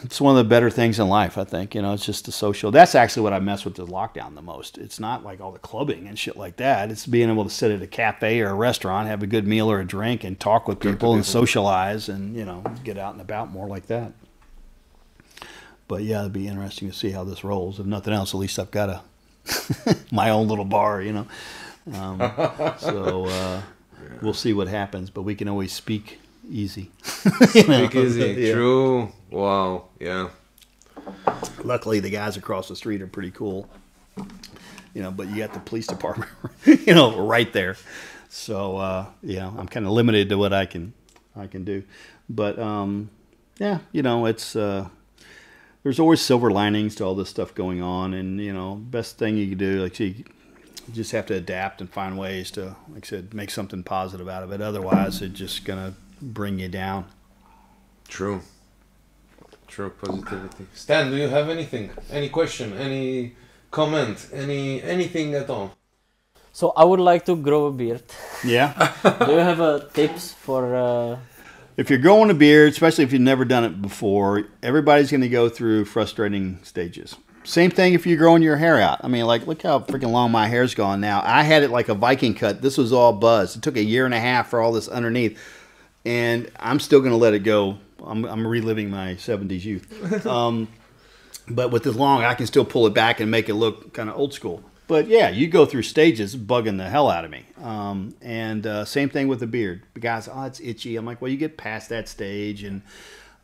it's one of the better things in life, I think, you know. It's just the social, that's actually what I mess with the lockdown the most. It's not like all the clubbing and shit like that. It's being able to sit at a cafe or a restaurant, have a good meal or a drink, and talk with people and socialize, and, you know, get out and about more like that. But yeah, it'd be interesting to see how this rolls. If nothing else, at least I've got my own little bar, you know. So we'll see what happens. But we can always speak easy. Speak easy, yeah. True. Wow, yeah. Luckily, the guys across the street are pretty cool. You know, but you got the police department, you know, right there. So yeah, I'm kind of limited to what I can do. But yeah, you know, it's. There's always silver linings to all this stuff going on, and, you know, best thing you can do, like, you just have to adapt and find ways to, like I said, make something positive out of it. Otherwise, it's just gonna bring you down. True, positivity. Stan, do you have anything? Any question? Any comment? Anything at all? So I would like to grow a beard. Yeah. Do you have tips for? If you're growing a beard, especially if you've never done it before, everybody's going to go through frustrating stages. Same thing if you're growing your hair out. I mean, like, look how freaking long my hair's gone now. I had it like a Viking cut. This was all buzz. It took a year and a half for all this underneath. and I'm still going to let it go. I'm reliving my 70s youth. But with this long, I can still pull it back and make it look kind of old school. But yeah, you go through stages bugging the hell out of me. Same thing with the beard. The guys, oh, it's itchy. I'm like, well, you get past that stage. And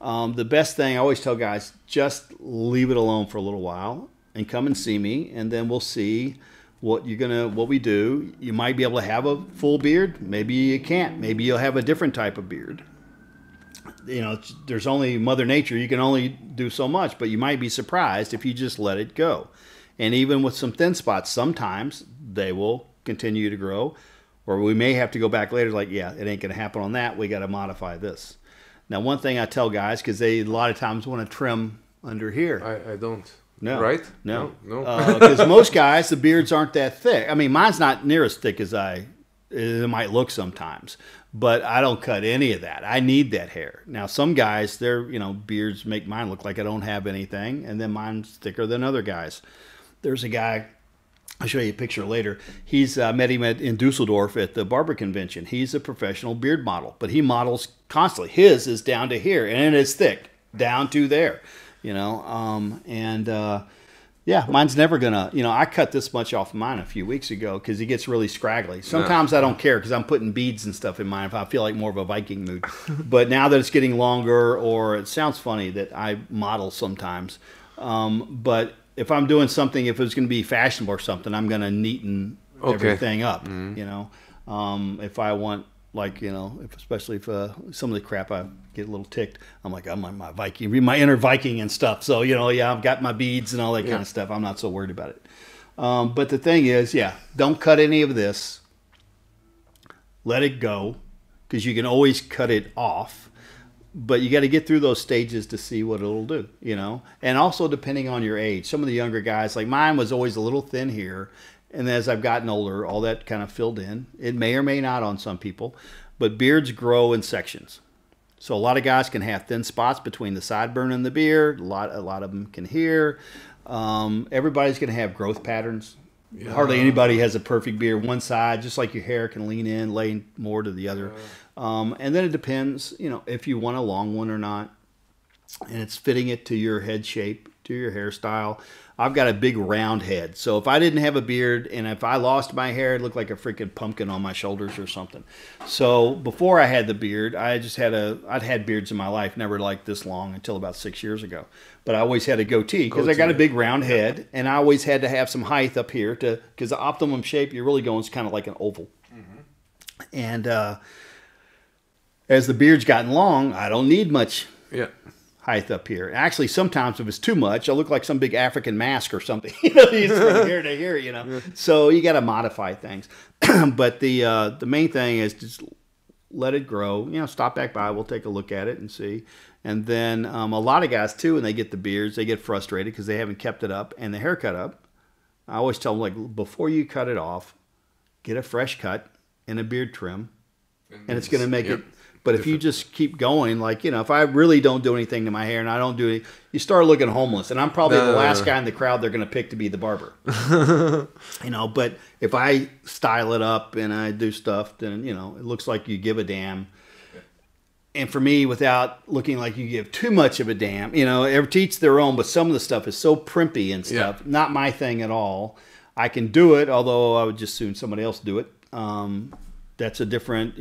the best thing I always tell guys, just leave it alone for a little while and come and see me, and then we'll see what we do. You might be able to have a full beard. Maybe you can't. Maybe you'll have a different type of beard. There's only Mother Nature. You can only do so much, but you might be surprised if you just let it go. And even with some thin spots, sometimes they will continue to grow, or we may have to go back later like, yeah, it ain't going to happen on that. We got to modify this. Now, one thing I tell guys, because they a lot of times want to trim under here. I don't. No. Right? No. No. Because most guys, the beards aren't that thick. I mean, mine's not near as thick as it might look sometimes. But I don't cut any of that. I need that hair. Now, some guys, their beards make mine look like I don't have anything, and then mine's thicker than other guys. There's a guy, I'll show you a picture later. He's met him in Dusseldorf at the barber convention. He's a professional beard model, but he models constantly. His is down to here, and it's thick, down to there, Yeah, mine's never gonna, I cut this much off mine a few weeks ago because it gets really scraggly. Sometimes I don't care because I'm putting beads and stuff in mine if I feel like more of a Viking mood. But now that it's getting longer, or it sounds funny that I model sometimes, but if I'm doing something, if it's going to be fashionable or something, I'm going to neaten everything up, if I want, especially if some of the crap I get a little ticked, I'm like, I'm my Viking, my inner Viking and stuff. So, I've got my beads and all that kind of stuff. I'm not so worried about it. But the thing is, don't cut any of this. Let it go, because you can always cut it off. But you got to get through those stages to see what it'll do, And also depending on your age. Some of the younger guys, like mine was always a little thin here. And as I've gotten older, all that kind of filled in. It may or may not on some people. But beards grow in sections. So a lot of guys can have thin spots between the sideburn and the beard. A lot of them can here. Everybody's going to have growth patterns. Yeah. Hardly anybody has a perfect beard. One side, just like your hair can lean in, lay more to the other. And then it depends, if you want a long one or not. And it's fitting it to your head shape, to your hairstyle. I've got a big round head. So if I didn't have a beard and if I lost my hair, it'd look like a freaking pumpkin on my shoulders or something. So before I had the beard, I'd had beards in my life, never like this long until about 6 years ago. But I always had a goatee because I got a big round head, and I always had to have some height up here because the optimum shape you're really going is kind of like an oval. Mm-hmm. And as the beard's gotten long, I don't need much height up here. Actually, sometimes if it's too much, I look like some big African mask or something. From here to here, Yeah. So you got to modify things. But the main thing is just let it grow. Stop back by. We'll take a look at it and see. And then a lot of guys too, when they get the beards, they get frustrated because they haven't kept it up and the haircut up. I always tell them, like, before you cut it off, get a fresh cut and a beard trim, and it's going to make it. But if you just keep going, like, if I really don't do anything to my hair and I don't do it, you start looking homeless. And I'm probably the last guy in the crowd they're going to pick to be the barber. But if I style it up and I do stuff, then, it looks like you give a damn. And for me, without looking like you give too much of a damn, every teach their own, but some of the stuff is so primpy and stuff. Yeah. Not my thing at all. I can do it, although I would just assume somebody else do it. That's a different,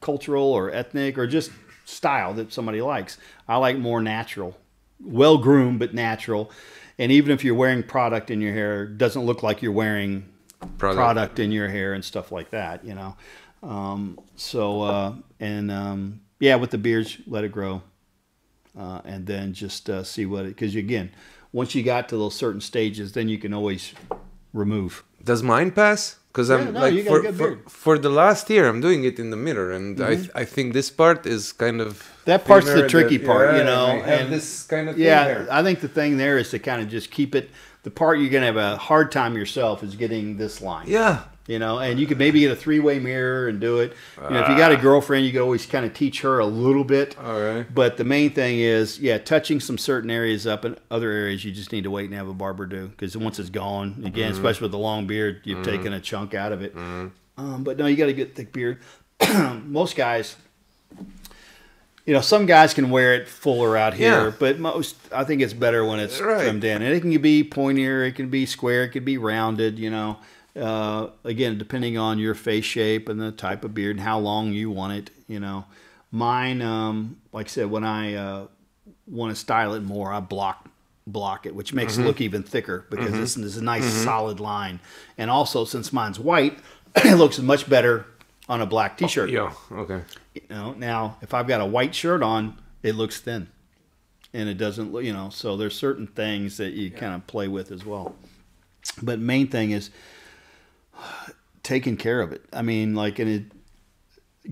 cultural or ethnic or just style that somebody likes. I like more natural, well groomed but natural. And even if you're wearing product in your hair, it doesn't look like you're wearing product in your hair and stuff like that, with the beards, let it grow, and then just see because again, once you got to those certain stages, then you can always remove. Does mine pass? Because for the last year, I'm doing it in the mirror, and I think this part is kind of that part's the tricky part, and this kind of thing there. I think the thing there is to kind of just keep it. The part you're gonna have a hard time yourself is getting this line. Yeah. And you could maybe get a three-way mirror and do it. If you got a girlfriend, you can always kind of teach her a little bit. All right. But the main thing is, touching some certain areas up, and other areas you just need to wait and have a barber do. Because once it's gone, again, especially with the long beard, you've taken a chunk out of it. But no, you got to get thick beard. Most guys, You know, some guys can wear it fuller out here, Yeah. but most, I think it's better when it's Right. trimmed in. And it can be pointier, it can be square, it can be rounded, you know. Again, depending on your face shape and the type of beard and how long you want it, you know. Mine, like I said, when I want to style it more, I block it, which makes it look even thicker because this is a nice solid line. And also, since mine's white, it looks much better on a black t-shirt. Yeah. Okay. You know, now if I've got a white shirt on, it looks thin, and it doesn't look. You know, so there's certain things that you kind of play with as well. But main thing is taking care of it. I mean, like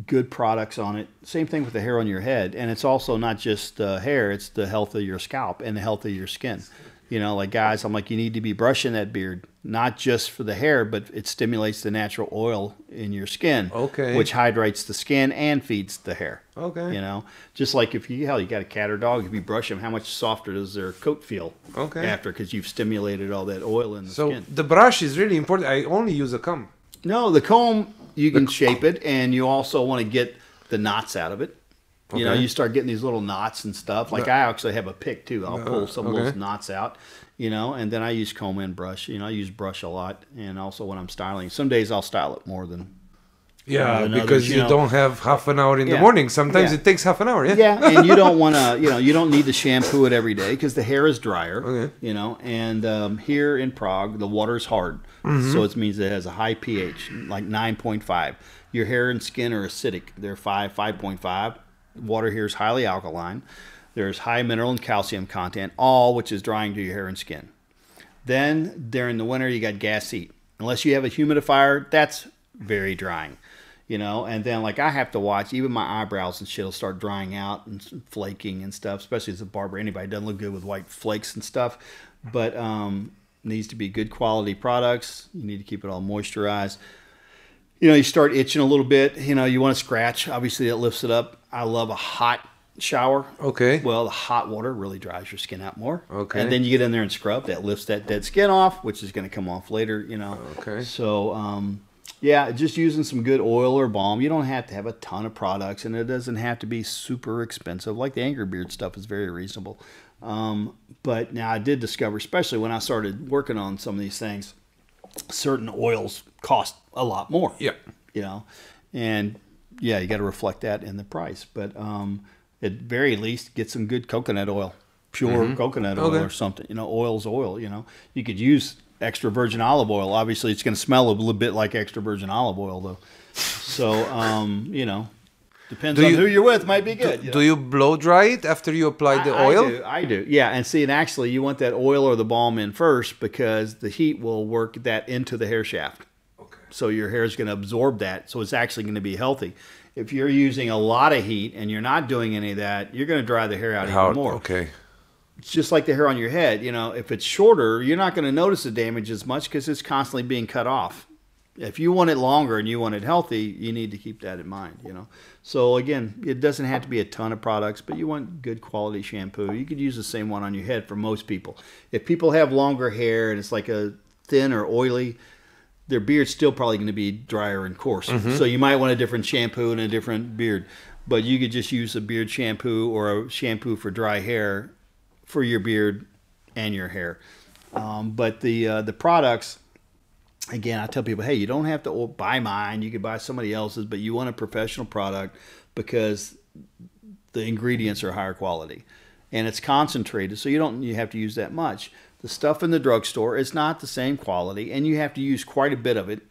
good products on it. Same thing with the hair on your head, and it's also not just hair; it's the health of your scalp and the health of your skin. You know, like guys, I'm like, you need to be brushing that beard, not just for the hair, but it stimulates the natural oil in your skin, Okay. which hydrates the skin and feeds the hair. Okay. You know, just like if you got a cat or dog, if you brush them, how much softer does their coat feel Okay. after? Because you've stimulated all that oil in the So skin. the brush is really important. I only use a comb. No, the comb, you can shape it, and you also want to get the knots out of it. You know, Okay. you start getting these little knots and stuff. Like I actually have a pick too. I'll pull some of those okay. knots out, you know, and then I use comb and brush. You know, I use brush a lot, and also when I'm styling. Some days I'll style it more than Yeah, and others, because you you know. don't have half an hour in the Yeah. morning. Sometimes Yeah. it takes half an hour. Yeah. yeah, and you don't want to, you know, you don't need to shampoo it every day because the hair is drier. Okay. You know, and here in Prague, the water's hard, so it means it has a high pH, like 9.5. Your hair and skin are acidic; they're 5.5. Water here is highly alkaline. There's high mineral and calcium content, all which is drying to your hair and skin. Then during the winter, you got gas heat. Unless you have a humidifier, that's very drying. You know, and then like I have to watch, even my eyebrows and shit will start drying out and flaking and stuff, especially as a barber. Anybody doesn't look good with white flakes and stuff, but needs to be good quality products. You need to keep it all moisturized. You know, you start itching a little bit. You know, you want to scratch. Obviously, it lifts it up. I love a hot shower. Okay. Well, the hot water really dries your skin out more. Okay. And then you get in there and scrub. That lifts that dead skin off, which is going to come off later, you know. Okay. So, yeah, just using some good oil or balm. You don't have to have a ton of products, and it doesn't have to be super expensive. Like the Angry Beard stuff is very reasonable. But now I did discover, especially when I started working on some of these things, certain oils cost a lot more. Yeah. You know, and yeah, you got to reflect that in the price. But at very least, get some good coconut oil, pure coconut oil Okay. or something. You know, oil's oil. You know, you could use extra virgin olive oil. Obviously, it's going to smell a little bit like extra virgin olive oil, though. So, you know, depends on who you're with. Might be good. you Do know? you blow dry it after you apply the oil? I do. Yeah, and see, and actually, you want that oil or the balm in first because the heat will work that into the hair shaft. Okay. So your hair is going to absorb that. So it's actually going to be healthy. If you're using a lot of heat and you're not doing any of that, you're going to dry the hair out even more. Okay. It's just like the hair on your head. You know, if it's shorter, you're not going to notice the damage as much because it's constantly being cut off. If you want it longer and you want it healthy, you need to keep that in mind, you know. So again, it doesn't have to be a ton of products, but you want good quality shampoo. You could use the same one on your head for most people. If people have longer hair and it's like a thin or oily, their beard's still probably going to be drier and coarse. So you might want a different shampoo and a different beard. But you could just use a beard shampoo or a shampoo for dry hair for your beard and your hair. But the products, again, I tell people, hey, you don't have to buy mine. You could buy somebody else's, but you want a professional product because the ingredients are higher quality. And it's concentrated, so you have to use that much. The stuff in the drugstore is not the same quality, and you have to use quite a bit of it.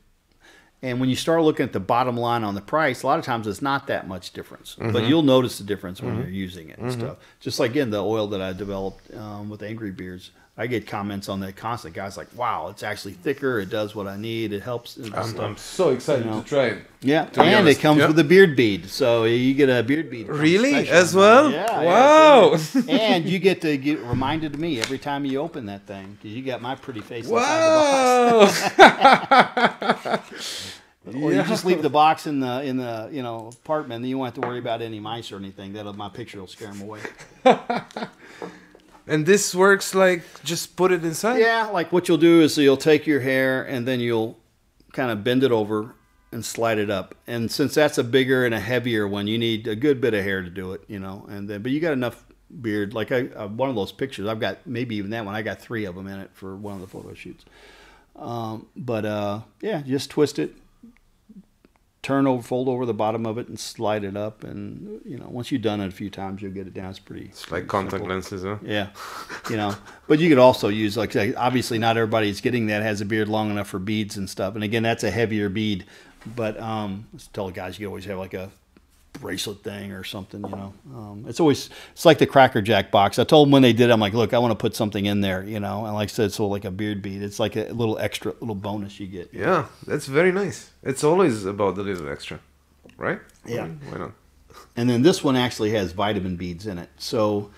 And when you start looking at the bottom line on the price, a lot of times it's not that much difference. But you'll notice the difference when you're using it and stuff. Just like, again, the oil that I developed with Angry Beards. I get comments on that constant. Guys like, wow, it's actually thicker. It does what I need. It helps. I'm so excited to try it. Yeah, To be and honest. it comes Yeah. with a beard bead. So you get a beard bead. Really? special As on well? that. Yeah. Wow. Yeah, and you get to get reminded of me every time you open that thing because you got my pretty face inside Wow. the box. Or you just leave the box in the apartment, and you won't have to worry about any mice or anything. My picture will scare them away. And this works like just put it inside? Yeah, like what you'll do is you'll take your hair and then you'll kind of bend it over and slide it up. And since that's a bigger and a heavier one, you need a good bit of hair to do it, you know. And then, but you got enough beard. Like one of those pictures, I've got maybe even that one. I got 3 of them in it for one of the photo shoots. Yeah, just twist it, fold over the bottom of it, and slide it up. And you know, once you've done it a few times, you'll get it down. It's like contact lenses, huh? Yeah, you know. But you could also use, like, obviously not everybody's getting that has a beard long enough for beads and stuff. And again, that's a heavier bead. But I tell the guys, you always have like a bracelet thing or something, you know. It's like the Cracker Jack box. I told them when they did it, I'm like, look, I want to put something in there, you know. And like I said, so like a beard bead. It's like a little extra, little bonus you get. Yeah, that's very nice. It's always about the little extra, right? Yeah. Why not? And then this one actually has vitamin beads in it. So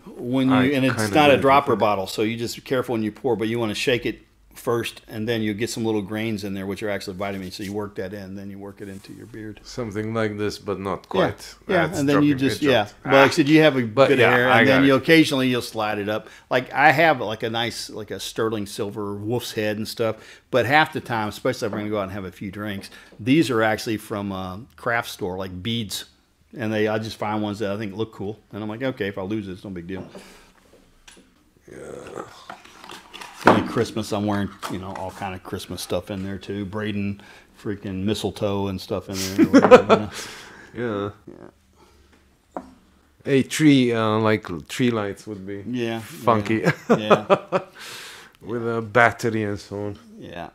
when you, and it's not a dropper bottle, so you just be careful when you pour, but you want to shake it first, and then you get some little grains in there, which are actually vitamins. So you work that in, then you work it into your beard. Something like this, but not quite. Yeah, and then you just, but like I said, you have a bit of hair, and then occasionally you'll slide it up. Like I have like a nice, like a sterling silver wolf's head and stuff, but half the time, especially if we're going to go out and have a few drinks, these are actually from a craft store, like beads. And I just find ones that I think look cool. And I'm like, okay, if I lose it, it's no big deal. Yeah. Only Christmas, I'm wearing, you know, all kind of Christmas stuff in there too. Braiding freaking mistletoe and stuff in there. Whatever, you know? Yeah. A tree, like tree lights would be funky. Yeah. With a battery and so on. Yeah.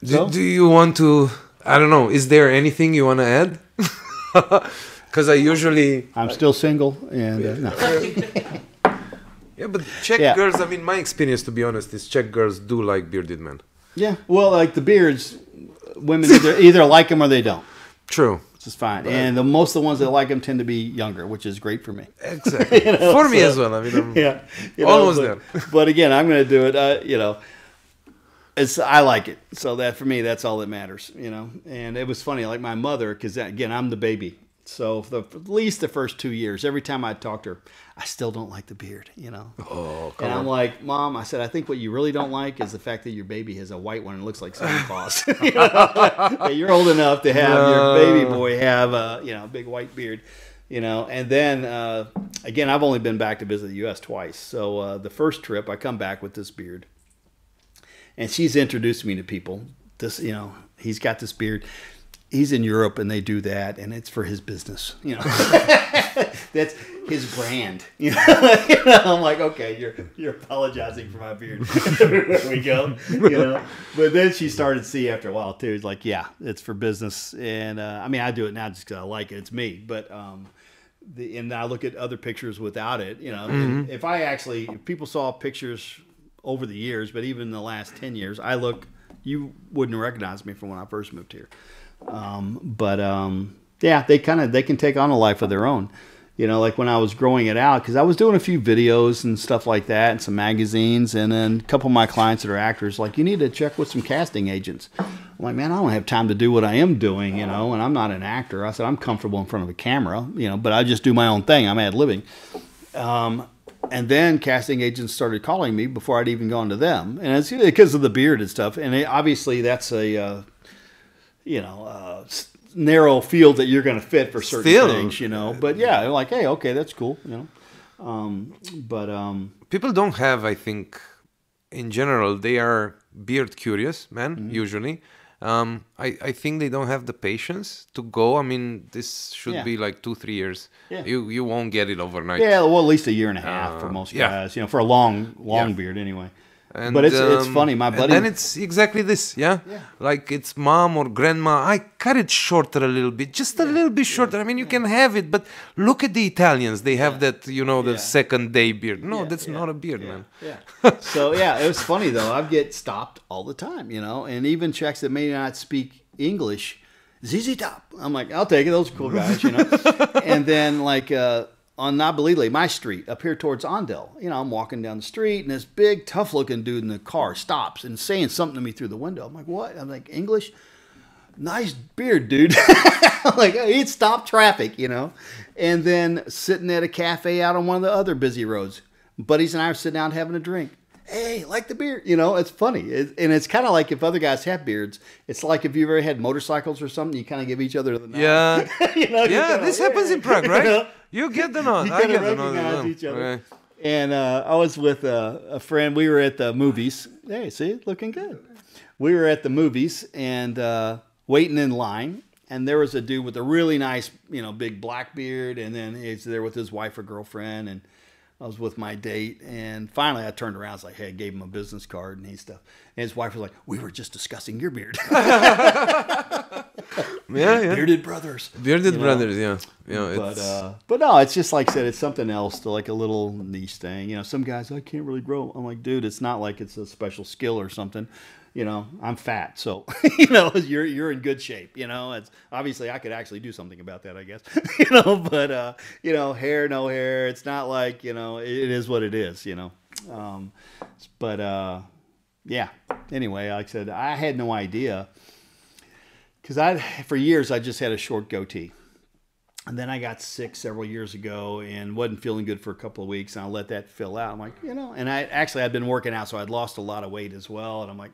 Do you want to, I don't know, is there anything you want to add? Because I'm still single, and no. Yeah, but Czech girls, I mean, my experience, to be honest, is Czech girls do like bearded men. Yeah, well, like the beards, women either like them or they don't. True. Which is fine. But, and most of the ones that like them tend to be younger, which is great for me. Exactly. You know, for me as well. I mean, I'm almost there. But again, I'm going to do it, you know. I like it. So that for me, that's all that matters, you know. And it was funny, like my mother, because again, I'm the baby. So for at least the first 2 years, every time I talked to her, I still don't like the beard, you know. Oh, and I'm like, Mom, I said, I think what you really don't like is the fact that your baby has a white one and looks like Santa Claus. You know? You're old enough to have your baby boy have a, you know, big white beard, you know. And then, again, I've only been back to visit the U.S. twice. So the first trip, I come back with this beard. And she's introduced me to people. This, you know, he's got this beard. He's in Europe and they do that, and it's for his business. You know, that's his brand. You know, I'm like, okay, you're apologizing for my beard. There we go. You know, but then she started to see after a while too. It's like, yeah, it's for business, and I mean, I do it now just because I like it. It's me, but and I look at other pictures without it. You know, and if people saw pictures over the years, but even in the last 10 years, you wouldn't recognize me from when I first moved here. Yeah, they can take on a life of their own. You know, like when I was growing it out, because I was doing a few videos and stuff like that, and some magazines, and then a couple of my clients that are actors, like, you need to check with some casting agents. I'm like, man, I don't have time to do what I am doing, you know, and I'm not an actor. I said, I'm comfortable in front of a camera, you know, but I just do my own thing. I'm ad-libbing. And then casting agents started calling me before I'd even gone to them. And it's because of the beard and stuff. And obviously that's a, narrow field that you're going to fit for certain things, you know. But yeah, they're like, hey, okay, that's cool, you know. People don't have, I think, in general, they are beard curious, man, usually. I think they don't have the patience to go. I mean, this should be like 2-3 years. Yeah. You won't get it overnight. Yeah, well, at least a year and a half for most guys, you know, for a long beard anyway. And, but it's funny, my buddy. And then it's exactly this, yeah? Like it's mom or grandma. I cut it shorter a little bit, just a little bit shorter. I mean, you can have it, but look at the Italians. They have that, you know, the second day beard. No, that's not a beard, man. Yeah. So, yeah, it was funny, though. I get stopped all the time, you know, and even Czechs that may not speak English, ZZ Top. I'm like, I'll take it. Those are cool guys, you know. And then, like, on Nabilile, my street, up here towards Ondel. You know, I'm walking down the street, and this big, tough-looking dude in the car stops and saying something to me through the window. I'm like, what? I'm like, English? Nice beard, dude. I'm like, he'd stop traffic, you know. And then sitting at a cafe out on one of the other busy roads. Buddies and I are sitting out having a drink. hey, like the beard. You know, it's funny. And it's kind of like if other guys have beards, it's like if you've ever had motorcycles or something, you kind of give each other the nod. Yeah. You know, Yeah, this happens in Prague, right? You know? You get the nod. You I kind get of the nod. recognize each other. Okay. And I was with a friend. We were at the movies. Hey, see, looking good. We were at the movies and waiting in line. And there was a dude with a really nice, big black beard. And then he's there with his wife or girlfriend. And I was with my date. And finally I turned around. I was like, hey, I gave him a business card and stuff. And his wife was like, we were just discussing your beard. Yeah. Bearded brothers. Bearded brothers, yeah. But no, it's just like I said, it's something else to like a little niche thing. Some guys, I can't really grow. I'm like, dude, it's not like it's a special skill or something. I'm fat, so you're in good shape. It's obviously I could actually do something about that, I guess. But hair, no hair. It's not like it is what it is. Yeah. Anyway, like I said, I had no idea because for years I just had a short goatee. And then I got sick several years ago and wasn't feeling good for a couple of weeks. And I let that fill out. I'm like, and I'd been working out, so I'd lost a lot of weight as well. And I'm like,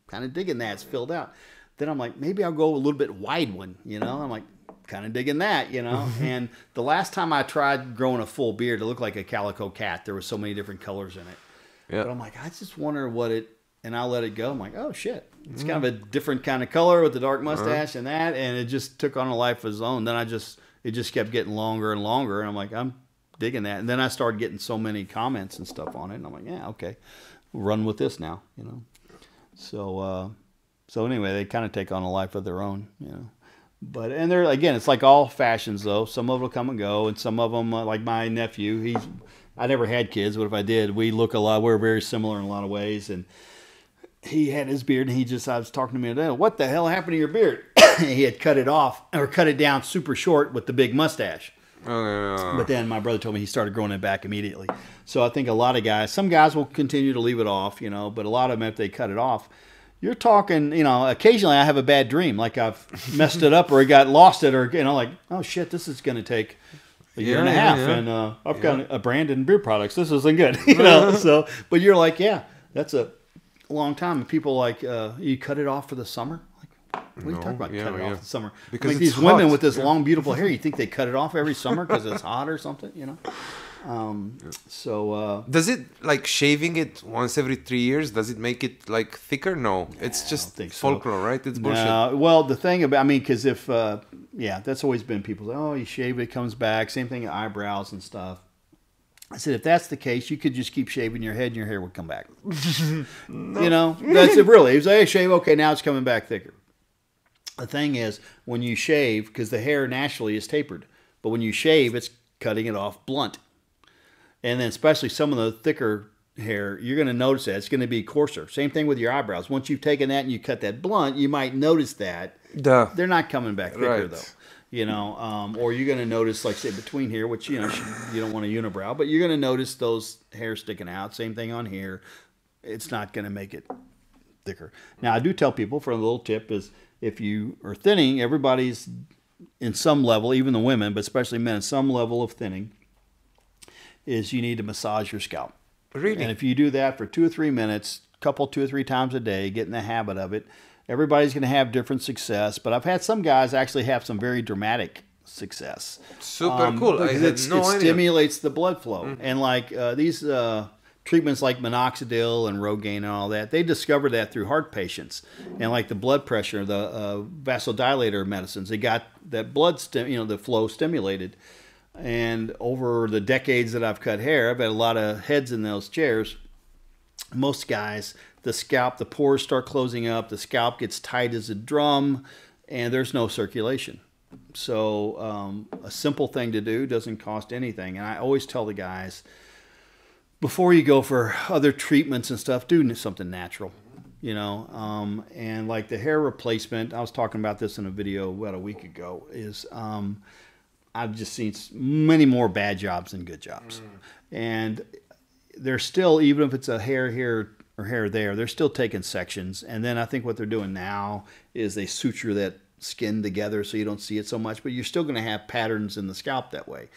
kind of digging that. It's filled out. Then I'm like, maybe I'll go a little bit wide one, I'm like, kind of digging that, And the last time I tried growing a full beard, it looked like a calico cat. There were so many different colors in it. Yeah. But I'm like, I just wonder and I let it go. I'm like, oh shit. It's kind of a different kind of color with the dark mustache and that. And it just took on a life of its own. Then it just kept getting longer and longer. And I'm like, I'm digging that. And then I started getting so many comments and stuff on it. And I'm like, yeah, okay, we'll run with this now, So anyway, they kind of take on a life of their own, But, and they're, again, it's like all fashions though. Some of them come and go. And some of them, like my nephew, I never had kids, but if I did, we're very similar in a lot of ways. And he had his beard and I was talking to me today, what the hell happened to your beard? He had cut it off or cut it down super short with the big mustache. But then my brother told me he started growing it back immediately. So I think a lot of guys, some guys will continue to leave it off, but a lot of them, if they cut it off, you're talking, occasionally I have a bad dream, like I've messed it up or I got lost it or, like, oh shit, this is going to take a year and a half. Yeah. And I've got a brand in beer products. This isn't good, so, but you're like, yeah, that's a long time. And people like, you cut it off for the summer? What are you talking about? Cut it off in the summer. Because like these women with this long, beautiful hair, you think they cut it off every summer because it's hot or something, does it like shaving it once every 3 years? Does it make it like thicker? No, it's just folklore, right? It's bullshit. Well, the thing about, because if, that's always been people say, oh, you shave it, it comes back. Same thing, eyebrows and stuff. I said, if that's the case, you could just keep shaving your head and your hair would come back. No. That's it really. He was like, hey, shave, okay, now it's coming back thicker. The thing is, when you shave, because the hair naturally is tapered, but when you shave, it's cutting it off blunt. And then especially some of the thicker hair, you're going to notice that. It's going to be coarser. Same thing with your eyebrows. Once you've taken that and you cut that blunt, you might notice that. Duh. They're not coming back thicker, right. though. Or you're going to notice, like, say, between here, which, you don't want a unibrow, but you're going to notice those hairs sticking out. Same thing on here. It's not going to make it thicker. Now, I do tell people, for a little tip, is if you are thinning, everybody's in some level, even the women, but especially men, some level of thinning, is you need to massage your scalp. Really? And if you do that for 2 or 3 minutes, 2 or 3 times a day, get in the habit of it, everybody's going to have different success. But I've had some guys actually have some very dramatic success. Super cool. Because it stimulates the blood flow. And like these treatments like minoxidil and Rogaine and all that, they discovered that through heart patients. And like the blood pressure, the vasodilator medicines, they got that blood, the flow stimulated. And over the decades that I've cut hair, I've had a lot of heads in those chairs. Most guys, the scalp, the pores start closing up, the scalp gets tight as a drum, and there's no circulation. So a simple thing to do, doesn't cost anything. And I always tell the guys, before you go for other treatments and stuff, do something natural. And like the hair replacement, I was talking about this in a video about a week ago, is I've just seen many more bad jobs than good jobs. And they're still, even if it's a hair here or hair there, they're still taking sections. And then I think what they're doing now is they suture that skin together so you don't see it so much, but you're still going to have patterns in the scalp that way.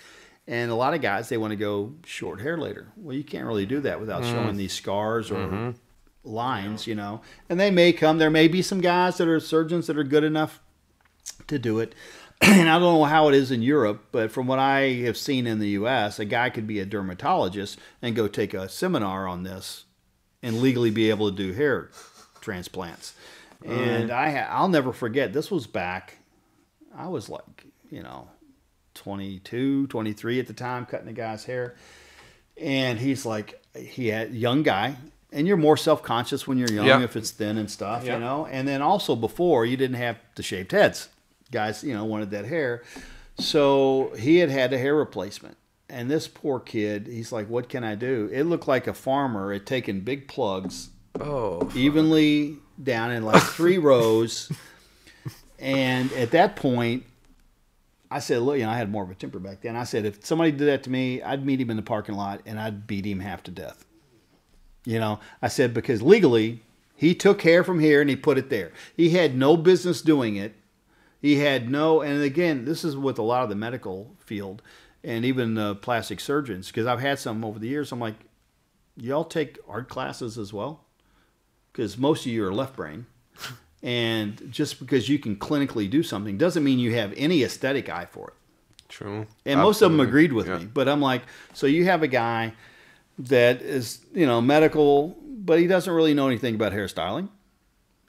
And a lot of guys, they want to go short hair later. Well, you can't really do that without showing these scars or lines, you know. And they may come. There may be some guys that are surgeons that are good enough to do it. And I don't know how it is in Europe, but from what I have seen in the U.S., a guy could be a dermatologist and go take a seminar on this and legally be able to do hair transplants. And I'll never forget, this was back, I was like, you know, 22, 23 at the time, cutting a guy's hair. And he's like, he had young guy, and you're more self-conscious when you're young if it's thin and stuff, you know. And then also before, you didn't have the shaved heads. Guys, you know, wanted that hair. So he had a hair replacement. And this poor kid, he's like, what can I do? It looked like a farmer had taken big plugs evenly down in like 3 rows. And at that point, I said, look, you know, I had more of a temper back then. I said, if somebody did that to me, I'd meet him in the parking lot and I'd beat him half to death. You know, I said, because legally, he took hair from here and he put it there. He had no business doing it. He had no, and again, this is with a lot of the medical field and even plastic surgeons, because I've had some over the years. I'm like, y'all take art classes as well? Because most of you are left brain. And just because you can clinically do something doesn't mean you have any aesthetic eye for it. True. And most of them agreed with me. But I'm like, so you have a guy that is, you know, medical, but he doesn't really know anything about hairstyling.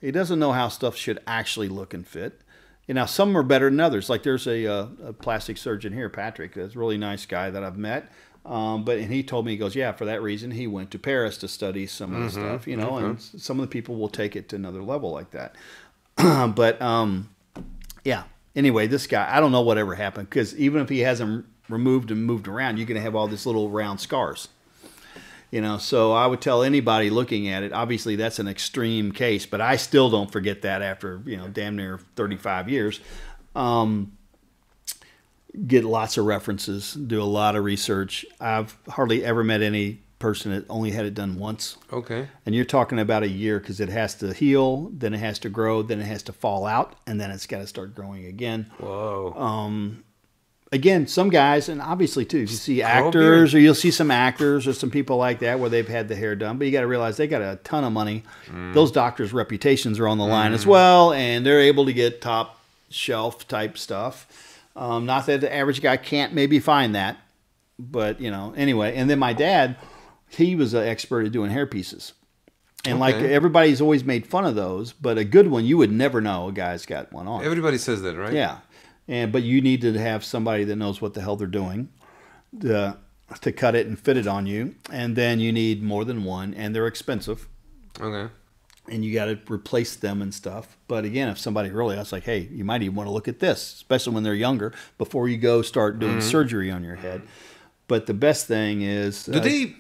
He doesn't know how stuff should actually look and fit. You know, some are better than others. Like there's a plastic surgeon here, Patrick, that's a really nice guy that I've met. And he told me, he goes, yeah, for that reason, he went to Paris to study some of the stuff, you know, and some of the people will take it to another level like that. Yeah. Anyway, this guy, I don't know whatever happened, because even if he hasn't removed and moved around, you're going to have all these little round scars. You know, so I would tell anybody looking at it, obviously that's an extreme case, but I still don't forget that after, you know, damn near 35 years. Get lots of references, do a lot of research. I've hardly ever met any person that only had it done once. Okay. And you're talking about a year, because it has to heal, then it has to grow, then it has to fall out, and then it's got to start growing again. Whoa. Again, some guys, and obviously too, if you see actors, or you'll see some actors or some people like that where they've had the hair done, but you got to realize they got a ton of money. Those doctors' reputations are on the line as well, and they're able to get top shelf type stuff. Not that the average guy can't maybe find that, but you know, anyway. And then my dad, he was an expert at doing hair pieces. And like everybody's always made fun of those, but a good one, you would never know a guy's got one on. Everybody says that, right? Yeah. But you need to have somebody that knows what the hell they're doing to cut it and fit it on you. And then you need more than one, and they're expensive. Okay. And you got to replace them and stuff. But again, if somebody really, I was like, hey, you might even want to look at this, especially when they're younger, before you go start doing surgery on your head. But the best thing is... Do they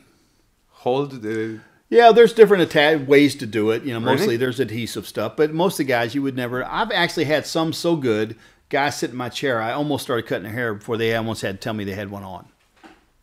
hold the... Yeah, there's different ways to do it. You know, mostly there's adhesive stuff. But most of the guys, you would never... I've actually had some so good... Guys sit in my chair, I almost started cutting their hair before they almost had to tell me they had one on.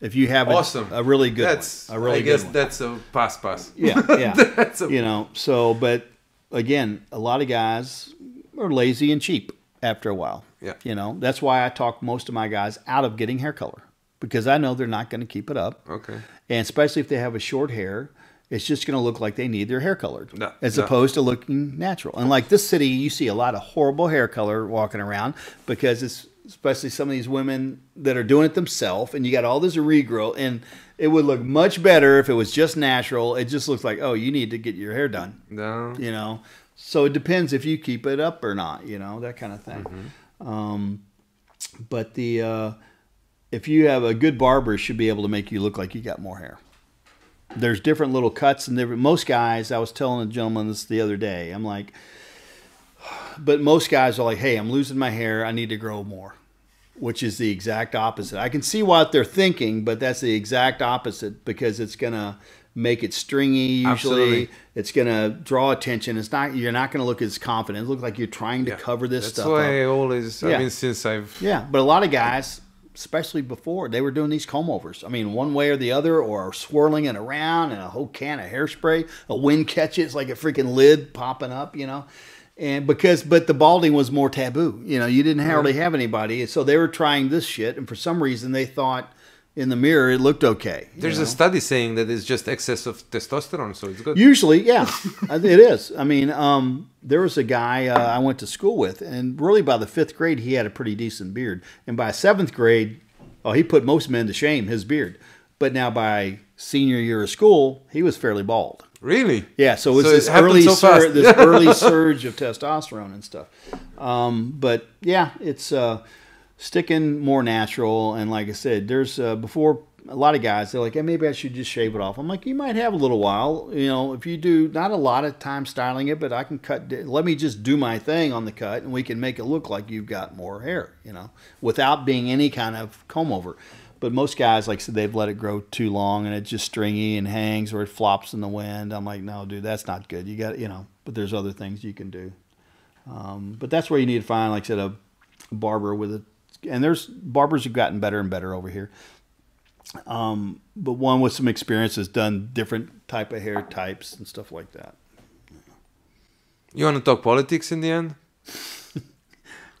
If you have a really good one. I guess that's a pass. Yeah, yeah. You know, so, but again, a lot of guys are lazy and cheap after a while. Yeah. You know, that's why I talk most of my guys out of getting hair color, because I know they're not going to keep it up. Okay. And especially if they have a short hair, it's just going to look like they need their hair colored, as opposed to looking natural. And like this city, you see a lot of horrible hair color walking around, because it's especially some of these women that are doing it themselves, and you got all this regrowth, and it would look much better if it was just natural. It just looks like, oh, you need to get your hair done. No. You know, so it depends if you keep it up or not, you know, that kind of thing. But if you have a good barber, it should be able to make you look like you got more hair. There's different little cuts, and most guys, I was telling a gentleman this the other day, I'm like, but most guys are like, hey, I'm losing my hair, I need to grow more, which is the exact opposite. I can see what they're thinking, but that's the exact opposite, because it's going to make it stringy usually. Absolutely. It's going to draw attention. You're not going to look as confident. It looks like you're trying to cover this stuff up. That's why I always, I mean, since I've... Yeah, but a lot of guys... Especially before, they were doing these comb overs. I mean, one way or the other, or swirling it around, and a whole can of hairspray. A wind catches like a freaking lid popping up, you know. But the balding was more taboo. You know, you didn't hardly have anybody. And so they were trying this shit. And for some reason, they thought in the mirror it looked okay. There's a study saying that it's just excess of testosterone, so it's good. Usually, yeah, it is. I mean, there was a guy I went to school with, and really by the 5th grade, he had a pretty decent beard. And by 7th grade, he put most men to shame, his beard. But now by senior year of school, he was fairly bald. Really? Yeah, so it's this early surge of testosterone and stuff. But yeah, it's sticking more natural. And like I said, there's before a lot of guys, they're like, hey, maybe I should just shave it off. I'm like, you might have a little while. You know, if you do, not a lot of time styling it, but I can let me just do my thing on the cut, and we can make it look like you've got more hair, you know, without being any kind of comb over. But most guys, like I said, they've let it grow too long, and it's just stringy and hangs, or it flops in the wind. I'm like, no, dude, that's not good. You got, you know, but there's other things you can do. But that's where you need to find, like I said, a barber with a, and there's barbers who've gotten better and better over here. But one with some experience has done different type of hair types and stuff like that. You want to talk politics in the end?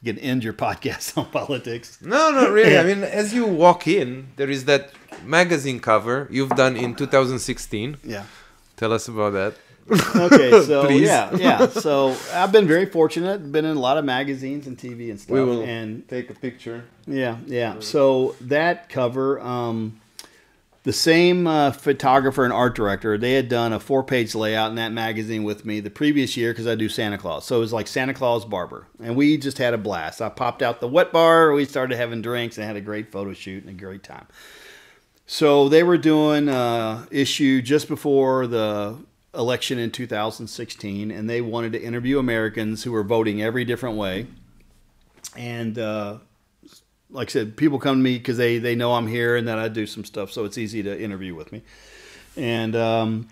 You can end your podcast on politics. No, not really. I mean, as you walk in, there is that magazine cover you've done in 2016. Yeah. Tell us about that. Okay, so yeah. So I've been very fortunate. Been in a lot of magazines and TV and stuff. We will and take a picture. Yeah. So that cover, the same photographer and art director, they had done a 4-page layout in that magazine with me the previous year because I do Santa Claus. So it was like Santa Claus Barber. And we just had a blast. I popped out the wet bar. We started having drinks and had a great photo shoot and a great time. So they were doing issue just before the election in 2016, and they wanted to interview Americans who were voting every different way. And like I said, people come to me because they know I'm here and that I do some stuff, so it's easy to interview with me. And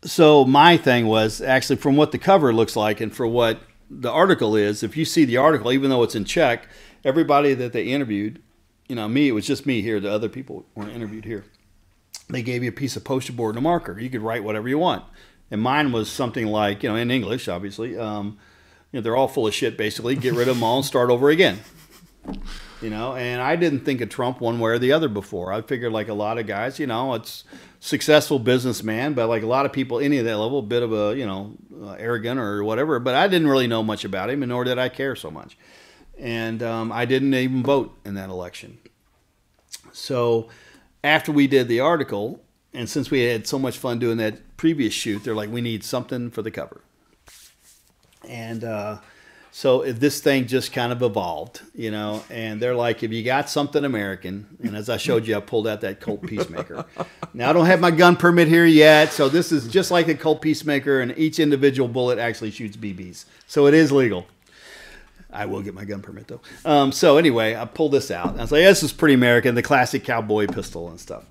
so my thing was actually from what the cover looks like and for what the article is. If you see the article, even though it's in Czech, everybody that they interviewed, you know, me, it was just me here. The other people weren't interviewed here. They gave you a piece of poster board and a marker. You could write whatever you want. And mine was something like, you know, in English, obviously. You know, they're all full of shit, basically. Get rid of them all and start over again. You know, and I didn't think of Trump one way or the other before. I figured like a lot of guys, you know, it's successful businessman, but like a lot of people, any of that level, a bit of a, you know, arrogant or whatever. But I didn't really know much about him, and nor did I care so much. And I didn't even vote in that election. So after we did the article, and since we had so much fun doing that previous shoot, they're like, we need something for the cover. And so this thing just kind of evolved, you know, and they're like, if you got something American, and as I showed you, I pulled out that Colt Peacemaker. Now, I don't have my gun permit here yet, so this is just like a Colt Peacemaker, and each individual bullet actually shoots BBs. So it is legal. I will get my gun permit, though. So anyway, I pulled this out. And I was like, yeah, this is pretty American, the classic cowboy pistol and stuff.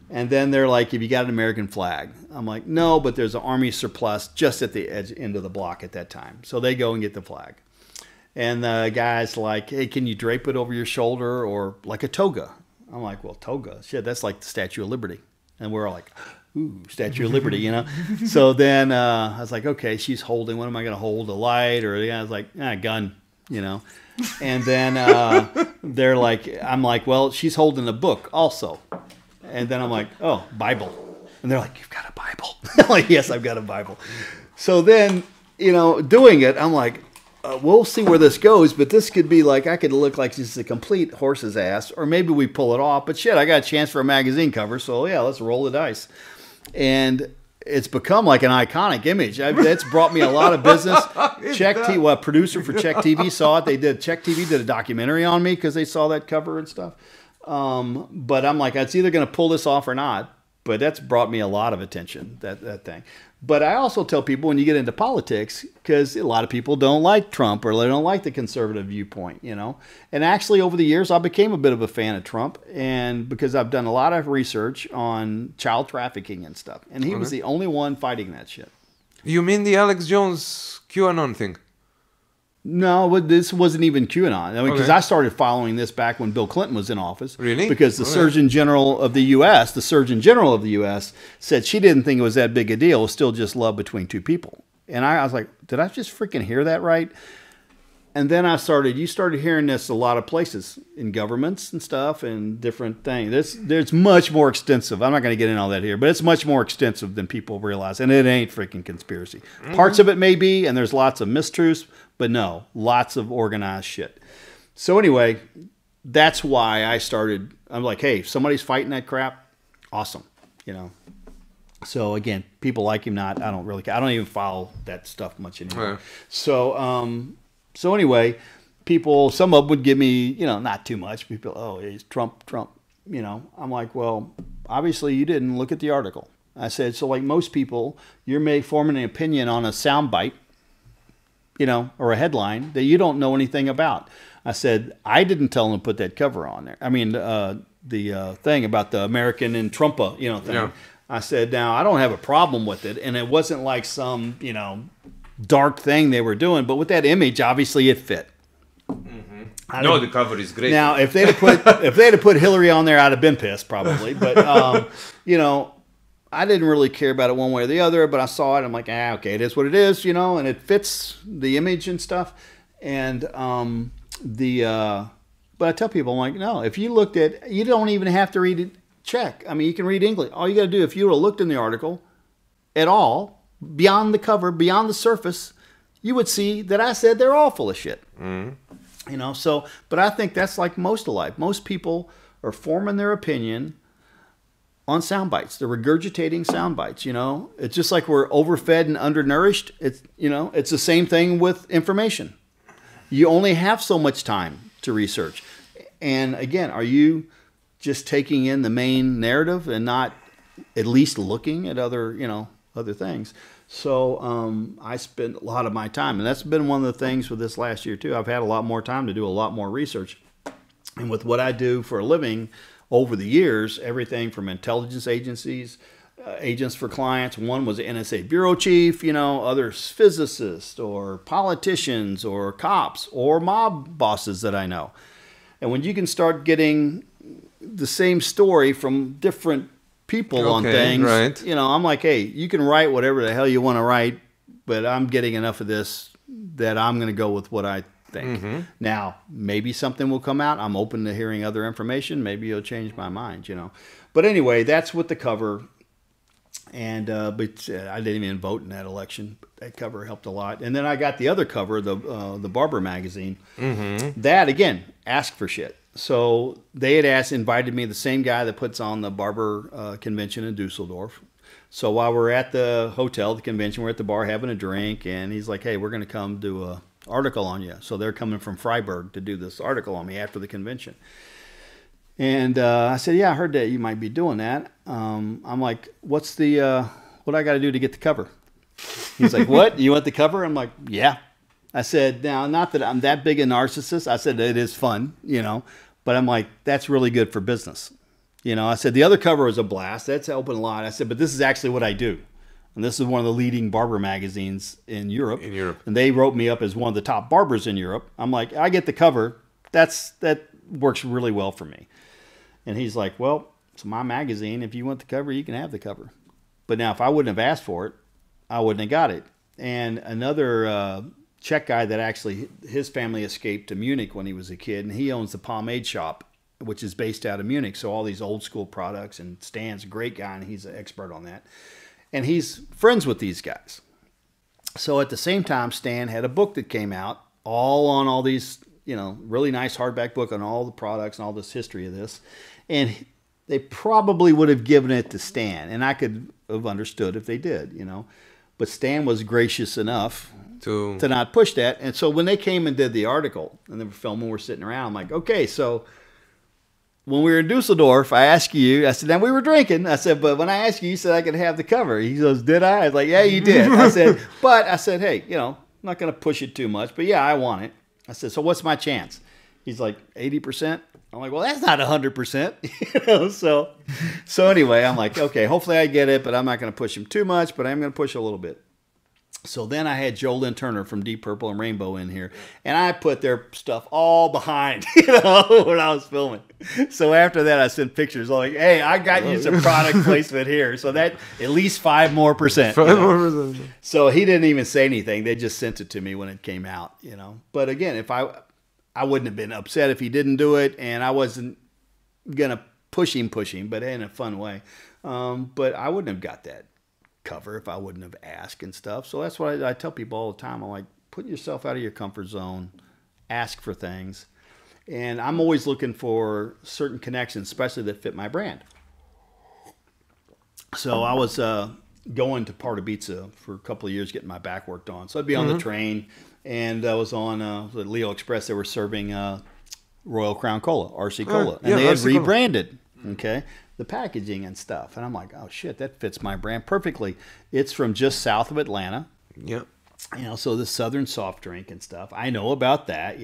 And then they're like, have you got an American flag? I'm like, no, but there's an Army surplus just at the end of the block at that time. So they go and get the flag. And the guy's like, hey, can you drape it over your shoulder or like a toga? I'm like, well, toga? Shit, that's like the Statue of Liberty. And we're all like, ooh, Statue of Liberty, you know? So then I was like, okay, she's holding, what am I going to hold, a light? Or the guy's like, gun. You know, and then they're like, I'm like, well, she's holding a book also. And then I'm like, oh, Bible. And they're like, you've got a Bible. I'm like, yes, I've got a Bible. So then, you know, doing it, I'm like, we'll see where this goes, but this could be like, I could look like just a complete horse's ass, or maybe we pull it off. But shit, I got a chance for a magazine cover, so yeah, let's roll the dice. And it's become like an iconic image. That's brought me a lot of business. Czech TV, a producer for Czech TV saw it. Czech TV did a documentary on me because they saw that cover and stuff. But I'm like, it's either going to pull this off or not. But that's brought me a lot of attention, that thing. But I also tell people when you get into politics, because a lot of people don't like Trump or they don't like the conservative viewpoint, you know. And actually over the years, I became a bit of a fan of Trump, and because I've done a lot of research on child trafficking and stuff. And he was the only one fighting that shit. You mean the Alex Jones QAnon thing? No, this wasn't even QAnon. I mean, because I started following this back when Bill Clinton was in office. Really? Because the Surgeon General of the U.S., said she didn't think it was that big a deal. It was still just love between two people. And I was like, did I just freaking hear that right? And then you started hearing this a lot of places in governments and stuff and different things. There's much more extensive. I'm not going to get into all that here, but it's much more extensive than people realize. And it ain't freaking conspiracy. Parts of it may be, and there's lots of mistruths, but no, lots of organized shit. So anyway, that's why I'm like, hey, if somebody's fighting that crap, awesome, you know. So again, people like him, not, I don't really care. I don't even follow that stuff much anymore. Yeah. So anyway, some of them would give me, you know, not too much. People, oh, he's Trump, you know. I'm like, well, obviously you didn't look at the article. I said, so like most people, you're forming an opinion on a soundbite, you know, or a headline that you don't know anything about. I said, I didn't tell them to put that cover on there. I mean, the thing about the American and Trumpa, you know, thing. Yeah. I said, now, I don't have a problem with it. And it wasn't like some, you know, dark thing they were doing, but with that image, obviously it fit. No, the cover is great. Now, if they'd have put Hillary on there, I'd have been pissed probably. But you know, I didn't really care about it one way or the other. But I saw it, I'm like, okay, it is what it is, you know, and it fits the image and stuff. And but I tell people, I'm like, no, if you looked at, you don't even have to read it Czech. I mean, you can read English. All you got to do, if you would have looked in the article at all, beyond the cover, beyond the surface, you would see that I said they're all full of shit. You know, so, but I think that's like most of life. Most people are forming their opinion on sound bites. They're regurgitating sound bites, you know. It's just like we're overfed and undernourished. It's, you know, it's the same thing with information. You only have so much time to research. And again, are you just taking in the main narrative and not at least looking at other, you know, other things? So I spent a lot of my time, and that's been one of the things with this last year too. I've had a lot more time to do a lot more research. And with what I do for a living over the years, everything from intelligence agencies, agents for clients. One was an NSA bureau chief, you know, others physicists or politicians or cops or mob bosses that I know. And when you can start getting the same story from different people on things, right. You know, I'm like, hey, you can write whatever the hell you want to write, but I'm getting enough of this that I'm going to go with what I think. Now, maybe something will come out. I'm open to hearing other information. Maybe it'll change my mind, you know. But anyway, that's what the cover. And but I didn't even vote in that election. But that cover helped a lot. And then I got the other cover, the Barber magazine. That again, asked for shit. So they had invited me, the same guy that puts on the Barber convention in Dusseldorf. So while we're at the hotel, the convention, we're at the bar having a drink, and he's like, "Hey, we're going to come do a article on you." So they're coming from Freiburg to do this article on me after the convention. And I said, "Yeah, I heard that you might be doing that." I'm like, "What's the what I got to do to get the cover?" He's like, "What? You want the cover?" I'm like, "Yeah." I said, "Now, not that I'm that big a narcissist." I said, "It is fun, you know," but I'm like, "That's really good for business." You know, I said, "The other cover was a blast. That's helping a lot." I said, "But this is actually what I do." And this is one of the leading barber magazines in Europe. And they wrote me up as one of the top barbers in Europe. I'm like, I get the cover. That works really well for me. And he's like, "Well, it's my magazine. If you want the cover, you can have the cover." But now if I wouldn't have asked for it, I wouldn't have got it. And another Czech guy that actually, his family escaped to Munich when he was a kid, and he owns the pomade shop, which is based out of Munich. So all these old school products, and Stan's a great guy, and he's an expert on that. And he's friends with these guys. So at the same time, Stan had a book that came out all on all these, you know, really nice hardback book on all the products and all this history of this. And they probably would have given it to Stan. And I could have understood if they did, you know. But Stan was gracious enough to not push that. And so when they came and did the article, and they were filming, we're sitting around, I'm like, okay, so when we were in Dusseldorf, I asked you, I said, now we were drinking. I said, but when I asked you, you said I could have the cover. He goes, did I? I was like, yeah, you did. I said, hey, you know, I'm not going to push it too much, but yeah, I want it. I said, so what's my chance? He's like, 80%. I'm like, well, that's not 100%. You know, so anyway, I'm like, okay, hopefully I get it, but I'm not going to push him too much, but I'm going to push a little bit. So then I had Lynn Turner from Deep Purple and Rainbow in here, and I put their stuff all behind, when I was filming. So after that, I sent pictures like, "Hey, I got you some product placement here." So that at least 5% more. 5% more. So he didn't even say anything; they just sent it to me when it came out, But again, if I wouldn't have been upset if he didn't do it, and I wasn't gonna push him, but in a fun way. But I wouldn't have got that cover if I wouldn't have asked and stuff. So that's what I tell people all the time. I'm like, put yourself out of your comfort zone, ask for things. And I'm always looking for certain connections, especially that fit my brand. So I was going to Pardubice for a couple of years getting my back worked on. So I'd be on the train, and I was on the Leo Express. They were serving Royal Crown Cola, RC Cola. And they had rebranded, the packaging and stuff. And I'm like, oh, shit, that fits my brand perfectly. It's from just south of Atlanta. Yeah. So the Southern soft drink and stuff. I know about that,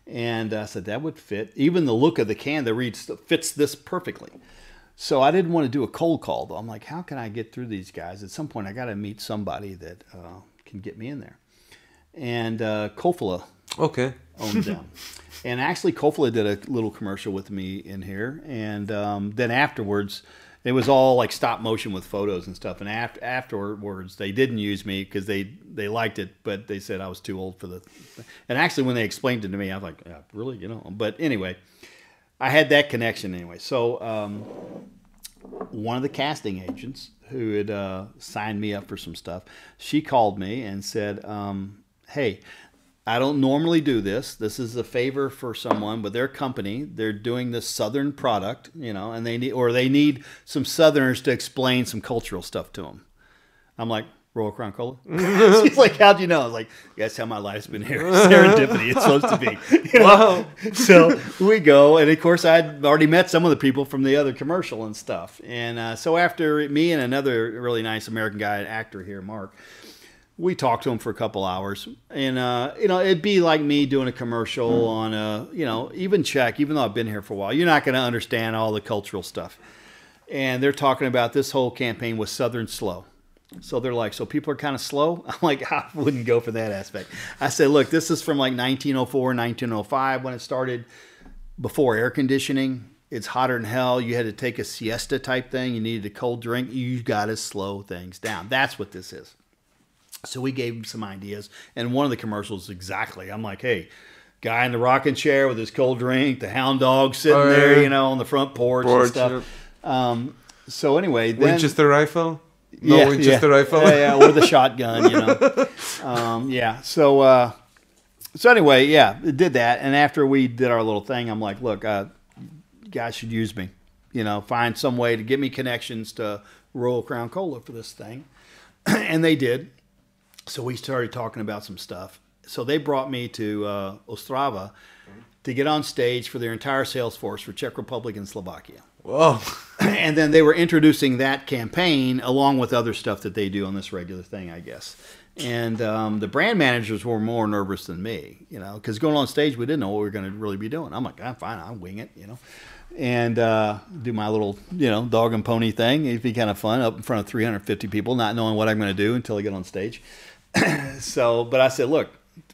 And I said, that would fit. Even the look of the can that reads fits this perfectly. So I didn't want to do a cold call, though. I'm like, how can I get through these guys? At some point, I got to meet somebody that can get me in there. And Kofola owned them. And actually, Kofola did a little commercial with me in here. And then afterwards, it was all like stop motion with photos and stuff. And afterwards, they didn't use me because they liked it, but they said I was too old for the. And actually, when they explained it to me, I was like, yeah, really, But anyway, I had that connection anyway. So one of the casting agents who had signed me up for some stuff, she called me and said, "Hey, I don't normally do this. This is a favor for someone, but their company, they're doing this Southern product, and they need some Southerners to explain some cultural stuff to them." I'm like, Royal Crown Cola? She's like, how'd you know? I was like, that's how my life's been here. Serendipity. It's supposed to be. Wow. So we go, and of course, I'd already met some of the people from the other commercial and stuff. And so after me and another really nice American guy, an actor here, Mark, we talked to him for a couple hours, and it'd be like me doing a commercial on even Czech. Even though I've been here for a while, you're not going to understand all the cultural stuff. And they're talking about this whole campaign was Southern slow. So they're like, so people are kind of slow? I'm like, I wouldn't go for that aspect. I said, look, this is from like 1904, 1905 when it started, before air conditioning. It's hotter than hell. You had to take a siesta type thing. You needed a cold drink. You got to slow things down. That's what this is. So we gave him some ideas, and one of the commercials exactly. I'm like, hey, guy in the rocking chair with his cold drink, the hound dog sitting there, on the front porch and stuff. Yeah. So anyway, then, Winchester rifle. Winchester rifle. Yeah, or the shotgun. So anyway, it did that, and after we did our little thing, I'm like, look, you guys should use me. Find some way to get me connections to Royal Crown Cola for this thing, and they did. So we started talking about some stuff. So they brought me to Ostrava to get on stage for their entire sales force for Czech Republic and Slovakia. Whoa. And then they were introducing that campaign along with other stuff that they do on this regular thing, I guess. And the brand managers were more nervous than me, because going on stage, we didn't know what we were going to really be doing. I'm like, I'm fine, I'll wing it, and do my little, dog and pony thing. It'd be kind of fun up in front of 350 people, not knowing what I'm going to do until I get on stage. But I said, look,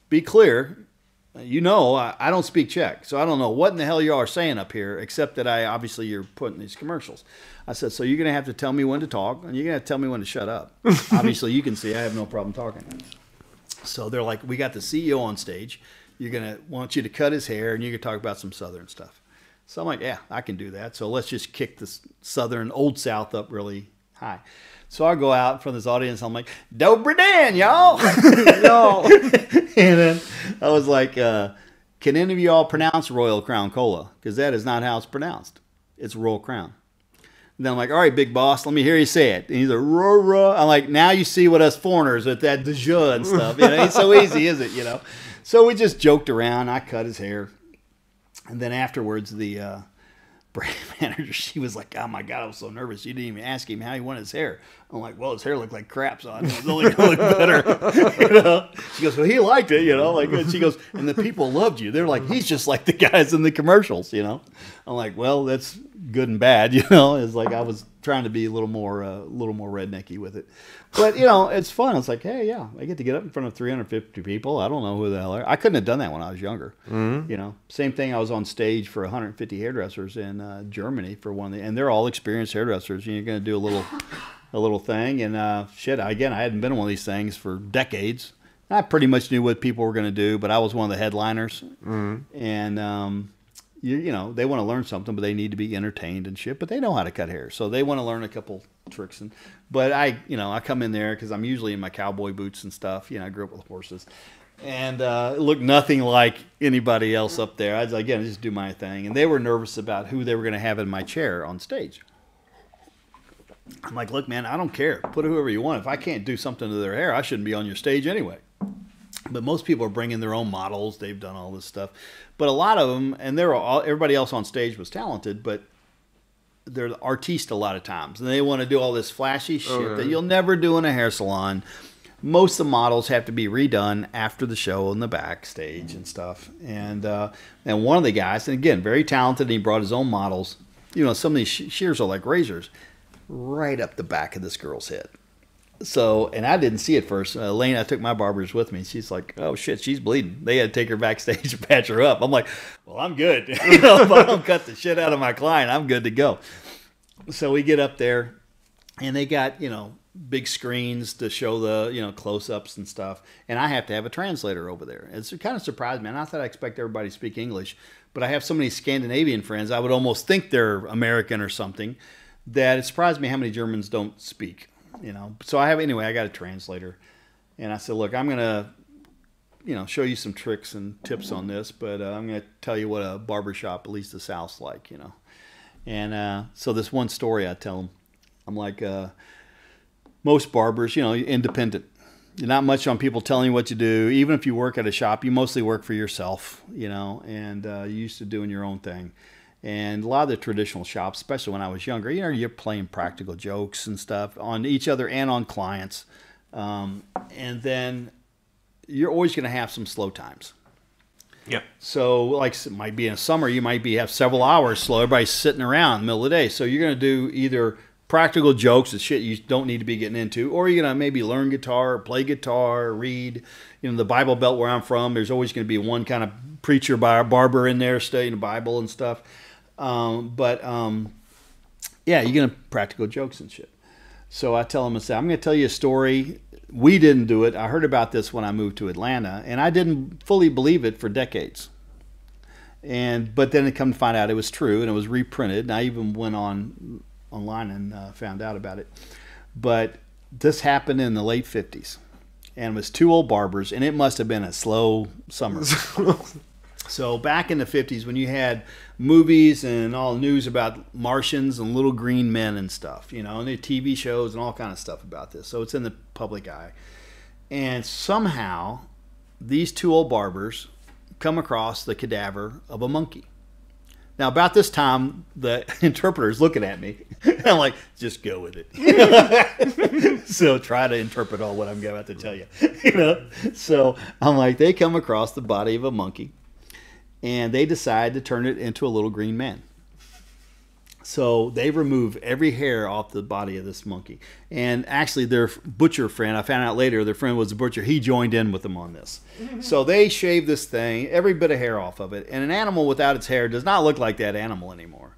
be clear, I don't speak Czech, so I don't know what in the hell y'all are saying up here, except that obviously you're putting these commercials. I said, so you're going to have to tell me when to talk, and you're going to have to tell me when to shut up. Obviously, you can see I have no problem talking. So they're like, we got the CEO on stage. Want you to cut his hair, and you can talk about some Southern stuff. So I'm like, yeah, I can do that. So let's just kick this Southern, Old South up really high. So I go out in front of this audience. I'm like, Dobry den, y'all. And then I was like, can any of y'all pronounce Royal Crown Cola? Because that is not how it's pronounced. It's Royal Crown. And then I'm like, all right, big boss, let me hear you say it. And he's like, ruh. I'm like, now you see what us foreigners with that de jure and stuff. It's so easy, is it, So we just joked around. I cut his hair. And then afterwards, the brand manager, she was like, oh my God, I was so nervous. You didn't even ask him how he wanted his hair. I'm like, well, his hair looked like crap, so I knew it was only going to look better. She goes, well, he liked it, and she goes, and the people loved you. They're like, he's just like the guys in the commercials, I'm like, well, that's good and bad, you know. It's like I was trying to be a little more rednecky with it. But, you know, it's fun. It's like, hey, yeah, I get to get up in front of 350 people. I don't know who the hell they are. I couldn't have done that when I was younger. You know, same thing. I was on stage for 150 hairdressers in Germany for one of the, and they're all experienced hairdressers. You're going to do a little thing. And shit, again, I hadn't been on one of these things for decades. I pretty much knew what people were going to do, but I was one of the headliners. And, you know, they want to learn something, but they need to be entertained and shit. But they know how to cut hair, so they want to learn a couple tricks. But I come in there because I'm usually in my cowboy boots and stuff. You know, I grew up with horses, and it looked nothing like anybody else up there. I just do my thing, and they were nervous about who they were going to have in my chair on stage. I'm like, look, man, I don't care. Put whoever you want. If I can't do something to their hair, I shouldn't be on your stage anyway. But most people are bringing their own models. They've done all this stuff. But a lot of them, and everybody else on stage was talented, but they're artistes a lot of times. And they want to do all this flashy shit that you'll never do in a hair salon. Most of the models have to be redone after the show in the backstage and stuff. And one of the guys, and again, very talented, and he brought his own models. You know, some of these shears are like razors right up the back of this girl's head. So, and I didn't see it first. Elena, I took my barbers with me. She's like, oh, shit, she's bleeding. They had to take her backstage and patch her up. I'm like, well, I'm good. You know, if I don't cut the shit out of my client, I'm good to go. So we get up there, and they got, you know, big screens to show the, you know, close-ups and stuff. And I have to have a translator over there. It's kind of surprised me. Not that I expect everybody to speak English, but I have so many Scandinavian friends, I would almost think they're American or something, that it surprised me how many Germans don't speak. You know, so I got a translator, and I said, look, I'm going to, you know, show you some tricks and tips on this, but I'm going to tell you what a barbershop, at least the South's like, you know. And so this one story I tell them, I'm like, most barbers, you know, independent. You're not much on people telling you what to do. Even if you work at a shop, you mostly work for yourself, you know, and you're used to doing your own thing. And a lot of the traditional shops, especially when I was younger, you know, you're playing practical jokes and stuff on each other and on clients. And then you're always going to have some slow times. Yeah. So, like, it might be in summer, you might have several hours slow. Everybody's sitting around in the middle of the day. So you're going to do either practical jokes and shit you don't need to be getting into, or you're going to maybe learn guitar, play guitar, read. You know, the Bible Belt where I'm from, there's always going to be one kind of preacher, barber in there studying the Bible and stuff. Yeah, you're going to practical jokes and shit. So I tell them, I say, I'm going to tell you a story. We didn't do it. I heard about this when I moved to Atlanta, and I didn't fully believe it for decades. But then it come to find out it was true, and it was reprinted. And I even went online and found out about it. But this happened in the late 50s, and it was two old barbers, and it must have been a slow summer. So back in the 50s, when you had movies and all news about Martians and little green men and stuff, you know, and the TV shows and all kind of stuff about this. So it's in the public eye. And somehow these two old barbers come across the cadaver of a monkey. Now, about this time, the interpreter's looking at me. And I'm like, just go with it. So try to interpret all what I'm about to tell you. You know? So I'm like, they come across the body of a monkey. And they decide to turn it into a little green man. So they remove every hair off the body of this monkey. And actually their butcher friend, I found out later, their friend was a butcher. He joined in with them on this. So they shaved this thing, every bit of hair off of it. And an animal without its hair does not look like that animal anymore.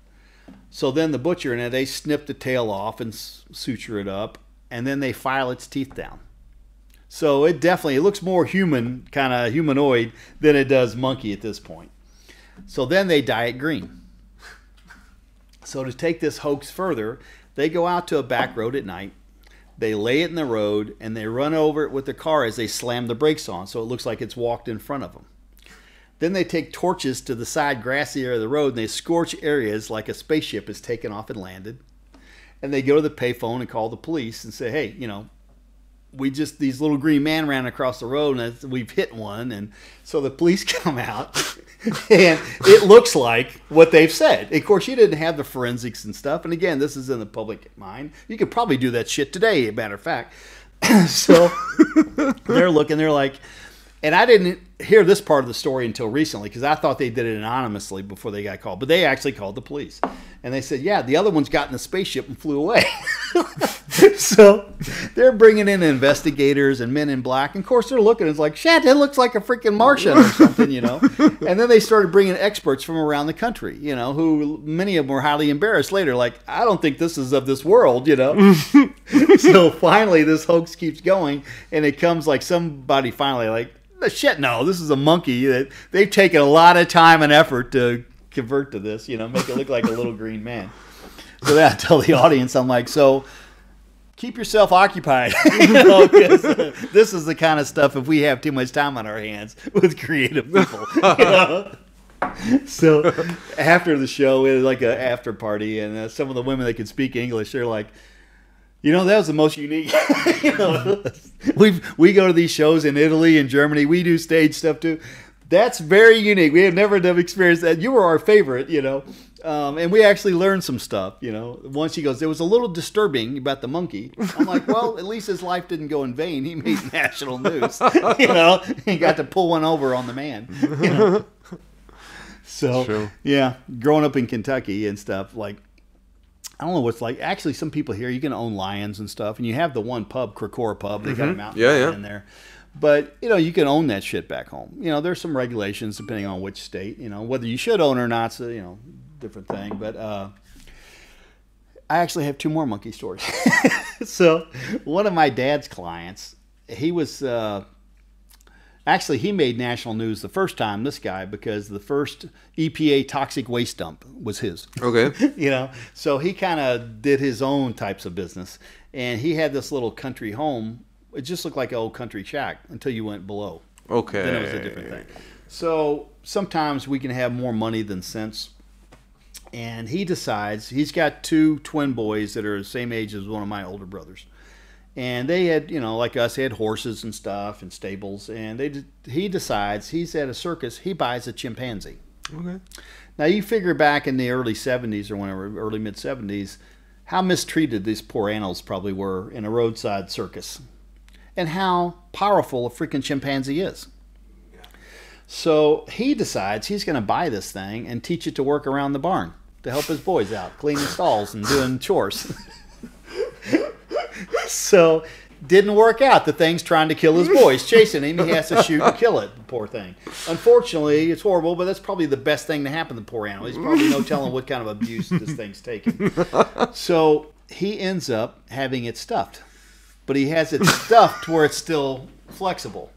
So then the butcher, and they snip the tail off and suture it up. And then they file its teeth down. So it looks more human, kind of humanoid, than it does monkey at this point. So then they dye it green. So to take this hoax further, they go out to a back road at night. They lay it in the road, and they run over it with the car as they slam the brakes on, so it looks like it's walked in front of them. Then they take torches to the side grassy area of the road, and they scorch areas like a spaceship has taken off and landed. And they go to the payphone and call the police and say, hey, you know, these little green men ran across the road, and we've hit one. And so the police come out, and it looks like what they've said. Of course, you didn't have the forensics and stuff. And again, this is in the public mind. You could probably do that shit today, as a matter of fact. So they're looking, they're like, and I didn't hear this part of the story until recently because I thought they did it anonymously before they got called. But they actually called the police. And they said, yeah, the other one's got in the spaceship and flew away. So they're bringing in investigators and men in black. And of course, they're looking. It's like, shit, it looks like a freaking Martian or something, you know. And then they started bringing experts from around the country, you know, who many of them were highly embarrassed later. Like, I don't think this is of this world, you know. So finally, this hoax keeps going. And it comes like somebody finally like, shit, no, this is a monkey. That they've taken a lot of time and effort to convert to this, you know, make it look like a little green man. So then I tell the audience, I'm like, so keep yourself occupied, you know, 'cause, this is the kind of stuff if we have too much time on our hands with creative people. You know? So after the show, it was like an after party, and some of the women that could speak English, they're like, you know, that was the most unique. You know, we go to these shows in Italy and Germany. We do stage stuff too. That's very unique. We have never done experienced that. You were our favorite, you know. And we actually learned some stuff, you know. Once he goes, it was a little disturbing about the monkey. I'm like, well, at least his life didn't go in vain. He made national news, you know. He got to pull one over on the man, you know. So, True. yeah, growing up in Kentucky and stuff, like, I don't know what's like. Actually, some people here, you can own lions and stuff. And you have the one pub, Krakora Pub. They got a mountain lion in there. But, you know, you can own that shit back home. You know, there's some regulations depending on which state. You know, whether you should own or not, so, you know, different thing. But I actually have two more monkey stories. So one of my dad's clients, he was actually he made national news the first time, this guy, because the first EPA toxic waste dump was his. Okay. You know, so he kind of did his own types of business, and he had this little country home. It just looked like an old country shack until you went below. Okay. Then it was a different thing. So sometimes we can have more money than sense. And he decides, he's got two twin boys that are the same age as one of my older brothers. And they had, you know, like us, they had horses and stuff and stables. And he decides he's at a circus, he buys a chimpanzee. Okay. Now you figure back in the early 70s or whenever, early mid 70s, how mistreated these poor animals probably were in a roadside circus. And how powerful a freaking chimpanzee is. So he decides he's going to buy this thing and teach it to work around the barn to help his boys out, cleaning stalls and doing chores. So didn't work out. The thing's trying to kill his boys, chasing him. He has to shoot and kill it, the poor thing. Unfortunately, it's horrible, but that's probably the best thing to happen to the poor animal. He's probably no telling what kind of abuse this thing's taking. So he ends up having it stuffed. But he has it stuffed where it's still flexible.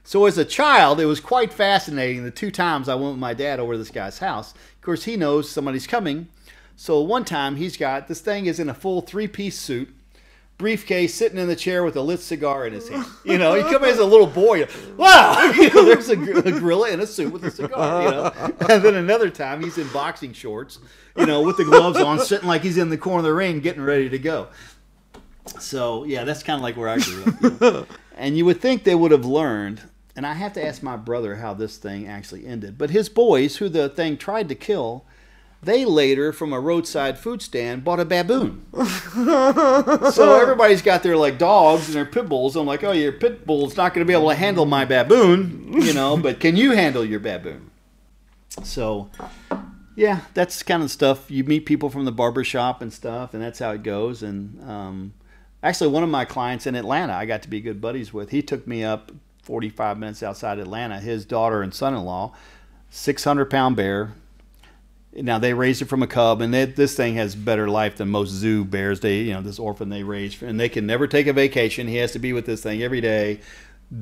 So as a child, it was quite fascinating the two times I went with my dad over to this guy's house. Of course, he knows somebody's coming. So one time he's got, this thing is in a full three-piece suit, briefcase, sitting in the chair with a lit cigar in his hand. You know, he comes as a little boy. Wow! You know, there's a gorilla in a suit with a cigar, you know. And then another time he's in boxing shorts, you know, with the gloves on, sitting like he's in the corner of the ring getting ready to go. So, yeah, that's kind of like where I grew up. You know? And you would think they would have learned, and I have to ask my brother how this thing actually ended. But his boys, who the thing tried to kill, they later, from a roadside food stand, bought a baboon. So everybody's got their, like, dogs and their pit bulls. I'm like, oh, your pit bull's not going to be able to handle my baboon, you know, but can you handle your baboon? So, yeah, that's kind of stuff. You meet people from the barber shop and stuff, and that's how it goes. And actually, one of my clients in Atlanta, I got to be good buddies with. He took me up 45 minutes outside Atlanta. His daughter and son-in-law, 600-pound bear. Now, they raised it from a cub, and this thing has better life than most zoo bears. They, you know, this orphan they raise, and they can never take a vacation. He has to be with this thing every day.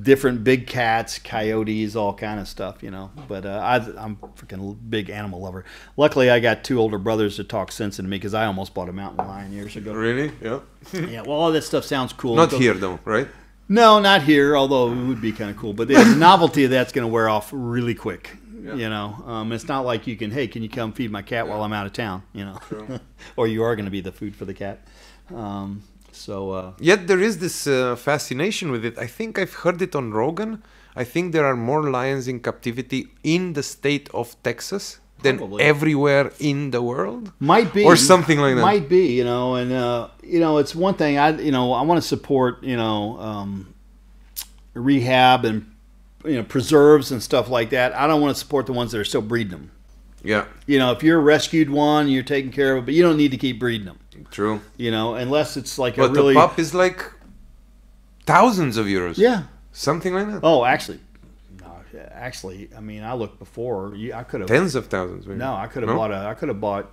Different big cats, coyotes, all kind of stuff, you know. But I'm a freaking big animal lover. Luckily, I got two older brothers to talk sense into me because I almost bought a mountain lion years ago. Really? Yeah. Yeah, well, all that stuff sounds cool. Not here, though, right? No, not here, although it would be kind of cool. But the novelty of that's going to wear off really quick. Yeah. You know, it's not like you can, hey, can you come feed my cat while I'm out of town, you know. Or you are going to be the food for the cat. Yet there is this fascination with it. I think I've heard it on Rogan. I think there are more lions in captivity in the state of Texas than everywhere in the world. Might be. Or something like that. Might be, you know. And, you know, it's one thing, I want to support, you know, rehab and, you know, preserves and stuff like that. I don't want to support the ones that are still breeding them. Yeah. You know, if you're a rescued one, you're taking care of it, but you don't need to keep breeding them. True. You know, unless it's like But a really... the pup is like thousands of euros. Yeah. Something like that. Oh, actually, no, actually, I mean, I looked before. I could have... Tens of thousands. Maybe. No, I could have I could have bought,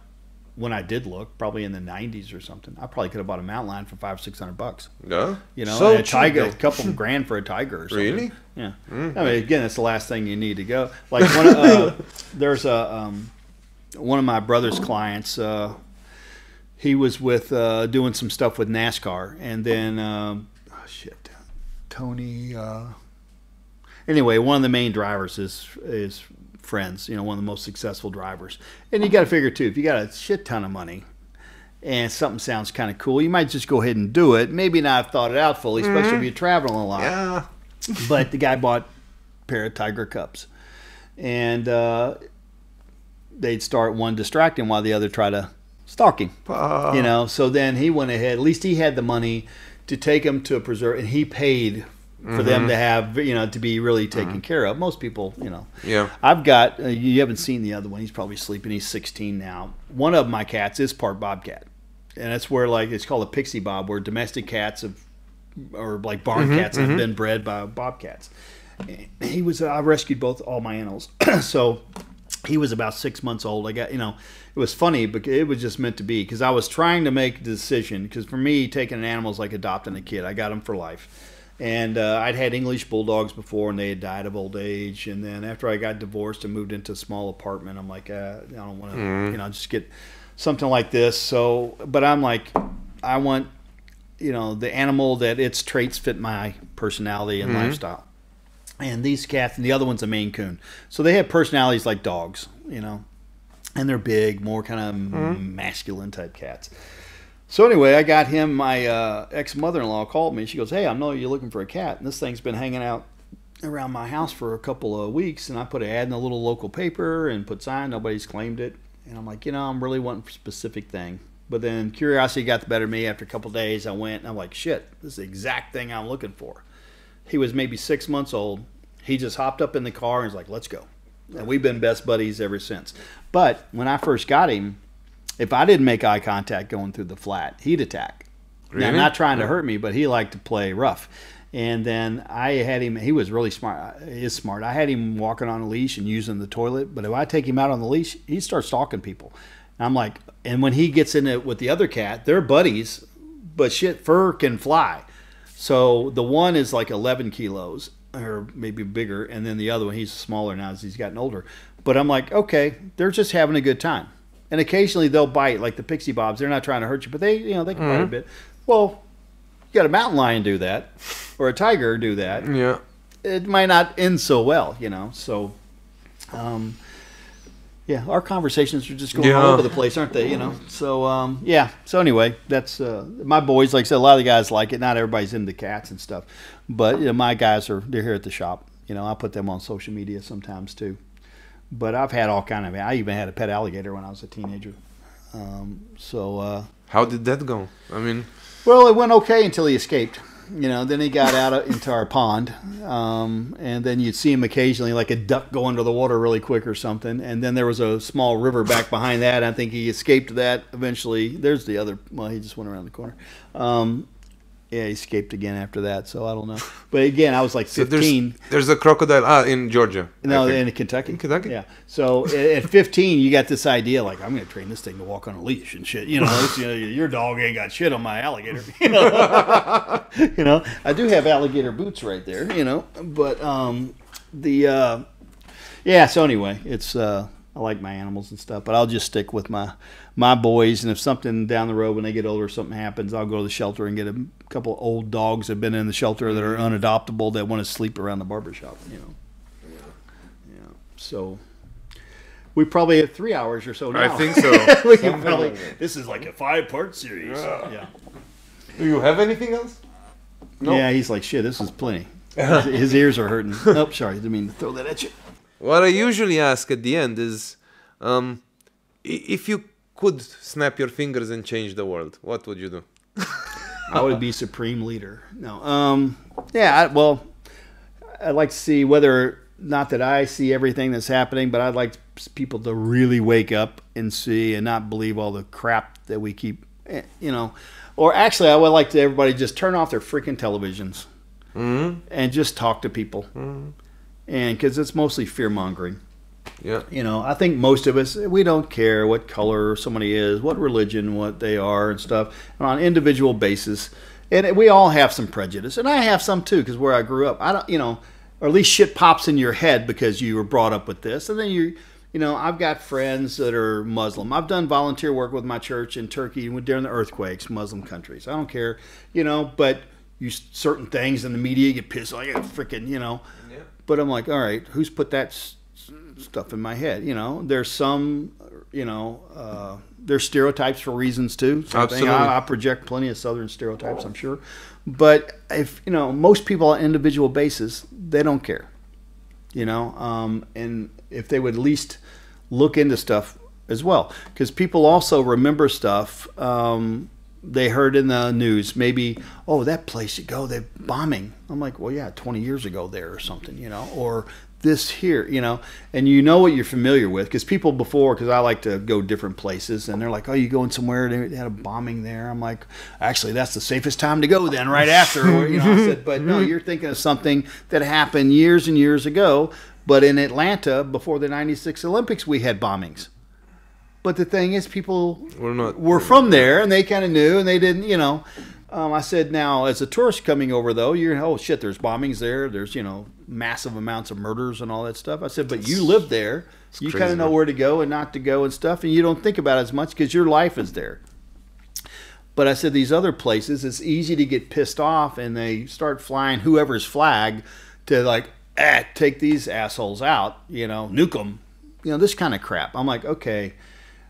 when I did look, probably in the 90s or something, I probably could have bought a mountain lion for $500-600. Yeah. You know, So and a tiger, cheap, a couple of grand for a tiger or something. Really? Yeah. Mm-hmm. I mean, again, that's the last thing you need to go. Like, there's one of my brother's clients, he was with, doing some stuff with NASCAR, and then, Tony, anyway, one of the main drivers is friends, you know, one of the most successful drivers. And you got to figure too, if you got a shit ton of money and something sounds kind of cool, you might just go ahead and do it. Maybe not have thought it out fully, especially if you're traveling a lot. Yeah. But the guy bought a pair of tiger cubs, and they'd start one distracting while the other try to stalk him. You know, so then he went ahead. At least he had the money to take them to a preserve, and he paid for them to have, you know, to be really taken care of. Most people, you know. Yeah. I've got, you haven't seen the other one. He's probably sleeping. He's 16 now. One of my cats is part bobcat. And that's where, like, it's called a pixie bob, where domestic cats or like barn cats have been bred by bobcats. I rescued all my animals. So he was about 6 months old. I got, you know, it was funny, but it was just meant to be, because I was trying to make the decision, because for me, taking an animal is like adopting a kid. I got him for life. And I'd had English bulldogs before, and they had died of old age. And then after I got divorced and moved into a small apartment, I'm like, I don't want to, you know, just get something like this. So, but I'm like, I want, you know, the animal that its traits fit my personality and lifestyle. And these cats, and the other one's a Maine Coon. So they have personalities like dogs, you know, and they're big, more kind of masculine type cats. So anyway, I got him. My ex-mother-in-law called me. She goes, "Hey, I know you're looking for a cat, and this thing's been hanging out around my house for a couple of weeks." And I put an ad in a little local paper and put sign. Nobody's claimed it. And I'm like, you know, I'm really wanting a specific thing. But then curiosity got the better of me. After a couple of days, I went, and I'm like, shit, this is the exact thing I'm looking for. He was maybe 6 months old. He just hopped up in the car and was like, let's go. And we've been best buddies ever since. But when I first got him, if I didn't make eye contact going through the flat, he'd attack. Really? Now, not trying to hurt me, but he liked to play rough. And then I had him, he was really smart. He is smart. I had him walking on a leash and using the toilet. But if I take him out on the leash, he starts stalking people. And I'm like, and when he gets in it with the other cat, they're buddies, but shit, fur can fly. So the one is like 11 kilos or maybe bigger. And then the other one, he's smaller now as he's gotten older. But I'm like, okay, they're just having a good time. And occasionally they'll bite, like the pixie bobs. They're not trying to hurt you, but they, you know, they can bite a bit. Well, you got a mountain lion do that, or a tiger do that. Yeah. It might not end so well, you know. So, yeah, our conversations are just going all over the place, aren't they? You know. So, yeah. So anyway, that's my boys. Like I said, a lot of the guys like it. Not everybody's into cats and stuff, but you know, my guys they're here at the shop. You know, I put them on social media sometimes too. But I've had all kind of. I even had a pet alligator when I was a teenager. How did that go? I mean, well, it went okay until he escaped. You know, then he got out into our pond, and then you'd see him occasionally, like a duck go under the water really quick or something. And then there was a small river back behind that. I think he escaped that eventually. There's the other. Well, he just went around the corner. Yeah, he escaped again after that, so I don't know. But again, I was like 15. So there's a crocodile in Georgia. No, in Kentucky. In Kentucky? Yeah. So at 15, you got this idea, like, I'm going to train this thing to walk on a leash and shit. You know, your dog ain't got shit on my alligator. You know? You know, I do have alligator boots right there, you know. But, yeah, so anyway, it's, I like my animals and stuff, but I'll just stick with my boys, and if something down the road when they get older, something happens, I'll go to the shelter and get a couple of old dogs that have been in the shelter that are unadoptable that want to sleep around the barbershop, you know. Yeah. So we probably have 3 hours or so now. I think so. We can probably, this is like a 5-part series. Yeah. Do you have anything else? No? Yeah, he's like, shit, this is plenty. His ears are hurting. Oh, sorry, didn't mean to throw that at you. What I usually ask at the end is, if you could snap your fingers and change the world, what would you do? I would be supreme leader. No. Yeah, well, I'd like to see whether not that I see everything that's happening, but I'd like people to really wake up and see and not believe all the crap that we keep, Or actually, I would like to everybody just turn off their freaking televisions and just talk to people. And because it's mostly fear-mongering. Yeah. I think most of us, we don't care what color somebody is, what religion, what they are and stuff. And on an individual basis, and we all have some prejudice. And I have some too, because where I grew up, I don't, or at least shit pops in your head because you were brought up with this. And then I've got friends that are Muslim. I've done volunteer work with my church in Turkey during the earthquakes, Muslim countries. I don't care, but certain things in the media get pissed like freaking, Yeah. But I'm like, all right, who's put that stuff in my head? There's some, there's stereotypes for reasons too. Absolutely. I project plenty of Southern stereotypes, I'm sure. But if, most people on an individual basis, they don't care, and if they would at least look into stuff as well, because people also remember stuff they heard in the news. Maybe, that place you go, they're bombing. I'm like, well, yeah, 20 years ago there or something, or this here, and what you're familiar with, because people before, because I like to go different places, and they're like, oh, you going somewhere, they had a bombing there. I'm like, actually, that's the safest time to go then, right after. I said, but no, you're thinking of something that happened years and years ago, but in Atlanta, before the 96 Olympics, we had bombings. But the thing is, people were from there, and they kind of knew, and they didn't, I said, now, as a tourist coming over, though, oh, shit, there's bombings there. There's, massive amounts of murders and all that stuff. I said, but you live there. You kind of know where to go and not to go and stuff, and you don't think about it as much because your life is there. But I said, these other places, it's easy to get pissed off, and they start flying whoever's flag to, like, take these assholes out, nuke them, this kind of crap. I'm like, okay.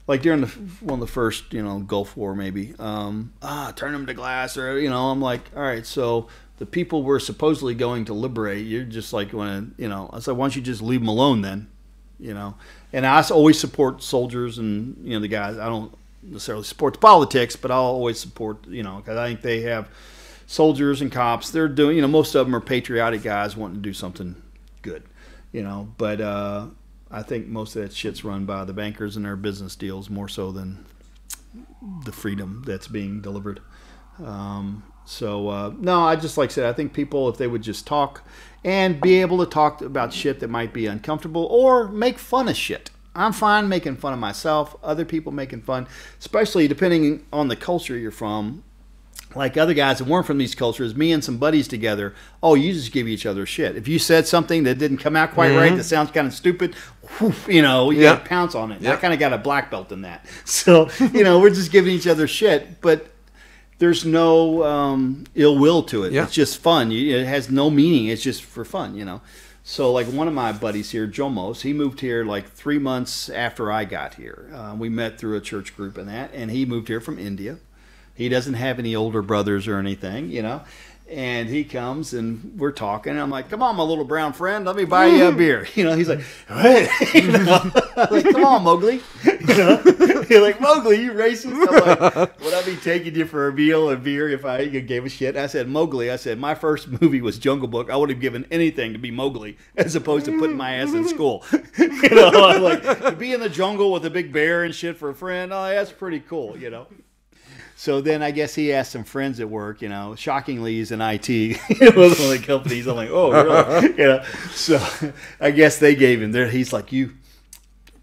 Like during one of the first, Gulf War, maybe, turn them to glass, or, I'm like, all right, so the people we're supposedly going to liberate, you're just like, I said, why don't you just leave them alone then, and I always support soldiers and, the guys. I don't necessarily support the politics, but I'll always support, because I think they have soldiers and cops. They're doing, most of them are patriotic guys wanting to do something good, but, I think most of that shit's run by the bankers and their business deals more so than the freedom that's being delivered. No, I just, like I said, I think people, if they would just talk and be able to talk about shit that might be uncomfortable or make fun of shit. I'm fine making fun of myself, other people making fun, especially depending on the culture you're from. Like other guys that weren't from these cultures, me and some buddies together, you just give each other shit. If you said something that didn't come out quite right, that sounds kind of stupid, you got to pounce on it. I kind of got a black belt in that. So, we're just giving each other shit, but there's no ill will to it. Yeah. It's just fun. It has no meaning. It's just for fun, So, like one of my buddies here, Jomos, he moved here like 3 months after I got here. We met through a church group and he moved here from India. He doesn't have any older brothers or anything, and he comes and we're talking. And I'm like, come on, my little brown friend, let me buy you a beer. He's like, what? I'm like, come on, Mowgli. You're like, Mowgli, you racist? I'm like, would I be taking you for a meal and beer if I gave a shit? I said, Mowgli, my first movie was Jungle Book. I would have given anything to be Mowgli as opposed to putting my ass in school. I'm like, to be in the jungle with a big bear and shit for a friend, that's pretty cool, So then I guess he asked some friends at work, shockingly he's in IT. It was one of the companies. I'm like, oh, really? So I guess they gave him there. He's like, you,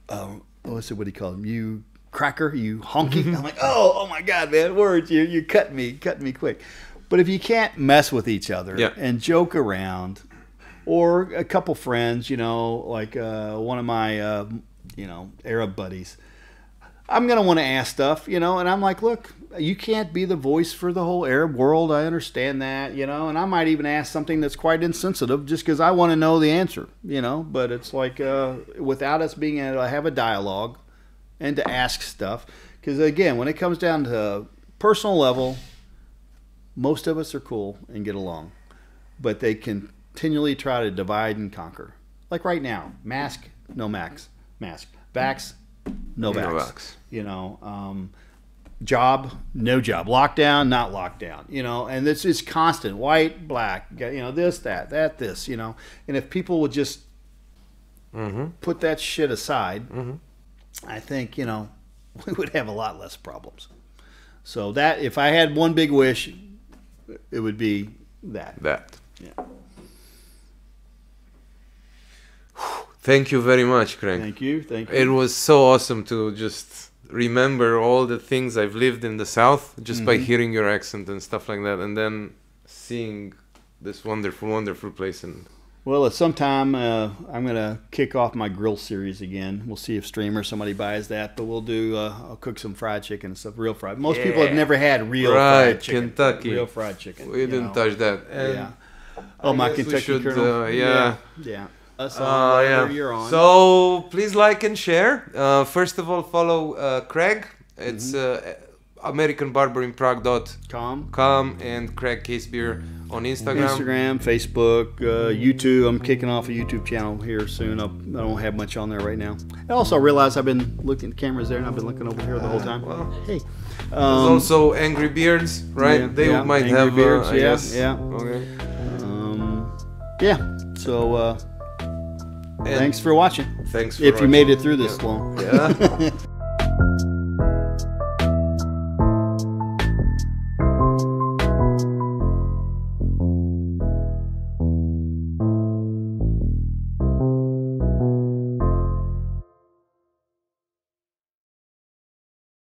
what do you call him? You cracker, you honky. I'm like, oh my God, man, words, you cut me quick. But if you can't mess with each other and joke around, or a couple friends, like one of my, Arab buddies, I'm going to want to ask stuff, and I'm like, look, you can't be the voice for the whole Arab world. I understand that, and I might even ask something that's quite insensitive just because I want to know the answer, but it's like without us being able to have a dialogue and to ask stuff, because again, when it comes down to personal level, most of us are cool and get along, but they continually try to divide and conquer. Like right now, mask, no mask, vax, no vax. Job, no job. Lockdown, not lockdown. And this is constant. White, black. This, that, this. And if people would just put that shit aside, I think, we would have a lot less problems. So that, if I had one big wish, it would be that. Yeah. Thank you very much, Kraig. Thank you. It was so awesome to just remember all the things I've lived in the South just by hearing your accent and stuff like that, and then seeing this wonderful, wonderful place. And well, at some time, I'm going to kick off my grill series again. We'll see if Stream or somebody buys that, but we'll do, I'll cook some fried chicken and stuff, real fried. Most people have never had real fried chicken. Kentucky. Real fried chicken. We didn't touch that. And yeah. Oh, my Kentucky Colonel. Yeah. Us on whatever you're on. So please like and share. First of all, follow Kraig. It's American Barber in Prague.com and Kraig Casebier on Instagram, Facebook, YouTube. I'm kicking off a YouTube channel here soon. I don't have much on there right now. I also realized I've been looking at cameras there, and I've been looking over here the whole time. Well, hey. There's also Angry Beards, right? Yeah, they might Angry have Beards, yes. Yeah. Okay. Yeah. So thanks for watching. Thanks for if watching. you made it through this long. Yeah.